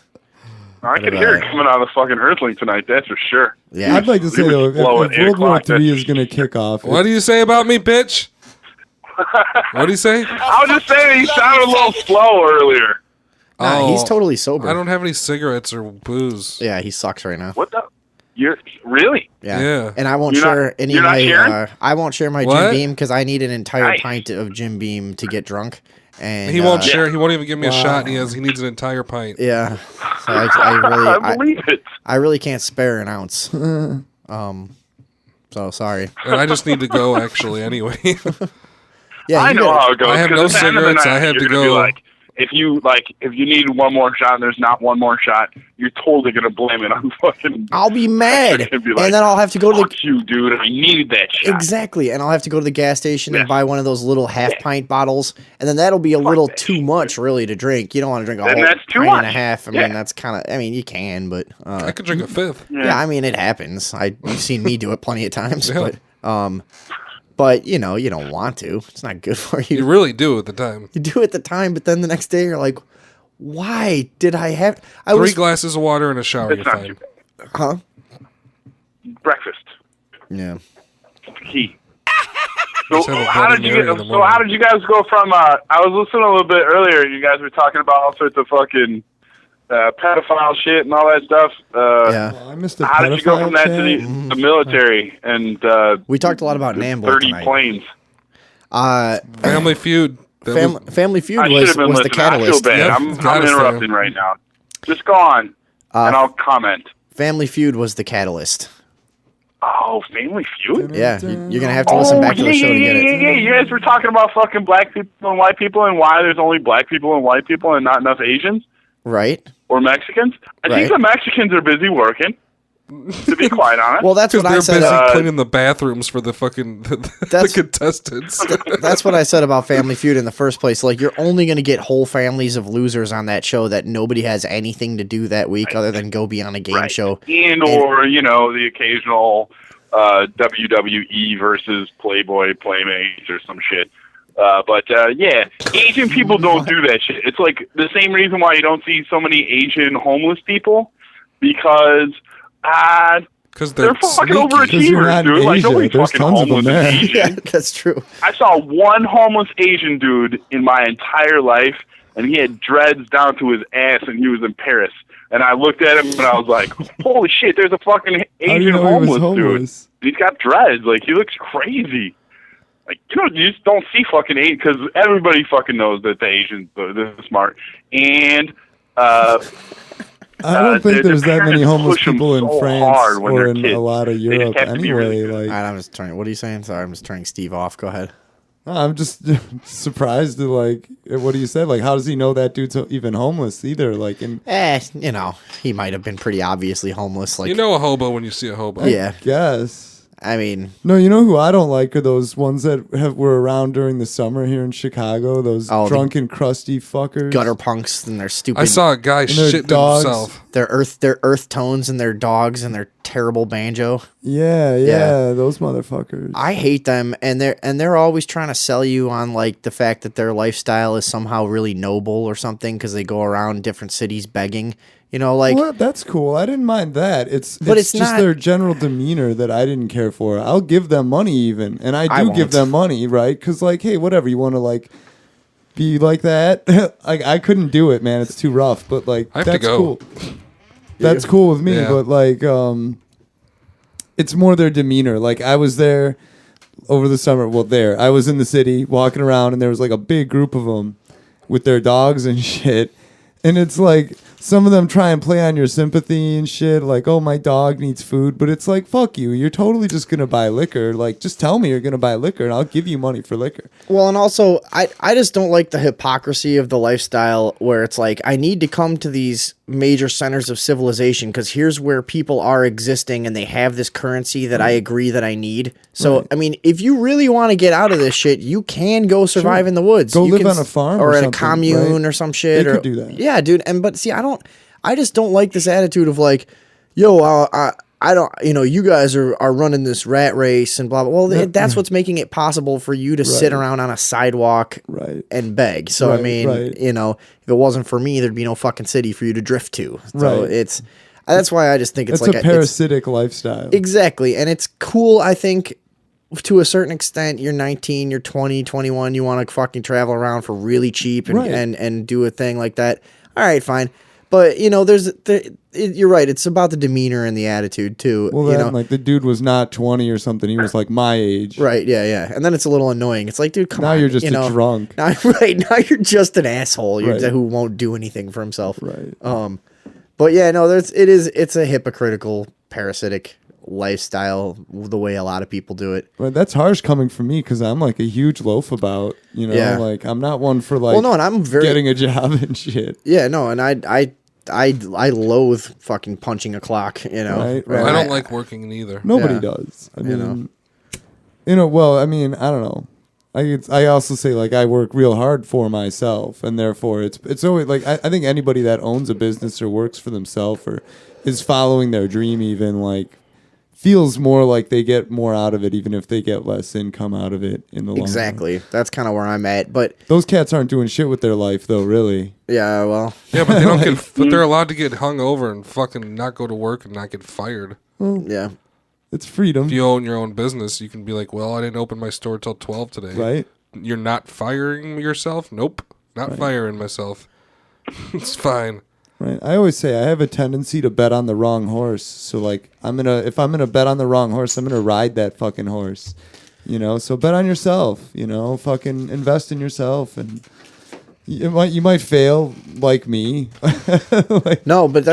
I could hear it coming out of the fucking Earthling tonight, that's for sure. Yeah. I'd like to say, though, if World War III is going to kick off... What do you say about me, bitch? What do you say? I was just saying he sounded a little slow earlier. Nah, he's totally sober. I don't have any cigarettes or booze. Yeah, he sucks right now. What the? You're really? Yeah. And I won't You're share not- any you're of not my. sharing? I won't share my What? Jim Beam because I need an entire Nice. pint of Jim Beam to get drunk. And He won't share. He won't even give me a shot. He needs an entire pint. Yeah. So I really. I believe it. I really can't spare an ounce. So sorry. And I just need to go actually anyway. Yeah, I you know gotta- how it goes. I have 'cause no at the end of the cigarettes, night, I have you're to gonna be go. Like, if you need one more shot and there's not one more shot, you're totally gonna blame it on fucking. I'll be mad, and be like, and then I'll have to go to "Fuck you, dude. I needed that shot." exactly, and I'll have to go to the gas station and Yeah. buy one of those little half pint bottles, and then that'll be a little too much, really, to drink. You don't want to drink a Then whole that's too pint and a much. half. I Yeah. mean, that's kind of. I mean, you can, but I could drink a fifth. yeah, I mean, it happens. You've seen me do it plenty of times, Yeah. but you know, you don't want to. It's not good for you. You really do at the time. You do it at the time, but then the next day you're like, why did I have? I 3 was glasses of water and a shower. It's You're not fine. too bad. huh? Breakfast. Yeah. Key. Just So have a how Bloody did you Mary get? in the So how morning. did you guys go from? I was listening a little bit earlier. You guys were talking about all sorts of fucking pedophile shit and all that stuff. Yeah. Well, I missed the How did you go pedophile from that chat. to the military and We talked a lot about Nambo 30 tonight. planes? Family Feud. That was- Family Feud I should was have been the listening. I feel catalyst. bad. Yep, I'm got us interrupting right now. Just go on, and I'll comment. Family Feud was the catalyst. Oh, Family Feud? Yeah, you're gonna have to listen back to the show to get it. Yeah. You guys were talking about fucking black people and white people and why there's only black people and white people and not enough Asians Right? or Mexicans. I Right. think the Mexicans are busy working, to be quite honest. Well, that's Because what I they're said. busy cleaning the bathrooms for the fucking the That's- contestants. That's what I said about Family Feud in the first place. Like, you're only going to get whole families of losers on that show that nobody has anything to do that week other than go be on a game show. And or, the occasional WWE versus Playboy Playmates or some shit. Yeah, Asian people don't do that shit. It's like the same reason why you don't see so many Asian homeless people, because Because they're fucking sneaky. 'Cause you're not overachievers, in dude. Like, Asia. nobody There's fucking tons of them homeless there. is Asian. Yeah, that's true. I saw one homeless Asian dude in my entire life, and he had dreads down to his ass, and he was in Paris. And I looked at him, and I was like, holy shit, there's a fucking How do you Asian know he was homeless dude. homeless? He's got dreads. Like, he looks crazy. Like, you just don't see fucking Asian, because everybody fucking knows that the Asians, they're smart. And, I don't think their there's that many parents homeless push 'em people in so France hard when or they're in kids. a lot of They just Europe have to be anyway. really good. All Like, right, I'm just turning. What are you saying? Sorry, I'm just turning Steve off. Go ahead. I'm just surprised at what you said. Like, how does he know that dude's even homeless either? Like, in He might have been pretty obviously homeless. Like, You know a hobo when you see a hobo. yeah. guess. I mean, No, you know who I don't like are those ones that were around during the summer here in Chicago. Those the drunken, crusty fuckers. gutter punks and their stupid. I saw a guy And their shitting dogs. himself. their earth tones and their dogs and their terrible banjo. Yeah, those motherfuckers. I hate them, and they're always trying to sell you on like the fact that their lifestyle is somehow really noble or something because they go around different cities begging. Like well, that's cool. I didn't mind that. It's it's just not- their general demeanor that I didn't care for. I'll give them money even, and I I do won't. give them money, right? Because like, hey, whatever you want to like be like that. Like, I couldn't do it, man. It's too rough. But like, I have to that's go. cool. That's cool with me. Yeah. But like, it's more their demeanor. Like, I was there over the summer. Well, I was in the city walking around, and there was like a big group of them with their dogs and shit. And it's like some of them try and play on your sympathy and shit, like, oh, my dog needs food. But it's like, fuck you. You're totally just going to buy liquor. Like, just tell me you're going to buy liquor, and I'll give you money for liquor. Well, and also, I just don't like the hypocrisy of the lifestyle where it's like, I need to come to these major centers of civilization because here's where people are existing and they have this currency that I agree that I need. So, Right. I mean, if you really want to get out of this shit, you can go survive Sure. in the woods. Go You live can on a farm or or in a something, commune right? or some shit. They could do that. Yeah, dude. But see, I just don't like this attitude of like, yo, I don't, you guys are running this rat race and blah, blah. Well, that's what's making it possible for you to sit around on a sidewalk and beg. So, I mean, if it wasn't for me, there'd be no fucking city for you to drift to. So that's why I just think it's like a parasitic lifestyle. Exactly. And it's cool, I think, to a certain extent. You're 19, you're 20, 21, you want to fucking travel around for really cheap and do a thing like that. All right, fine. But, you're right. It's about the demeanor and the attitude, too. Well, like, the dude was not 20 or something. He was, like, my age. Right, yeah. And then it's a little annoying. It's like, dude, come on. Now you're just a drunk. Now you're just an asshole who won't do anything for himself. Right. But, yeah, no, it's a hypocritical, parasitic lifestyle, the way a lot of people do it. Right, that's harsh coming from me because I'm, like, a huge loaf about, like, I'm not one for, like, and I'm getting a job and shit. Yeah, no, and I loathe fucking punching a clock, Right. I don't like working either. Nobody does. I mean, well, I mean, I don't know. I also say, like, I work real hard for myself, and therefore it's always, like, I think anybody that owns a business or works for themselves or is following their dream even, like, feels more like they get more out of it, even if they get less income out of it in the long run. Exactly. That's kind of where I'm at. But those cats aren't doing shit with their life, though, really. Yeah, well. Yeah, but they don't get. But they're allowed to get hung over and fucking not go to work and not get fired. Well, yeah, it's freedom. If you own your own business, you can be like, "Well, I didn't open my store till 12 today." Right. You're not firing yourself. Nope, not firing myself. It's fine. Right. I always say I have a tendency to bet on the wrong horse. So, like, if I'm gonna bet on the wrong horse, I'm gonna ride that fucking horse. So bet on yourself. Fucking invest in yourself, and you might fail like me. No, but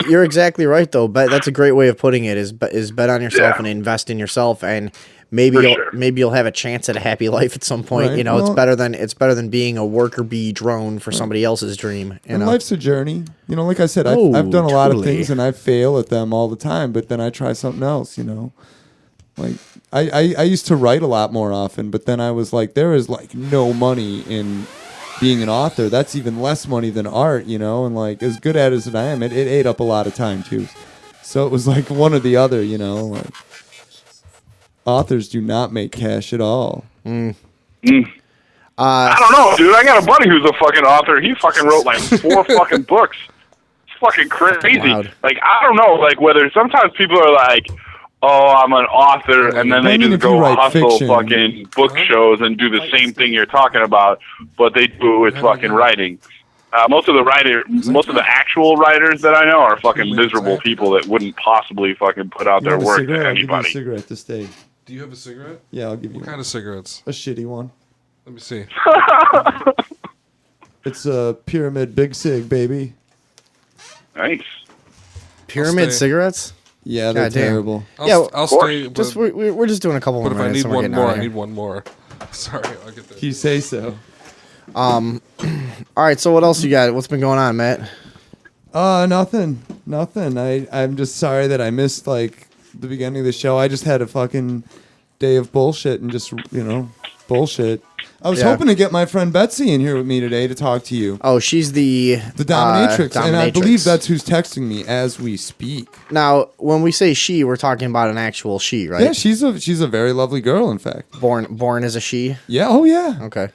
you're exactly right though. But that's a great way of putting it. Is bet on yourself and invest in yourself, and maybe you'll have a chance at a happy life at some point. Right. It's better than being a worker bee drone for somebody else's dream. And life's a journey. Like I said, I've done a lot of things and I fail at them all the time, but then I try something else. Like I used to write a lot more often, but then I was like, there is like no money in being an author. That's even less money than art, and like as good at it as I am, it ate up a lot of time too. So it was like one or the other, like. Authors do not make cash at all. I don't know, dude. I got a buddy who's a fucking author. He fucking wrote like 4 fucking books. It's fucking crazy. Loud. Like, I don't know, like whether sometimes people are like, oh, I'm an author, and then they just go hustle fucking book shows and do the same thing you're talking about, but they do it with fucking writing. Most of the actual writers that I know are fucking miserable people that wouldn't possibly fucking put out their work to anybody. I'll give you a cigarette to stay. Do you have a cigarette? Yeah, I'll give you What kind of cigarettes? a shitty one. Let me see. It's a Pyramid Big Sig, baby. Nice. Pyramid cigarettes? Yeah, they're terrible. I'll stay. We're just doing a couple more But if I minutes. need and we're one getting out more, of I here. need one more. Sorry, I'll get that. You say so. All right, so what else you got? What's been going on, Matt? Nothing. I'm just sorry that I missed like the beginning of the show. I just had a fucking day of bullshit and just bullshit. I was hoping to get my friend Betsy in here with me today to talk to you. Oh, she's the dominatrix, and I believe that's who's texting me as we speak. Now, when we say she, we're talking about an actual she, right? Yeah, she's a very lovely girl, in fact. Born as a she. Yeah. Oh yeah. Okay.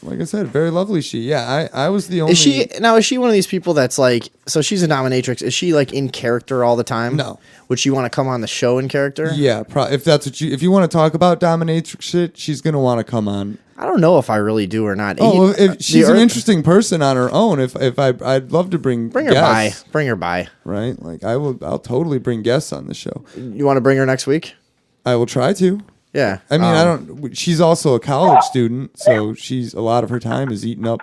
Like I said, very lovely she. Yeah, I was the only. Is she one of these people that's like, so she's a dominatrix? Is she like in character all the time? No. Would she want to come on the show in character? Yeah, if that's what if you want to talk about dominatrix shit, she's gonna want to come on. I don't know if I really do or not. Oh, if she's an interesting person on her own. I'd love to bring her by. Bring her by. Right, like I'll totally bring guests on the show. You want to bring her next week? I will try to. Yeah. I mean, she's also a college student, so a lot of her time is eaten up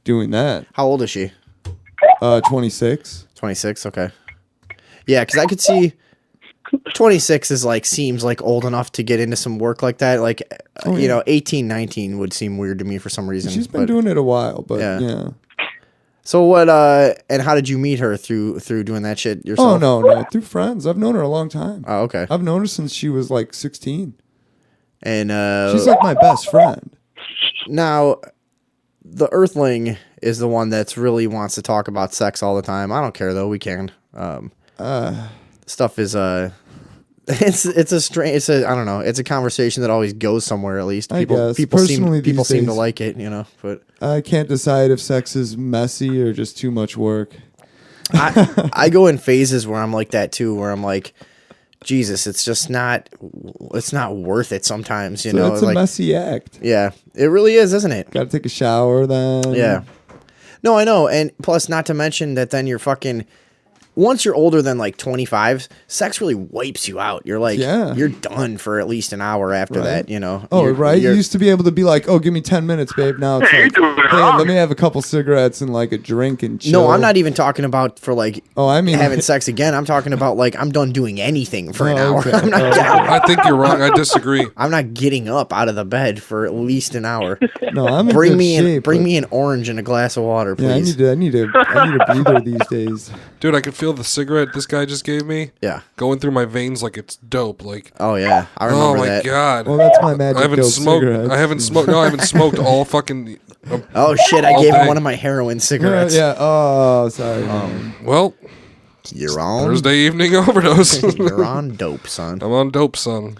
doing that. How old is she? 26. 26, okay. Yeah, because I could see 26 seems like old enough to get into some work like that. Like, 18, 19 would seem weird to me for some reason. She's been doing it a while, but yeah. So what, and how did you meet her through doing that shit yourself? Oh, no, through friends. I've known her a long time. Oh, okay. I've known her since she was like 16. And she's like my best friend. Now, the Earthling is the one that's really wants to talk about sex all the time. I don't care though. We can. stuff is it's a I don't know, it's a conversation that always goes somewhere. At least I guess. people Personally, seem these to days- like it, you know. But I can't decide if sex is messy or just too much work. I go in phases where I'm like that too, where I'm like, Jesus, it's just not worth it sometimes, you know. It's a like, messy act. Yeah, it really is, isn't it? Got to take a shower then. Yeah. No, I know, and plus, not to mention that then you're fucking. Once you're older than like 25, sex really wipes you out. You're like, you're done for at least an hour after that, you know. Oh, You're- right. You you're- used to be able to be like, "Oh, give me 10 minutes, babe." Now it's Hey, like, you're doing it "Hey, wrong." let me have a couple cigarettes and like a drink and chill." No, I'm not even talking about for like. Oh, I mean having sex again. I'm talking about like I'm done doing anything for an hour. okay. I'm not. I think you're wrong. I disagree. I'm not getting up out of the bed for at least an hour. No, I'm in bring good me shape, bring but- me an orange and a glass of water, Yeah, I please. need a breather these days. Dude, I can feel the cigarette this guy just gave me. Yeah. Going through my veins like it's dope. Like, oh yeah, I remember oh my that. god. Well, that's my magic I haven't dope smoked. cigarettes. I haven't smoked. No, I haven't smoked all fucking. Oh shit! I all gave him day. one of my heroin cigarettes. Yeah. Oh, sorry. man. Well, You're on Thursday evening overdose. You're on dope, son. I'm on dope, son.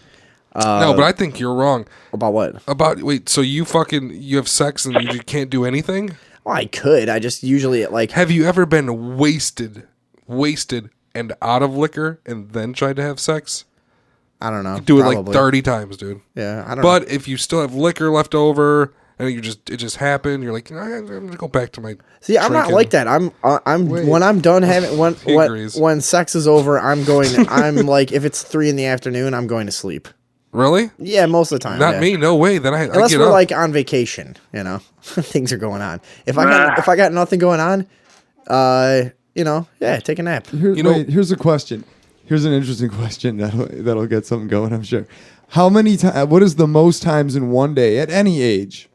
No, but I think you're wrong. About what? About wait. So you have sex and you can't do anything? Well, I could. I just usually like. Have you ever been wasted, and out of liquor and then tried to have sex? I don't know. You do it like probably. 30 times, dude. Yeah, I don't know. But if you still have liquor left over and it just happened, you're like, I'm gonna go back to my. See, I'm not drinking." like that. I'm when I'm done having He agrees. when sex is over, I'm like if it's 3 PM, I'm going to sleep. Really? Yeah, most of the time. Not yeah. me. No way. Then I Unless get we're up. like on vacation, you know, things are going on. If I got nothing going on, take a nap. Here's a question. Here's an interesting question that'll get something going, I'm sure. How many times? What is the most times in one day at any age?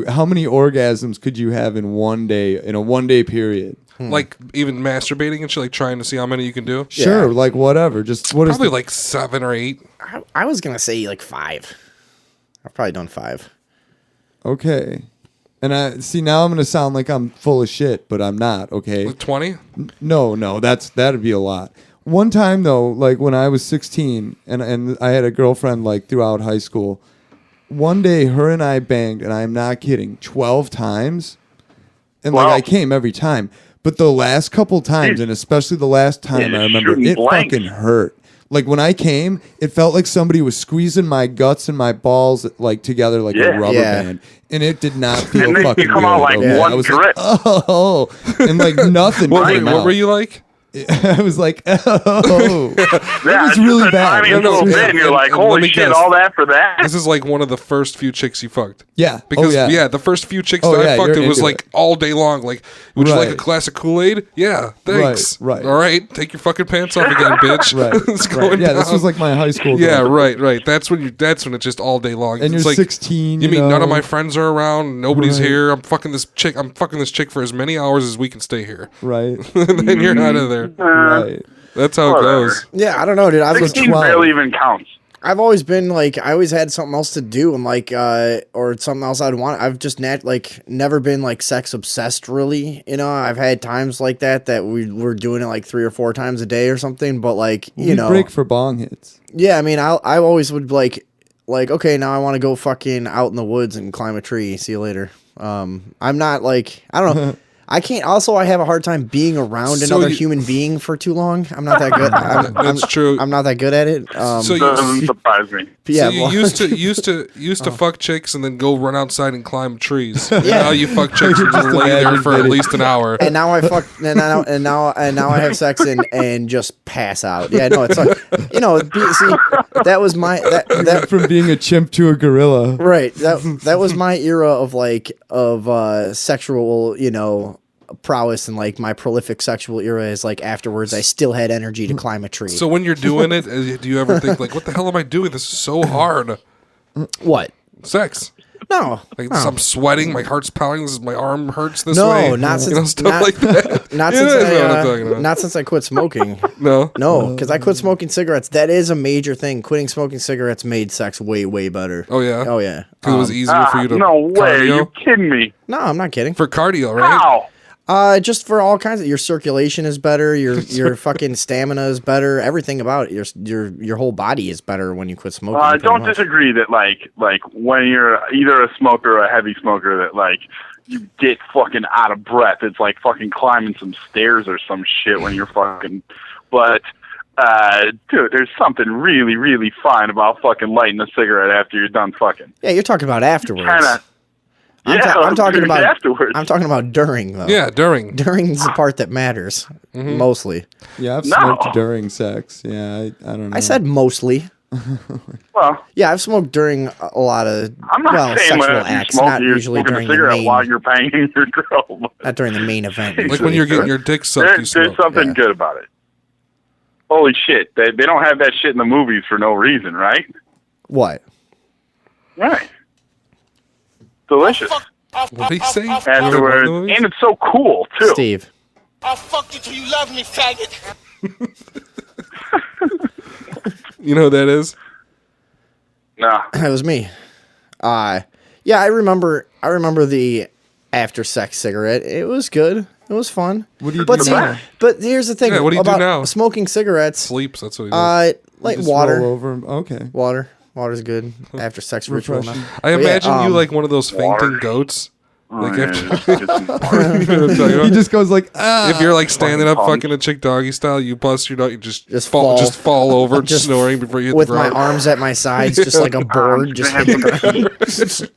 How many orgasms could you have in a 1 day period? Like even masturbating and shit, like trying to see how many you can do. Sure, like whatever. Just what is Probably like 7 or 8. I was gonna say like 5. I've probably done 5. Okay. And I see now I'm gonna sound like I'm full of shit, but I'm not. Okay. Like 20. No, that'd be a lot. One time though, like when I was 16, and I had a girlfriend like throughout high school. One day, her and I banged, and I'm not kidding, 12 times, and like I came every time. But the last couple times, and especially the last time, I remember shooting it blanks. fucking hurt. Like when I came, it felt like somebody was squeezing my guts and my balls like together like a rubber band, and it did not feel And then you fucking come good. out like okay? one I was drip. like, oh, and like nothing. came What out. were you like? I was like, oh, Yeah, was just really a bad. tiny No, no, little yeah. bit, and you're like, And let holy me shit, guess. all that for that? This is like one of the first few chicks you fucked. Yeah. Because Oh, yeah. the first few chicks Oh, that yeah, I fucked, you're it was into like all day long. Like, would you like a Right. glass of Kool-Aid? Yeah, thanks. Right. All right, take your fucking pants off again, bitch. right, It's right. going Yeah, this down. was like my high school. Yeah, girlfriend. right. That's when it's just all day long. And it's you're like, 16. You mean none of know? my friends are around? Nobody's Right. here. I'm fucking this chick for as many hours as we can stay here. Right. And then you're out of there. Right. That's how it Whatever. goes. Yeah, I don't know, dude. 16 barely even counts. I've always been like, I always had something else to do, and like, or something else I'd want. I've just never been like sex obsessed, really. You know, I've had times like that we were doing it like 3 or 4 times a day or something. But like, you We know, break for bong hits. yeah. I mean, I always would like, okay, now I want to go fucking out in the woods and climb a tree. See you later. I'm not like, I don't know. I can't. Also, I have a hard time being around another human being for too long. I'm not that good. That's true. I'm not that good at it. So you- Doesn't surprise me. Yeah, so you well- used to fuck chicks and then go run outside and climb trees. And now you fuck chicks and just lay there imagine for at getting- least an hour. and now I fuck, and now I have sex and just pass out. Yeah, no, it's like, you know, see, that was my that From being a chimp to a gorilla. right. That was my era of sexual, you know, prowess, and like my prolific sexual era is like afterwards I still had energy to climb a tree. So when you're doing it, do you ever think like, what the hell am I doing? This is so hard. What? Sex. No. Like no. I'm sweating, my heart's pounding, my arm hurts this No, way. not since you know, stuff not, like that. Not You since know what I'm talking about. not since I quit smoking. No. No, because I quit smoking cigarettes. That is a major thing. Quitting smoking cigarettes made sex way, way better. Oh yeah. Oh yeah. Because it was easier for you to No way, cardio. you kidding me? No, I'm not kidding. For cardio, right? How? Just for all kinds of your circulation is better, your fucking stamina is better, everything about it, your whole body is better when you quit smoking. I don't pretty much. disagree that like when you're either a smoker or a heavy smoker that like you get fucking out of breath. It's like fucking climbing some stairs or some shit when you're fucking. But dude, there's something really, really fine about fucking lighting a cigarette after you're done fucking. Yeah, you're talking about afterwards. Kinda. I'm talking about afterwards. I'm talking about during though. Yeah, during. During's the part that matters mostly. Yeah, I've smoked during sex. Yeah, I don't know. I said mostly. Well, yeah, I've smoked during a lot of I'm not saying sexual when you acts, smoke, not you're usually smoking a during the cigarette main. while you're banging your girl. Not during the main event. Like when you're getting your dick sucked, you There's smoke. something good about it. Holy shit, they don't have that shit in the movies for no reason, right? What? Right. Delicious. What did he say? Afterwards, and it's so cool too. Steve. I'll fuck you till you love me, faggot. You know who that is? Nah. It was me. Yeah, I remember the after sex cigarette. It was good. It was fun. What do you but do now? But here's the thing Yeah, what do you do about now? smoking cigarettes. Sleeps. That's what he does. Like Just water. roll over. Okay. Water's good after sex ritual. Refreshing. I But yeah, imagine you like one of those fainting goats. Like yeah, after, it's just- You know what I'm talking about? He just goes like, ah. If you're like standing up Fucking fucking a chick doggy style, you bust your nut, you just fall. fall over Just snoring before you hit with the my ground. arms at my sides, just like a bird, just hit the ground.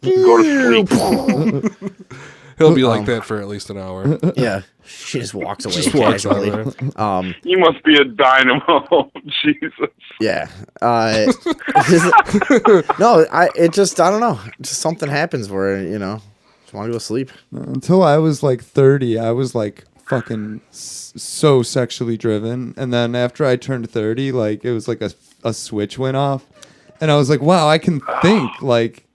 Go to sleep. He'll be like that for at least an hour. Yeah, she just walks away Just walks out casually. there. You must be a dynamo. Jesus. Yeah. No, I don't know. Just something happens where, just want to go to sleep. Until I was like 30, I was like fucking so sexually driven. And then after I turned 30, like it was like a switch went off. And I was like, wow, I can think. Like,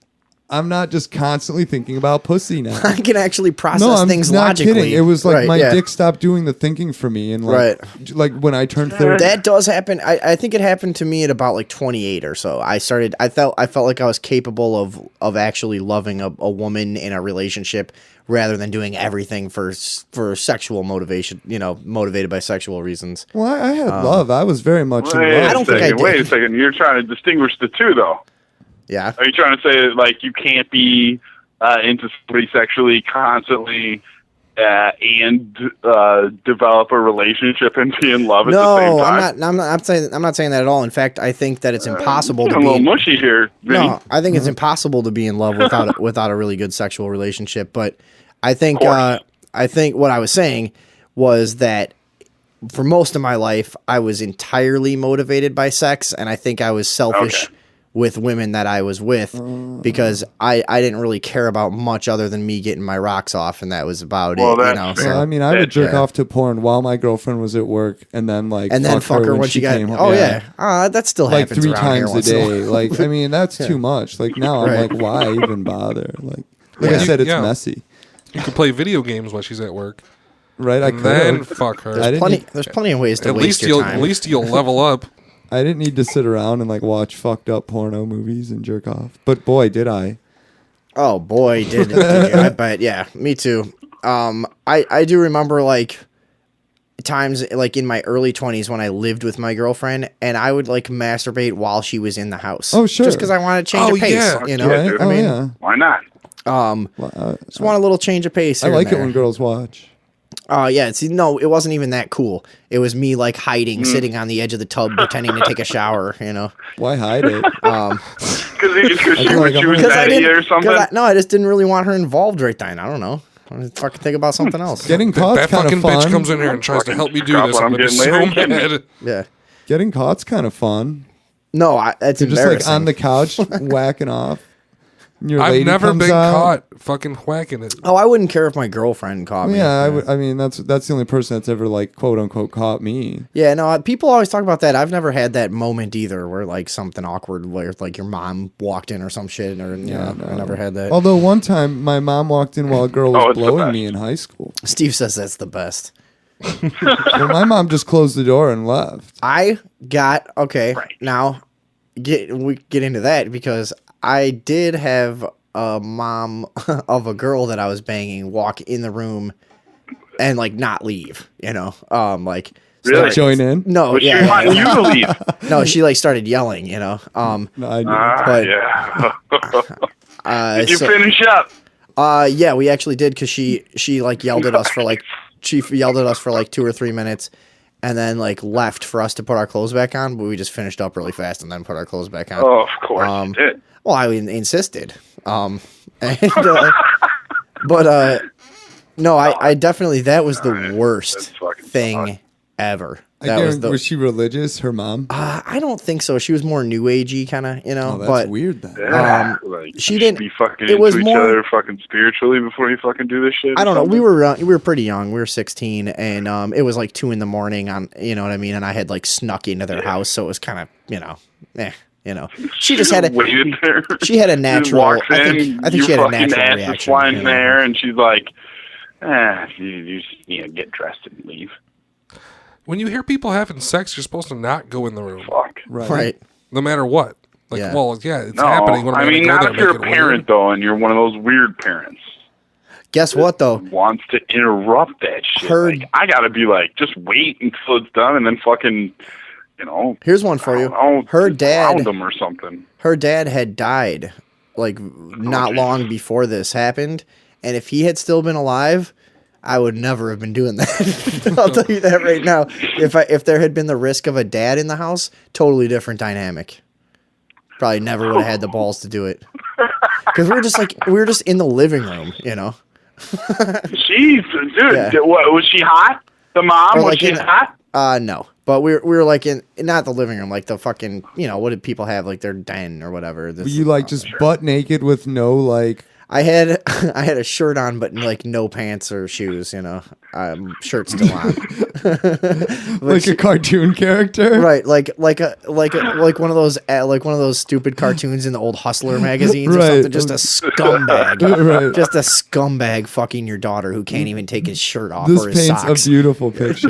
I'm not just constantly thinking about pussy now. I can actually process No, I'm things not logically. kidding. It was like Right, my yeah. dick stopped doing the thinking for me. And like when I turned 30. That does happen. I think it happened to me at about like 28 or so. I felt like I was capable of actually loving a woman in a relationship rather than doing everything for sexual motivation, motivated by sexual reasons. Well, I had love. I was very much in Wait love. I don't think I did. Wait a second. You're trying to distinguish the two, though. Yeah. Are you trying to say that, like, you can't be into somebody sexually constantly and develop a relationship and be in love at the same No, time? I'm not saying that at all. In fact, I think that it's impossible to Getting a little be. mushy here, Vinny. No, I think it's impossible to be in love without a really good sexual relationship. But I think what I was saying was that for most of my life, I was entirely motivated by sex, and I think I was selfish with women that I was with because I didn't really care about much other than me getting my rocks off, and that was about it. That's fair. So, I mean, I would jerk off to porn while my girlfuck was at work, and then fuck her when she came home. Oh yeah, that still like happens 3 around here times a once in a day. while. Like, I mean, that's too much. Like now, I'm like, why even bother? Like I said, it's messy. You can play video games while she's at work. Right, I And could. then fuck her. There's plenty of ways to waste your time. At least you'll level up. I didn't need to sit around and like watch fucked up porno movies and jerk off. But boy, did I. Oh boy, did you. I bet. Yeah, me too. I do remember like times like in my early 20s when I lived with my girlfriend and I would like masturbate while she was in the house. Oh, sure. Just because I wanted to change of pace. Yeah. Right? dude. Oh, yeah. Why not? Just want a little change of pace. I here like and it when there. girls watch. Yeah. See, no, it wasn't even that cool. It was me like hiding, sitting on the edge of the tub, pretending to take a shower. Why hide it? Because she like, was Because that or something? I just didn't really want her involved right then. I don't know. I was fucking think about something else. Getting caught's That kind fucking of fun. bitch comes in here and tries to help me do Drop this. what I'm I'm gonna be getting so later. mad. Yeah. Getting caught's kind of fun. No, it's You're just embarrassing. like on the couch whacking off. And your I've lady never comes been out. caught fucking whacking it. Oh, I wouldn't care if my girlfriend caught me. Yeah, I mean that's the only person that's ever like quote unquote caught me. Yeah, no, people always talk about that. I've never had that moment either where like something awkward where like your mom walked in or some shit or I never had that. Although one time my mom walked in while a girl was blowing me in high school. Steve says that's the best. Well, my mom just closed the door and left. I got now we get into that because I did have a mom of a girl that I was banging walk in the room and like not leave, like Really? Join in? No, But yeah, she wanted you to leave. no, she like started yelling, No, I know. but Yeah. Did you so- finish up? yeah, we actually did because she like yelled at us for like 2 or 3 minutes, and then like left for us to put our clothes back on. But we just finished up really fast and then put our clothes back on. Oh, of course you did. Well, I insisted. And, no, I definitely that was the worst thing ever. That Was she religious? Her mom? I don't think so. She was more new agey kind of, Oh, that's but weird then. Yeah, she didn't. be fucking It was into more. each other fucking spiritually before you fucking do this shit. I don't know. something? We were pretty young. We were 16, and it was like 2 a.m. on, you know what I mean. And I had like snuck into their house, so it was kind of, She just had waited there. She had a She natural. walks I in, think she had a your fucking natural ass reaction. is flying there, and she's like, you just get dressed and leave. When you hear people having sex, you're supposed to not go in the room. Fuck. Right. No matter what. Like, Yeah. well, yeah, it's No, happening. What am I gonna mean, go not there if and you're a make it parent, weird? though, and you're one of those weird parents. Guess what though? Wants to interrupt that shit. Heard- Like, I gotta be like, just wait until it's done, and then fucking, Here's one for you. Her just dad. ground them or something. Her dad had died like not long before this happened, and if he had still been alive, I would never have been doing that. I'll tell you that right now. If there had been the risk of a dad in the house, totally different dynamic. Probably never would have had the balls to do it. Because we were just in the living room, Jeez, dude, Yeah. what, was she hot? The mom, Or was like she hot? No, but we were like in not the living room, like the fucking what did people have, like their den or whatever. Were you like just butt naked with no like? I had a shirt on, but like no pants or shoes. Shirt still on. Like a cartoon character, Right? Like one of those stupid cartoons in the old Hustler magazines or Right. something. Just a scumbag, Right. just a scumbag fucking your daughter who can't even take his shirt off This or his paints socks. a beautiful picture.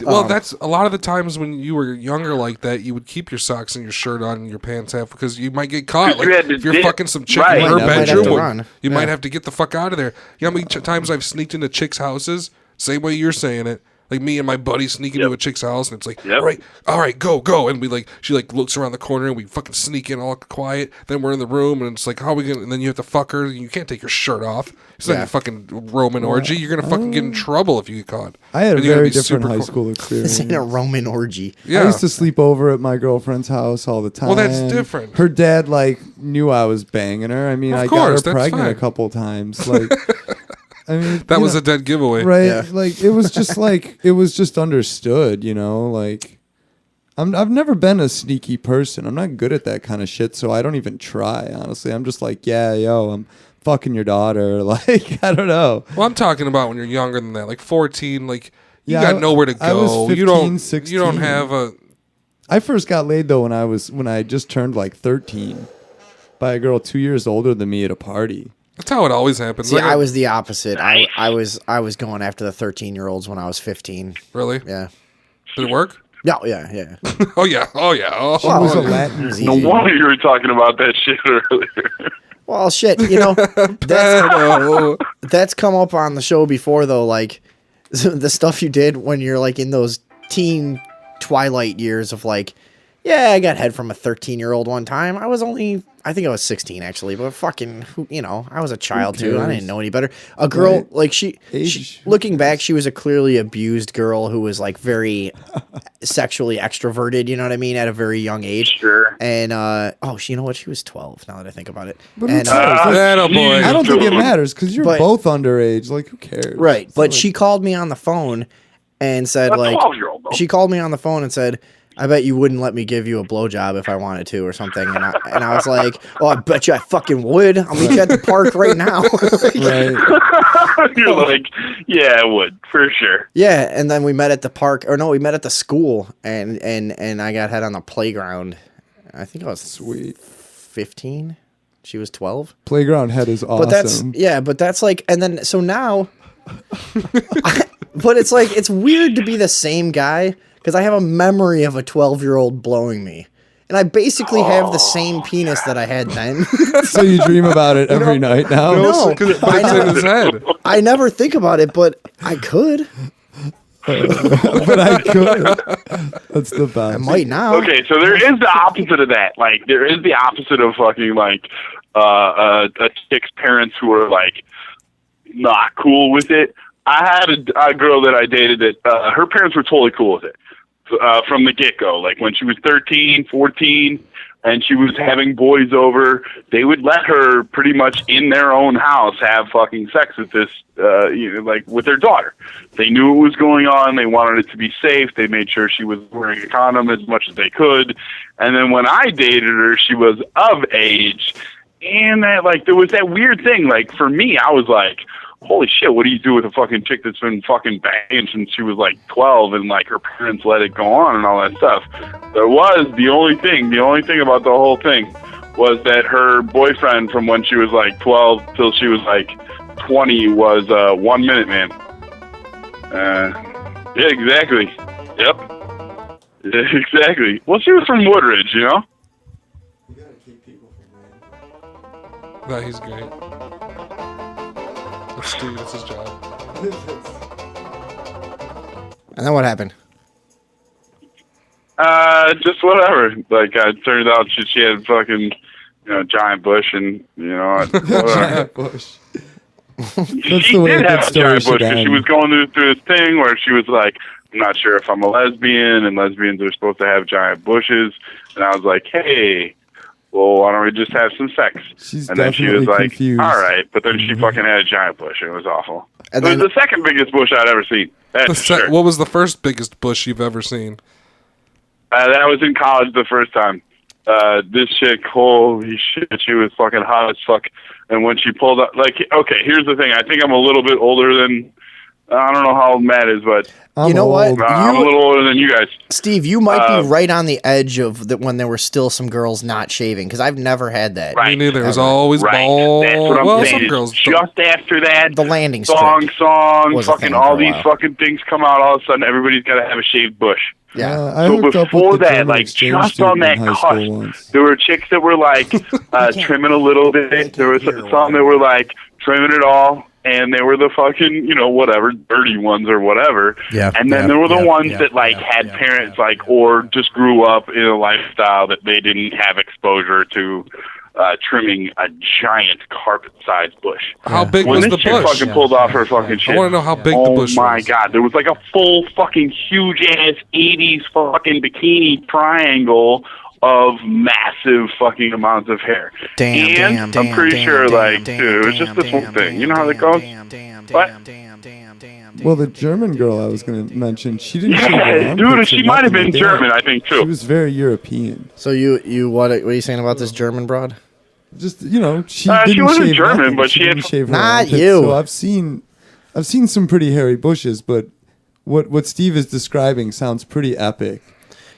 Well, that's a lot of the times when you were younger like that, you would keep your socks and your shirt on and your pants half because you might get caught. Like, You had to if you're dip. fucking some chick Right. in her Might have to bedroom, run. you Yeah. might have to get the fuck out of there. You know how many times I've sneaked into chicks' houses? Same way you're saying it. Like me and my buddy sneak into a chick's house and it's like, Yep. all right, go. And she looks around the corner and we fucking sneak in all quiet. Then we're in the room and it's like, how are we going to, and then you have to fuck her. You can't take your shirt off. It's not Yeah. a fucking Roman orgy. You're going to fucking get in trouble if you get caught. I had a And you gotta very be different super high cool. school experience. This ain't a Roman orgy. Yeah. I used to sleep over at my girlfriend's house all the time. Well, that's different. Her dad knew I was banging her. I mean, Of I course, got her that's pregnant fine. a couple times. Like, I mean, That you was know, a dead giveaway. right. Yeah. Like it was just understood. Like I've never been a sneaky person. I'm not good at that kind of shit, so I don't even try. Honestly, I'm just like, yeah, I'm fucking your daughter. Like, I don't know. Well, I'm talking about when you're younger than that, like 14. Like you Yeah, got nowhere to I was go. 15, you don't 16. have a. I first got laid though when I just turned like 13 by a girl 2 years older than me at a party. That's how it always happens. See, Like, I was the opposite. I was going after the 13-year-olds when I was 15. really. Yeah. Did it work? No, yeah. Oh yeah. Oh yeah. Oh, She was a yeah. Latin. It was No easy. wonder you were talking about that shit earlier. Well, shit, that's come up on the show before though. Like the stuff you did when you're like in those teen twilight years of like, yeah, I got head from a 13-year-old one time. I think I was 16 actually, but fucking, I was a child too. I didn't know any better. A girl, Right. like she, looking back, she was a clearly abused girl who was like very sexually extroverted, you know what I mean, at a very young age. Sure. And, you know what? She was 12 now that I think about it. But who And, cares? Like, Atta boy. I don't think it matters because you're But- both underage. Like, who cares? right. It's But like- she called me on the phone and said, A like, 12-year-old, though. she called me on the phone and said, I bet you wouldn't let me give you a blowjob if I wanted to or something. And I was like, oh, I bet you I fucking would. I'll meet you at the park right now. Right. You're like, yeah, I would for sure. Yeah, and then we met at the park, or no, we met at the school, and I got head on the playground. I think I was Sweet. 15. She was 12. Playground head is awesome. But that's like, and then so now, but it's like it's weird to be the same guy because I have a memory of a 12-year-old blowing me, and I basically have the same penis that I had then. So you dream about it every night now? No, but it's in his head. I never think about it, but I could. But I could. That's the best. I might now. Okay, so there is the opposite of that. Like, there is the opposite of fucking, like, a chick's parents who are, like, not cool with it. I had a girl that I dated that her parents were totally cool with it from the get-go. Like, when she was 13, 14, and she was having boys over, they would let her pretty much in their own house have fucking sex with this, like with their daughter. They knew what was going on. They wanted it to be safe. They made sure she was wearing a condom as much as they could. And then when I dated her, she was of age. And that, like, there was that weird thing. Like, for me, I was like, holy shit, what do you do with a fucking chick that's been fucking banging since she was like 12 and like her parents let it go on and all that stuff? There was the only thing about the whole thing was that her boyfriend from when she was like 12 till she was like 20 was 1 Minute Man. Yeah, exactly. Yep. Yeah, exactly. Well, she was from Woodridge, you know? No, he's great. That's Steve. That's his job. And then what happened? Just whatever. Like, it turned out she had fucking, giant bush and, whatever. Giant bush. She did have a giant bush because she was going through this thing where she was like, I'm not sure if I'm a lesbian, and lesbians are supposed to have giant bushes. And I was like, hey, well, why don't we just have some sex? She's and then she was like, confused. all right. But then she fucking had a giant bush. It was awful. And It was then- the second biggest bush I'd ever seen. That's for sure. What was the first biggest bush you've ever seen? That was in college the first time. This chick, holy shit, she was fucking hot as fuck. And when she pulled up, like, okay, here's the thing. I think I'm a little bit older than, I don't know how old Matt is, but You know what? I'm a little older than you guys. Steve, you might be right on the edge of when there were still some girls not shaving, because I've never had that. Me neither. It was always Right. bald. That's what I'm Well, saying. some girls Just after that, the landing strip song, was a fucking thing all for a these while. fucking things come out. All of a sudden, everybody's got to have a shaved bush. Yeah. I So hooked up before with the that, German like exchange just on student that in high school cusp, once. there were chicks that were like trimming a little bit. There was some that were like trimming it all, and they were the fucking whatever dirty ones or whatever. Yeah. And then there were the ones that like had parents like or just grew up in a lifestyle that they didn't have exposure to. Trimming a giant carpet-sized bush. How big when was this the chick bush? fucking pulled off her fucking shit. I want to know how big the bush was. Oh my god, there was like a full fucking huge ass 80s fucking bikini triangle of massive fucking amounts of hair. And I'm pretty sure, like, dude, it was just this whole thing. You know how that goes? What? Well, the German girl I was going to mention, she didn't shave her Yeah, armpits dude, or she might have nothing been like that. German, I think, She too. was very European. So what are you saying about this German broad? Just she she didn't wasn't shave German, nothing. but she she had- didn't shave her Not armpits. you. So I've seen some pretty hairy bushes, but what Steve is describing sounds pretty epic.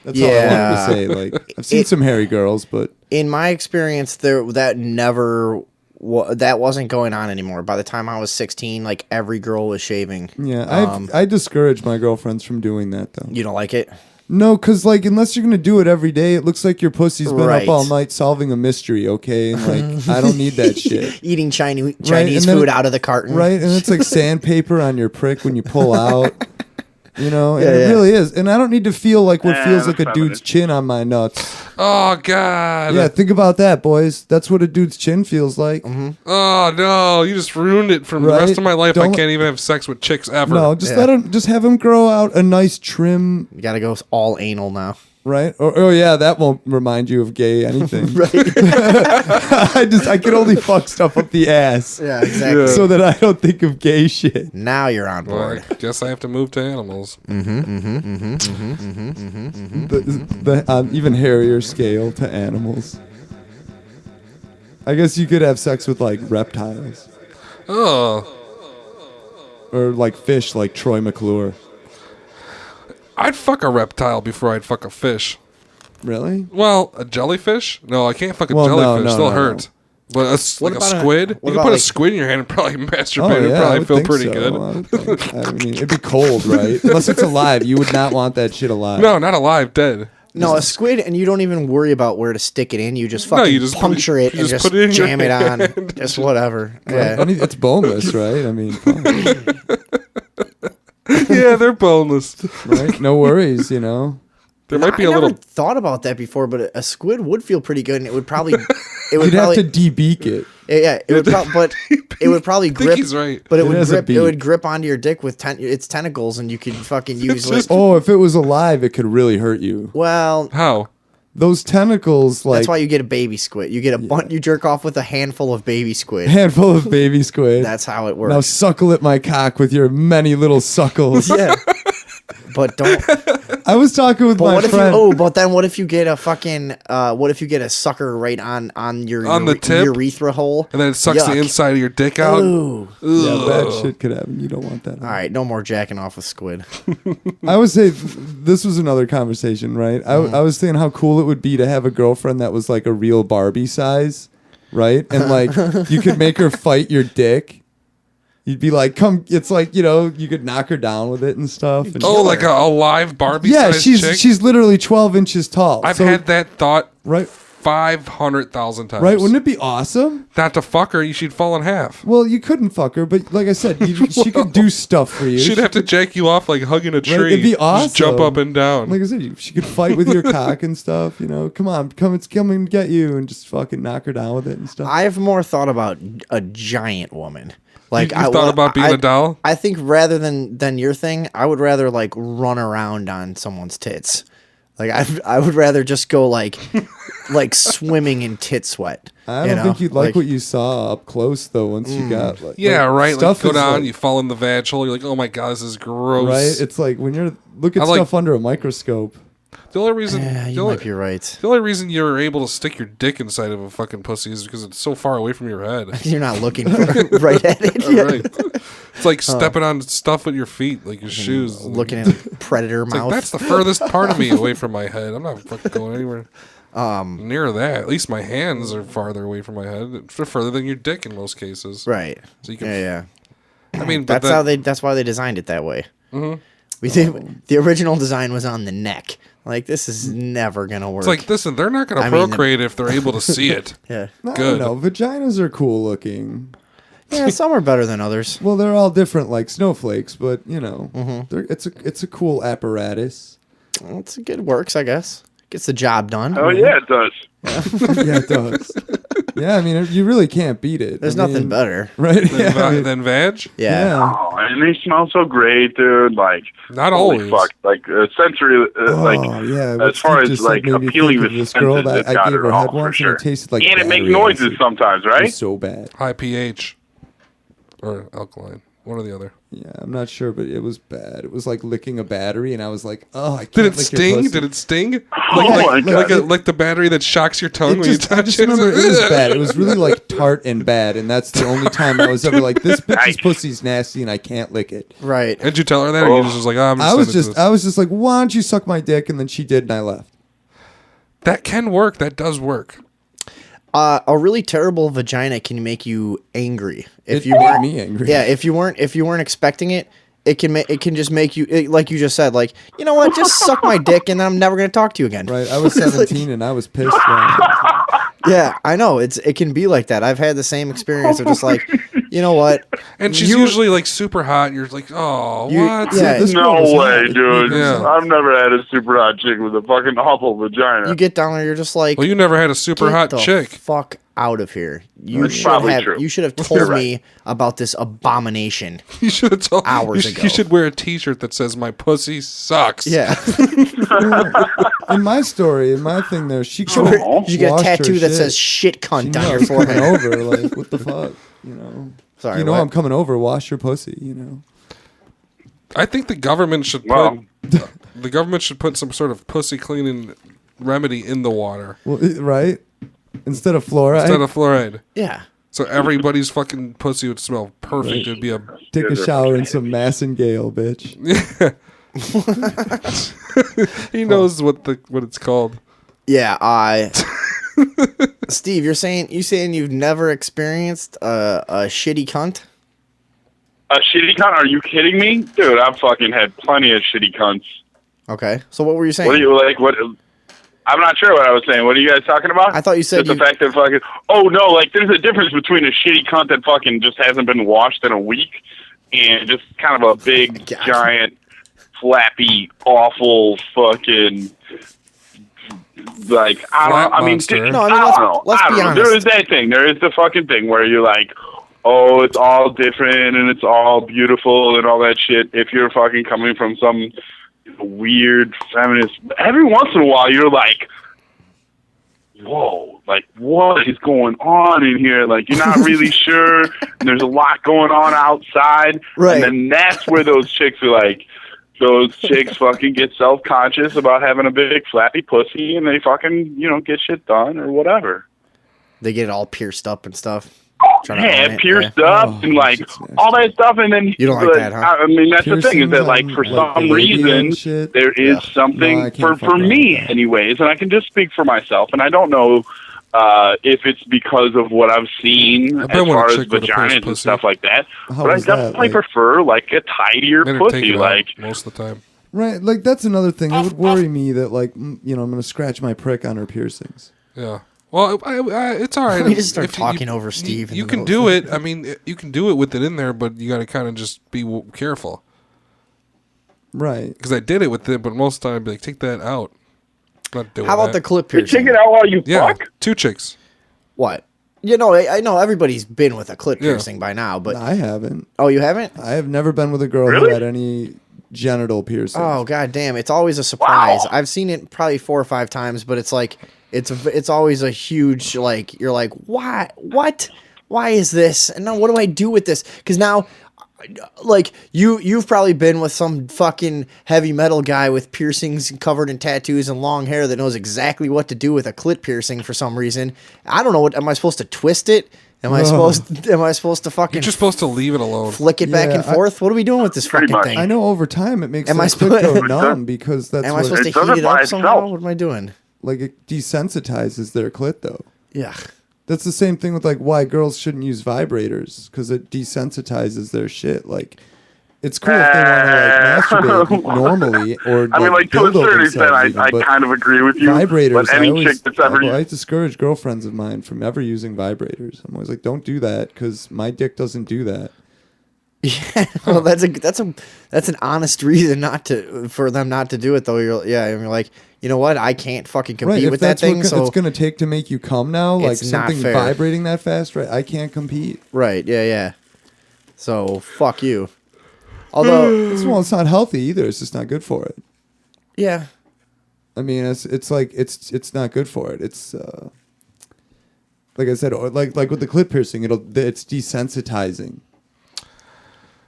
That's all I Yeah. wanted to say. Like, I've seen some hairy girls, but In my experience, that wasn't going on anymore. By the time I was 16, like every girl was shaving. yeah, I discourage my girlfriends from doing that though. You don't like it? No, because like unless you're gonna do it every day, it looks like your pussy's been Right. up all night solving a mystery. Okay, and like I don't need that shit. Eating Chinese and then food it- out of the carton. Right, and it's like sandpaper on your prick when you pull out. And Yeah, it yeah. really is. And I don't need to feel like what Yeah, feels like a that's dude's chin on my nuts. Oh God. Yeah, think about that, boys. That's what a dude's chin feels like. Oh no, you just ruined it for the Right? rest of my life. I Don't- can't even have sex with chicks ever. No, just Yeah. just have him grow out a nice trim, You gotta go all anal now. right? Or oh yeah, that won't remind you of gay anything. I can only fuck stuff up the ass. Yeah, exactly. So that I don't think of gay shit. Now you're on Well, board. I guess I have to move to animals. The even hairier scale to animals. I guess you could have sex with like reptiles Oh, or like fish, like Troy McClure. I'd fuck a reptile before I'd fuck a fish. Really? Well, a jellyfish? No, I can't fuck a Well, no, jellyfish. no, They'll no, hurt. But like a about squid? You what can about, put a like- squid in your hand and probably masturbate. Oh, It'd yeah, I probably would feel think pretty so. good. I would think. I mean, it'd be cold, right? Unless it's alive, you would not want that shit alive. No, not alive, dead. No, a squid, and you don't even worry about where to stick it in. You just fucking you just puncture it and just put it in your jam it on. hand. Just whatever. Right? Yeah. It's boneless, right? I mean, Yeah, they're boneless. right? No worries, you know. There might be I a little. never thought about that before, but a squid would feel pretty good, and it would probably. You'd have to debeak it. Yeah, it would. But it would probably I think grip. he's right. But it It would has a grip. It beak. would grip onto your dick with its tentacles, and you could fucking use. Like, Oh, if it was alive, it could really hurt you. well, How? Those tentacles, like that's why you get a baby squid. You get a you jerk off with a handful of baby squid. handful of baby squid. That's how it works. Now suckle at my cock with your many little suckles. Yeah. But don't. I was talking with But my what if friend. but then what if you get a fucking what if you get a sucker right on your the tip? urethra hole And then it sucks the Yuck. inside of your dick out. Ooh. Yeah, bad shit could happen. You don't want that. All right, no more jacking off with squid. I would say this was another conversation, right? I was thinking how cool it would be to have a girlfriend that was like a real Barbie size, right? And like you could make her fight your dick. You'd be like, come, it's like, you know, you could knock her down with it and stuff. And Oh, like a live Barbie yeah, sized she's chick? she's literally 12 inches tall. I've So- had that thought right, 500,000 times. right. Wouldn't it be awesome? Not to fuck her, she'd fall in half. Well, you couldn't fuck her, but like I said, she could do stuff for you. She'd have to jack you off like hugging a tree. Right, it'd be awesome. Just jump up and down. Like I said, she could fight with your cock and stuff. You know, come and get you, and just fucking knock her down with it and stuff. I have more thought about a giant woman. Like You've thought about being a doll? I think rather than your thing, I would rather like run around on someone's tits. Like I would rather just go like swimming in tit sweat. I don't think you'd like what you saw up close though. Once you got like Yeah, like, right. Like Stuff go is, down, like- you fall in the vag hole. You're like, oh my god, this is gross. right. It's like when you're look at I like- stuff under a microscope. The only reason, Yeah, the you only, might be right. the only reason you're able to stick your dick inside of a fucking pussy is because it's so far away from your head. You're not looking right at it. All right. It's like stepping on stuff with your feet, like your shoes. Looking at predator It's mouth. like that's the furthest part of me away from my head. I'm not fucking going anywhere near that. At least my hands are farther away from my head. They're further than your dick in most cases. Right. So you can. Yeah. I mean, but That's why they designed it that way. Mm-hmm. The original design was on the neck. Like this is never gonna work. It's like, listen, they're not going to procreate if they're able to see it. Yeah. I Good. don't know. Vaginas are cool looking. Yeah, some are better than others. Well, they're all different, like snowflakes, but you know, Mm-hmm. it's a cool apparatus. It's good works, I guess. Gets the job done. Oh yeah, it does. Yeah, it does. Yeah, I mean, you really can't beat it. There's I mean, nothing better. right? Then, Yeah, I mean, then vag? Yeah. Oh, and they smell so great, dude. Like Not holy always. fuck. Like sensory, like yeah. as what far Steve as just like said made me appealing think the of this senses, girl that it's I got gave it her all head for once, sure. and it tasted like And it makes battery noises acid. sometimes, It right? was so bad. High pH. Or alkaline. One or the other. Yeah, I'm not sure, but it was bad. It was like licking a battery, and I was like, oh, I can't Did it lick your sting? pussy. Did it sting? Oh my God. Like the battery that shocks your tongue It when you just, I touch just it? remember it was bad. It was really like tart and bad, and that's the only time I was ever like, this bitch's pussy's nasty, and I can't lick it. Right. Did you tell her that? Or you just like, oh, I'm just I was sending just, this. I was just like, why don't you suck my dick? And then she did, and I left. That can work. That does work. A really terrible vagina can make you angry. If It you made weren't, me angry. Yeah, if you weren't expecting it, it can just make you like you just said, like, you know what, just suck my dick and I'm never gonna talk to you again. Right? I was 17, and I was pissed. Yeah, I know. It can be like that. I've had the same experience of just like, you know what? And she's You- usually like super hot. And you're like, oh, You- what? yeah, This girl No was way, hot. dude. Yeah. I've never had a super hot chick with a fucking awful vagina. You get down there, you're just like, Well, you never had a super get hot the chick. fuck out of here. You That's should probably have. true. You should have You're told right. me about this abomination. You should have told Hours you, ago. You should wear a T-shirt that says "My pussy sucks." Yeah, In my story, in my thing there, she you get a washed her tattoo that shit. says "shit She cunt" knew on I your was coming forehead. over, like, what the fuck? You know. Sorry, you know what? I'm coming over. Wash your pussy. You know. I think the government should Wow. put the government should put some sort of pussy cleaning remedy in the water Well, right? Instead of fluoride. instead of fluoride. Yeah. So everybody's fucking pussy would smell perfect. Right. It'd be a Take a shower in some Massengale, bitch. he knows what it's called. Yeah, Steve, you saying you've never experienced a shitty cunt? A shitty cunt? Are you kidding me? Dude, I've fucking had plenty of shitty cunts. Okay, so what were you saying? What are you like? What? I'm not sure what I was saying. What are you guys talking about? I thought you said just the fact that fucking. Oh no! Like there's a difference between a shitty cunt that fucking just hasn't been washed in a week, and just kind of a big, giant, flappy, awful fucking. Like I don't know. I mean, let's be honest. There is that thing. There is the fucking thing where you're like, oh, it's all different and it's all beautiful and all that shit. If you're fucking coming from some weird feminist, every once in a while you're like, whoa, like what is going on in here? Like you're not really sure. And there's a lot going on outside. Right. And then that's where those chicks are like. Those chicks fucking get self-conscious about having a big flappy pussy, and they fucking, get shit done or whatever. They get it all pierced up and stuff. Yeah, pierced up and like all that stuff, and then you don't like that, huh? I mean, that's the thing is that like for some reason there is something for me, anyways, and I can just speak for myself, and I don't know if it's because of what I've seen as far as vaginas and stuff like that, but I definitely prefer like a tidier pussy, like most of the time. Right, like that's another thing. It would worry me that like I'm going to scratch my prick on her piercings. Yeah. Well, it's all right. We just start talking over Steve. You can do it. I mean, you can do it with it in there, but you got to kind of just be careful. Right. Because I did it with it, but most of the time, I'd be like, take that out. I'm not doing How about the clip piercing? Take it out while you fuck? 2 chicks. What? I know everybody's been with a clip piercing by now, but I haven't. Oh, you haven't? I have never been with a girl who had any genital piercing. Oh, god damn! It's always a surprise. Wow. I've seen it probably 4 or 5 times, but it's like it's always a huge like you're like what is this, and now what do I do with this? Because now like you've probably been with some fucking heavy metal guy with piercings covered in tattoos and long hair that knows exactly what to do with a clit piercing for some reason. I don't know what am I supposed to twist it? Am I supposed to fucking? You're just supposed to leave it alone. Flick it back and forth. What are we doing with this fucking thing? I know over time it makes the clit go numb because that's. Am I supposed to heat it up somehow? What am I doing? Like it desensitizes their clit though. Yeah. That's the same thing with like why girls shouldn't use vibrators because it desensitizes their shit. Like it's cool if they want to like masturbate normally or. I mean, like to a certain extent, I kind of agree with you. Vibrators. But any chick that's ever I discourage girlfriends of mine from ever using vibrators. I'm always like, don't do that because my dick doesn't do that. Yeah, well, that's an honest reason for them not to do it though. You're like, you know what? I can't fucking compete with that thing. So it's gonna take to make you come now, like something vibrating that fast, right? I can't compete. Right? Yeah. So fuck you. Although it's not healthy either. It's just not good for it. Yeah. I mean, it's like it's not good for it. It's like I said, like with the clit piercing, it's desensitizing.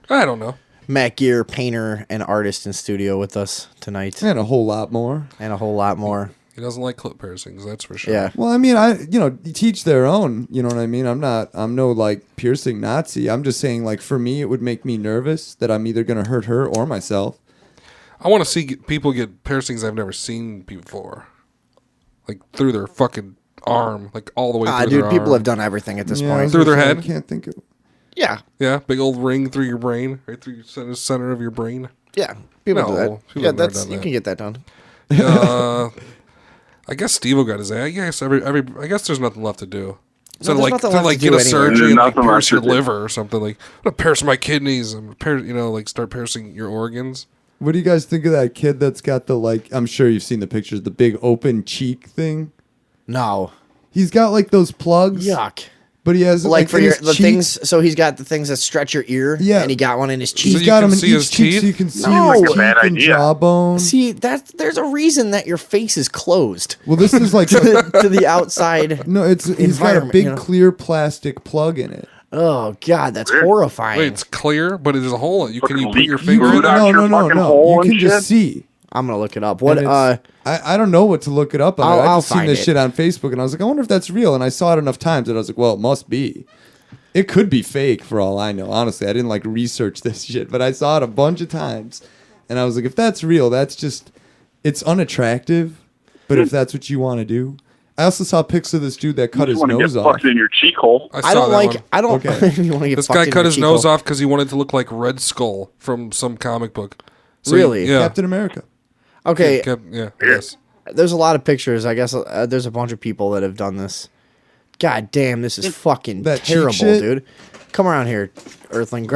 I don't know. Matt Geer, painter and artist in studio with us tonight. And a whole lot more. He doesn't like clip piercings, that's for sure. Yeah. Well, I mean, teach their own, you know what I mean? I'm no like piercing Nazi. I'm just saying like for me, it would make me nervous that I'm either going to hurt her or myself. I want to see people get piercings I've never seen before. Like through their fucking arm, like all the way through their arm. People have done everything at this point. Through their head? I can't think of Yeah. Yeah, big old ring through your brain, right through your center of your brain. Yeah, people do that. Yeah, you can get that done. I guess Steve-O got his. I guess I guess there's nothing left to do. So No, like there's nothing to left like to do get a anyway. surgery and like Nothing pierce your left to do. liver or something. Like I'm gonna pierce my kidneys. I'm gonna like start piercing your organs. What do you guys think of that kid that's got the like? I'm sure you've seen the pictures. The big open cheek thing. No. He's got like those plugs. Yuck. But he has Like for in the his cheeks. things. So he's got the things that stretch your ear. Yeah. And he got one in his cheek. He's you got can him in see each his cheek, teeth? so you can see No. his Like a teeth bad and idea. jawbone. See, there's a reason that your face is closed. Well, this is like to the outside. no, he's got a environment, big you know? clear plastic plug in it. Oh God, that's horrifying. Wait, it's clear, but there's a hole. You Fucking put leak your finger fluid in out it. your fucking hole You and can just shit? see. I'm gonna look it up. What? And I don't know what to look it up on. I I'll just seen find this it. shit on Facebook, and I was like, I wonder if that's real. And I saw it enough times that I was like, well, it must be. It could be fake for all I know. Honestly, I didn't like research this shit, but I saw it a bunch of times, and I was like, if that's real, it's unattractive. But if that's what you want to do, I also saw pics of this dude that cut his want to nose get off. fucked in your cheek hole. I don't like. I don't. Okay. You wanna get This fucked guy in cut your his cheek nose hole. off because he wanted to look like Red Skull from some comic book. Really? Yeah. Captain America. Okay. Yeah. Yes. there's a lot of pictures. I guess there's a bunch of people that have done this. God damn, this is fucking That cheek terrible, shit? dude. Come around here, Earthling.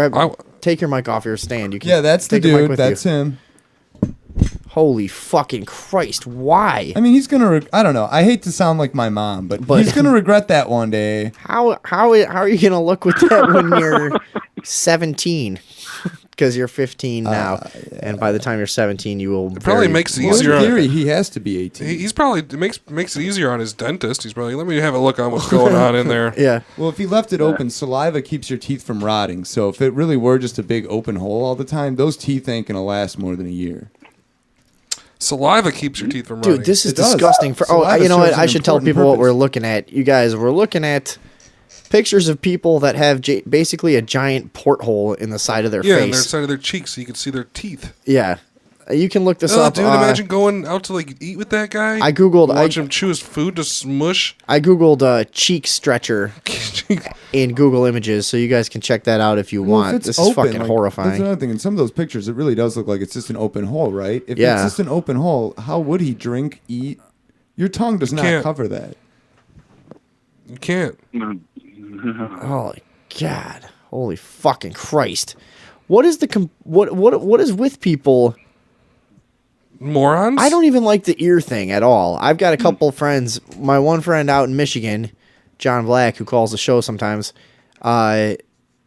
Take your mic off your stand. You can Yeah, that's the take mic dude. with That's you. him. Holy fucking Christ! Why? I mean, he's gonna. I don't know. I hate to sound like my mom, but he's gonna regret that one day. How are you gonna look with that when you're 17? Because you're 15 now, and by the time you're 17, you will. It probably makes it Well, easier. in theory, he has to be 18. He's probably it makes it easier on his dentist. He's probably let me have a look on what's going on in there. Yeah. Well, if he left it open, saliva keeps your teeth from rotting. So if it really were just a big open hole all the time, those teeth ain't gonna last more than a year. Saliva keeps your teeth from rotting. Dude, this is It does. disgusting. Saliva You know what? serves an I should tell important people what purpose. we're looking at. You guys, we're looking at pictures of people that have basically a giant porthole in the side of their yeah, face. on their side of their cheeks, so you can see their teeth. Yeah. You can look this Oh, up. dude, imagine going out to like eat with that guy. I Googled- watch him chew his food to smush. I Googled cheek stretcher in Google Images, so you guys can check that out if you Well, if want. it's This open, is fucking like, horrifying. That's another thing. In some of those pictures, it really does look like it's just an open hole, right? If Yeah. it's just an open hole, how would he drink, eat? Your tongue does not can't. cover that. You can't. Holy God! Holy fucking Christ! What is what is with people? Morons. I don't even like the ear thing at all. I've got a couple friends. My one friend out in Michigan, John Black, who calls the show sometimes.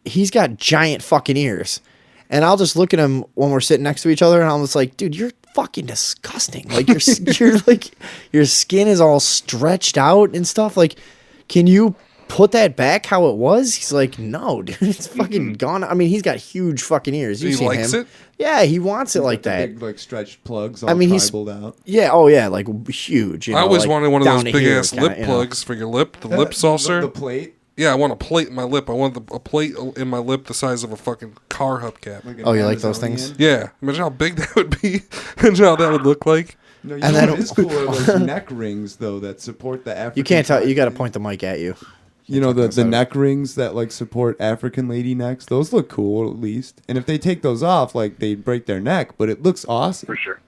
He's got giant fucking ears, and I'll just look at him when we're sitting next to each other, and I'm just like, dude, you're fucking disgusting. Like you're like your skin is all stretched out and stuff. Like, can you put that back how it was? He's like, no, dude, it's fucking gone. I mean, he's got huge fucking ears. You've He seen likes him. it? Yeah, he wants it like The that. big, like stretched plugs. All I mean, he's tribaled out. yeah, oh yeah, like huge. You I know, always like, wanted one of those down to big here ass kinda, lip you know. plugs for your lip, the lip saucer. The plate. Yeah, I want a plate in my lip. I want a plate in my lip the size of a fucking car hubcap. Like an Oh, you like those Amazonian. things? Yeah, imagine how big that would be. Imagine how that would look like. No, you And know then- what is cool are those neck rings though that support the African. You can't tell. You got to tribe. point the mic at you. You know the neck rings that like support African lady necks. Those look cool at least. And if they take those off, like they break their neck, but it looks awesome. For sure.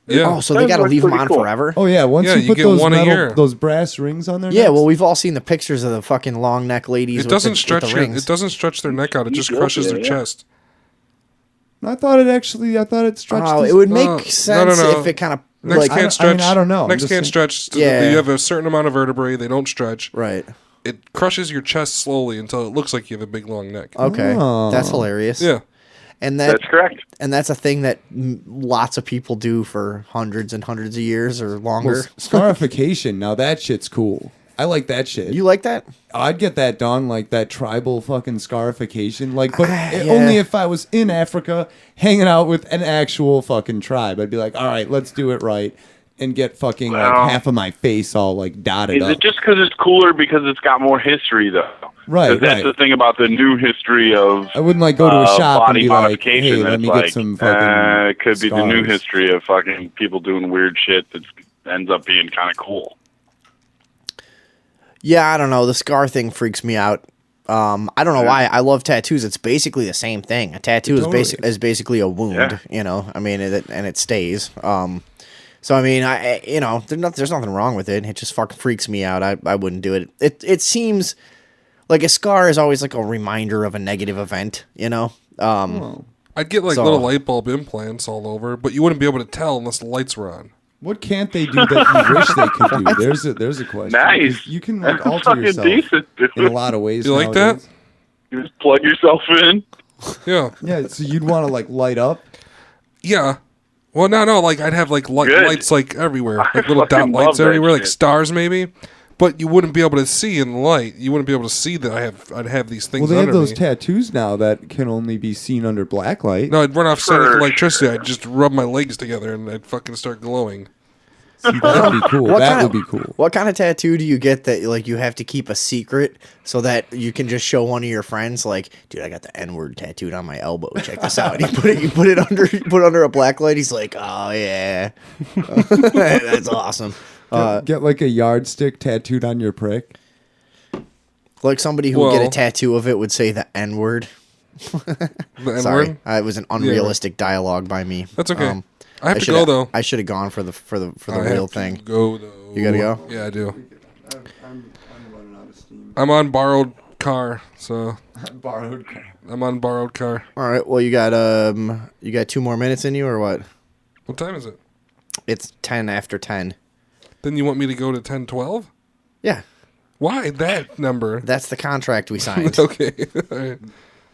Yeah. Oh, so they got to leave them on forever? Oh yeah, once Yeah, you you put get those one a year. those brass rings on their Yeah, necks, well, we've all seen the pictures of the fucking long neck ladies. It doesn't stretch with the your, rings. it doesn't stretch their neck out. It just crushes their chest. I thought it stretched. Oh, this- it would make No, sense no. if it kind of Necks like can't stretch. I don't know. I'm Necks just can't saying- stretch. Yeah. You have a certain amount of vertebrae. They don't stretch. right. It crushes your chest slowly until it looks like you have a big long neck. Okay, Oh. that's hilarious. Yeah. and that That's correct. and that's a thing that lots of people do for hundreds and hundreds of years or longer. Well, scarification. Now that shit's cool. I like that shit. You like that? I'd get that done, like that tribal fucking scarification. Like, but Yeah. only if I was in Africa hanging out with an actual fucking tribe. I'd be like, all right, let's do it right. And get fucking Well- like half of my face all like dotted Is up. it just because it's cooler because it's got more history, though? Right, 'Cause that's right. the thing about the new history of I wouldn't like go to a shop and body be like, modification. hey, let It's me like, get some fucking. it could be the new scars. history of fucking people doing weird shit that ends up being kind of cool. Yeah, I don't know. The scar thing freaks me out. I don't know why. I love tattoos. It's basically the same thing. A tattoo is totally basic is basically a wound. Yeah. You know, I mean, and it stays. So I mean, there's nothing wrong with it. It just fucking freaks me out. I wouldn't do it. It seems like a scar is always like a reminder of a negative event. You know. I'd get like So- little light bulb implants all over, but you wouldn't be able to tell unless the lights were on. What can't they do that you wish they could do? There's a question. Nice. You can like That's alter fucking yourself decent, dude. in a lot of ways. You like nowadays. You just plug yourself in. Yeah. Yeah, so you'd want to like light up. Yeah. Well, no. Like I'd have like Good. lights like everywhere, I like little dot fucking love lights that everywhere, like shit. stars maybe. But you wouldn't be able to see in the light. You wouldn't be able to see that I'd have these things Well, they have under those me. tattoos now that can only be seen under black light. No, I'd run off static For electricity. I'd just rub my legs together and I'd fucking start glowing. See, that'd be cool. What That kind would of- be cool. What kind of tattoo do you get that like you have to keep a secret so that you can just show one of your friends like, dude, I got the N-word tattooed on my elbow. Check this out. And you put it under a black light. He's like, oh yeah, that's awesome. Get like a yardstick tattooed on your prick. Like somebody who would get Well- a tattoo of it would say the N-word. The Sorry, N-word? it was an unrealistic dialogue by me. That's okay. I have to go though. I should have gone for the I real have to thing. Go though. You gotta go. Yeah, I do. I'm running out of steam. I'm on borrowed car, so Borrowed car. I'm on borrowed car. All right. Well, you got 2 more minutes in you, or what? What time is it? It's 10 after 10. Then you want me to go to 10:12? Yeah. Why that number? That's the contract we signed. Okay. All right.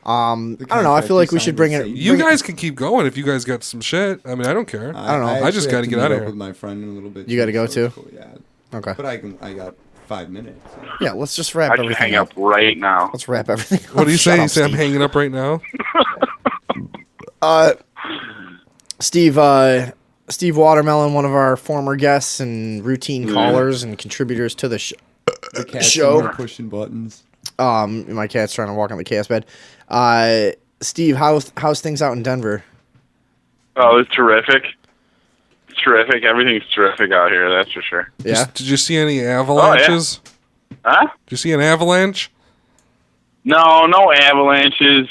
I don't know. I feel like we should bring it. You guys can keep going if you guys got some shit. I mean, I don't care. I don't know. I just got to get out of here. With my friend in a little bit. You got to go too. Cool, yeah. Okay. But I got 5 minutes. Yeah. Let's just wrap I should everything hang up right now. Let's wrap everything. What do you say? Shut You up, say I'm Steve. hanging up right now? Steve Watermelon, one of our former guests and routine callers and contributors to the The cat's show. in there pushing buttons. My cat's trying to walk on the chaos bed. Steve, how's things out in Denver? Oh, it's terrific. It's terrific. Everything's terrific out here, that's for sure. Yeah. Did you see any avalanches? Huh? Did you see an avalanche? No avalanches.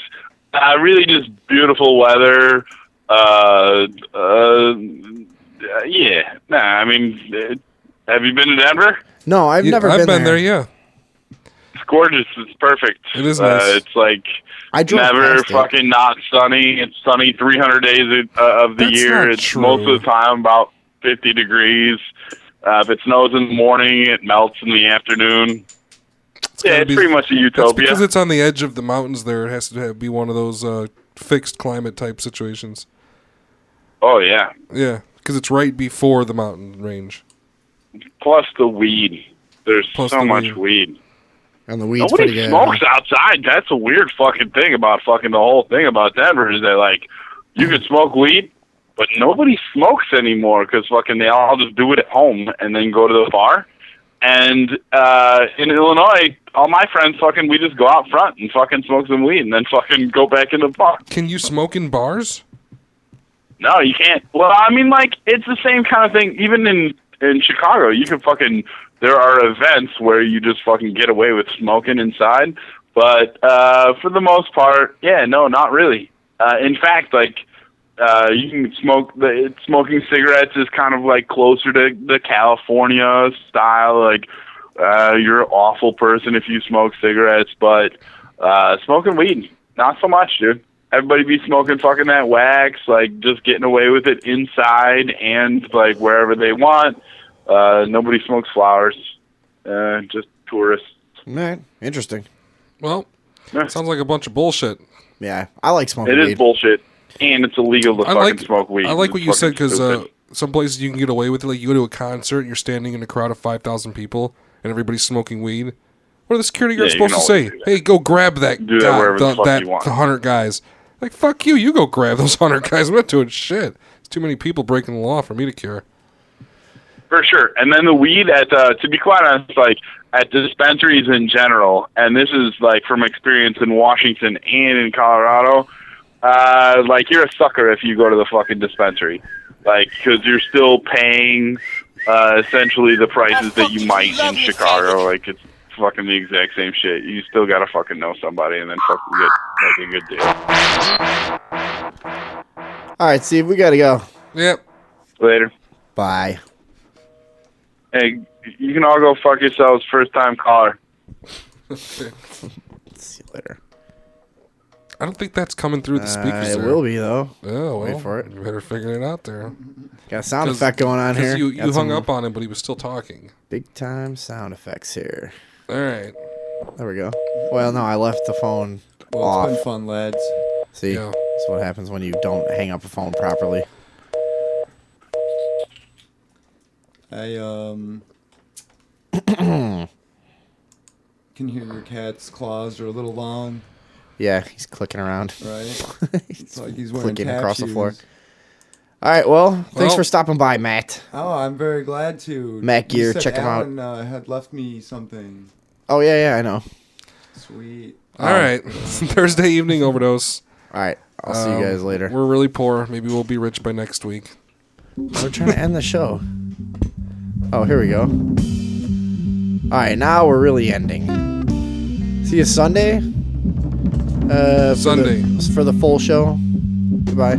Really just beautiful weather. Yeah. Nah, I mean, have you been to Denver? No, I've never been there. I've been there, yeah. It's gorgeous. It's perfect. It is nice. It's like I drove never past it. fucking not sunny. It's sunny 300 days of the That's year. not It's true. most of the time about 50 degrees. If it snows in the morning, it melts in the afternoon. gotta It's be- pretty much a That's utopia. because it's on the edge of the mountains there. It has to be one of those fixed climate type situations. Oh, yeah. Yeah, because it's right before the mountain range. Plus the weed. There's Plus so the much weed. weed. And the weed's pretty Nobody good. smokes outside. That's a weird fucking thing about fucking the whole thing about Denver is that, like, you can smoke weed, but nobody smokes anymore because fucking they all just do it at home and then go to the bar. And in Illinois, all my friends fucking, we just go out front and fucking smoke some weed and then fucking go back in the bar. Can you smoke in bars? No, you can't. Well, I mean, like, it's the same kind of thing. Even in Chicago, you can fucking, there are events where you just fucking get away with smoking inside. But for the most part, yeah, no, not really. In fact, like, you can smoke, smoking cigarettes is kind of like closer to the California style. Like, you're an awful person if you smoke cigarettes, but smoking weed, not so much, dude. Everybody be smoking fucking that wax, like just getting away with it inside and like wherever they want. Nobody smokes flowers, just tourists. Right. Interesting. Well, Yeah. sounds like a bunch of bullshit. Yeah, I like smoking It weed. is bullshit, and it's illegal to fucking smoke weed. I like what It's you said fucking because stupid. some places you can get away with it. Like you go to a concert and you're standing in a crowd of 5,000 people and everybody's smoking weed. What are the security guards Yeah, you supposed can to always say? do that. Hey, go grab that Do that guy, wherever the fuck you want. the 100 guys. Like, fuck you. You go grab those 100 guys. I'm not doing shit. It's too many people breaking the law for me to care. For sure. And then the weed at, to be quite honest, like at dispensaries in general, and this is like from experience in Washington and in Colorado, like you're a sucker if you go to the fucking dispensary. Like, because you're still paying essentially the prices that you might in Chicago. Like, it's fucking the exact same shit. You still gotta fucking know somebody and then fucking get like a good deal. All right, Steve, we got to go. Yep. Later. Bye. Hey, you can all go fuck yourselves, first time caller. See you later. I don't think that's coming through the speakers. It there. will be, though. Oh, well. Wait for it. You better figure it out there. Got a sound effect going on here. You Got hung some up on him, but he was still talking. Big time sound effects here. All right. There we go. Well, no, I left the phone Well, off. it's been fun, lads. See, Yeah. that's what happens when you don't hang up a phone properly. I can hear your cat's claws are a little long, Yeah, he's clicking around. right? He's It's like he's wearing clicking tap across the floor. shoes. All right, well, thanks Well- for stopping by, Matt. Oh, I'm very glad to. Matt You Geer, said check him out. Alan, had left me something. Oh, yeah, I know. Sweet. All right. Thursday evening overdose. All right, I'll see you guys later. We're really poor. Maybe we'll be rich by next week. We're trying to end the show. Oh, here we go. All right, now we're really ending. See you Sunday. Sunday. For the full show. Goodbye.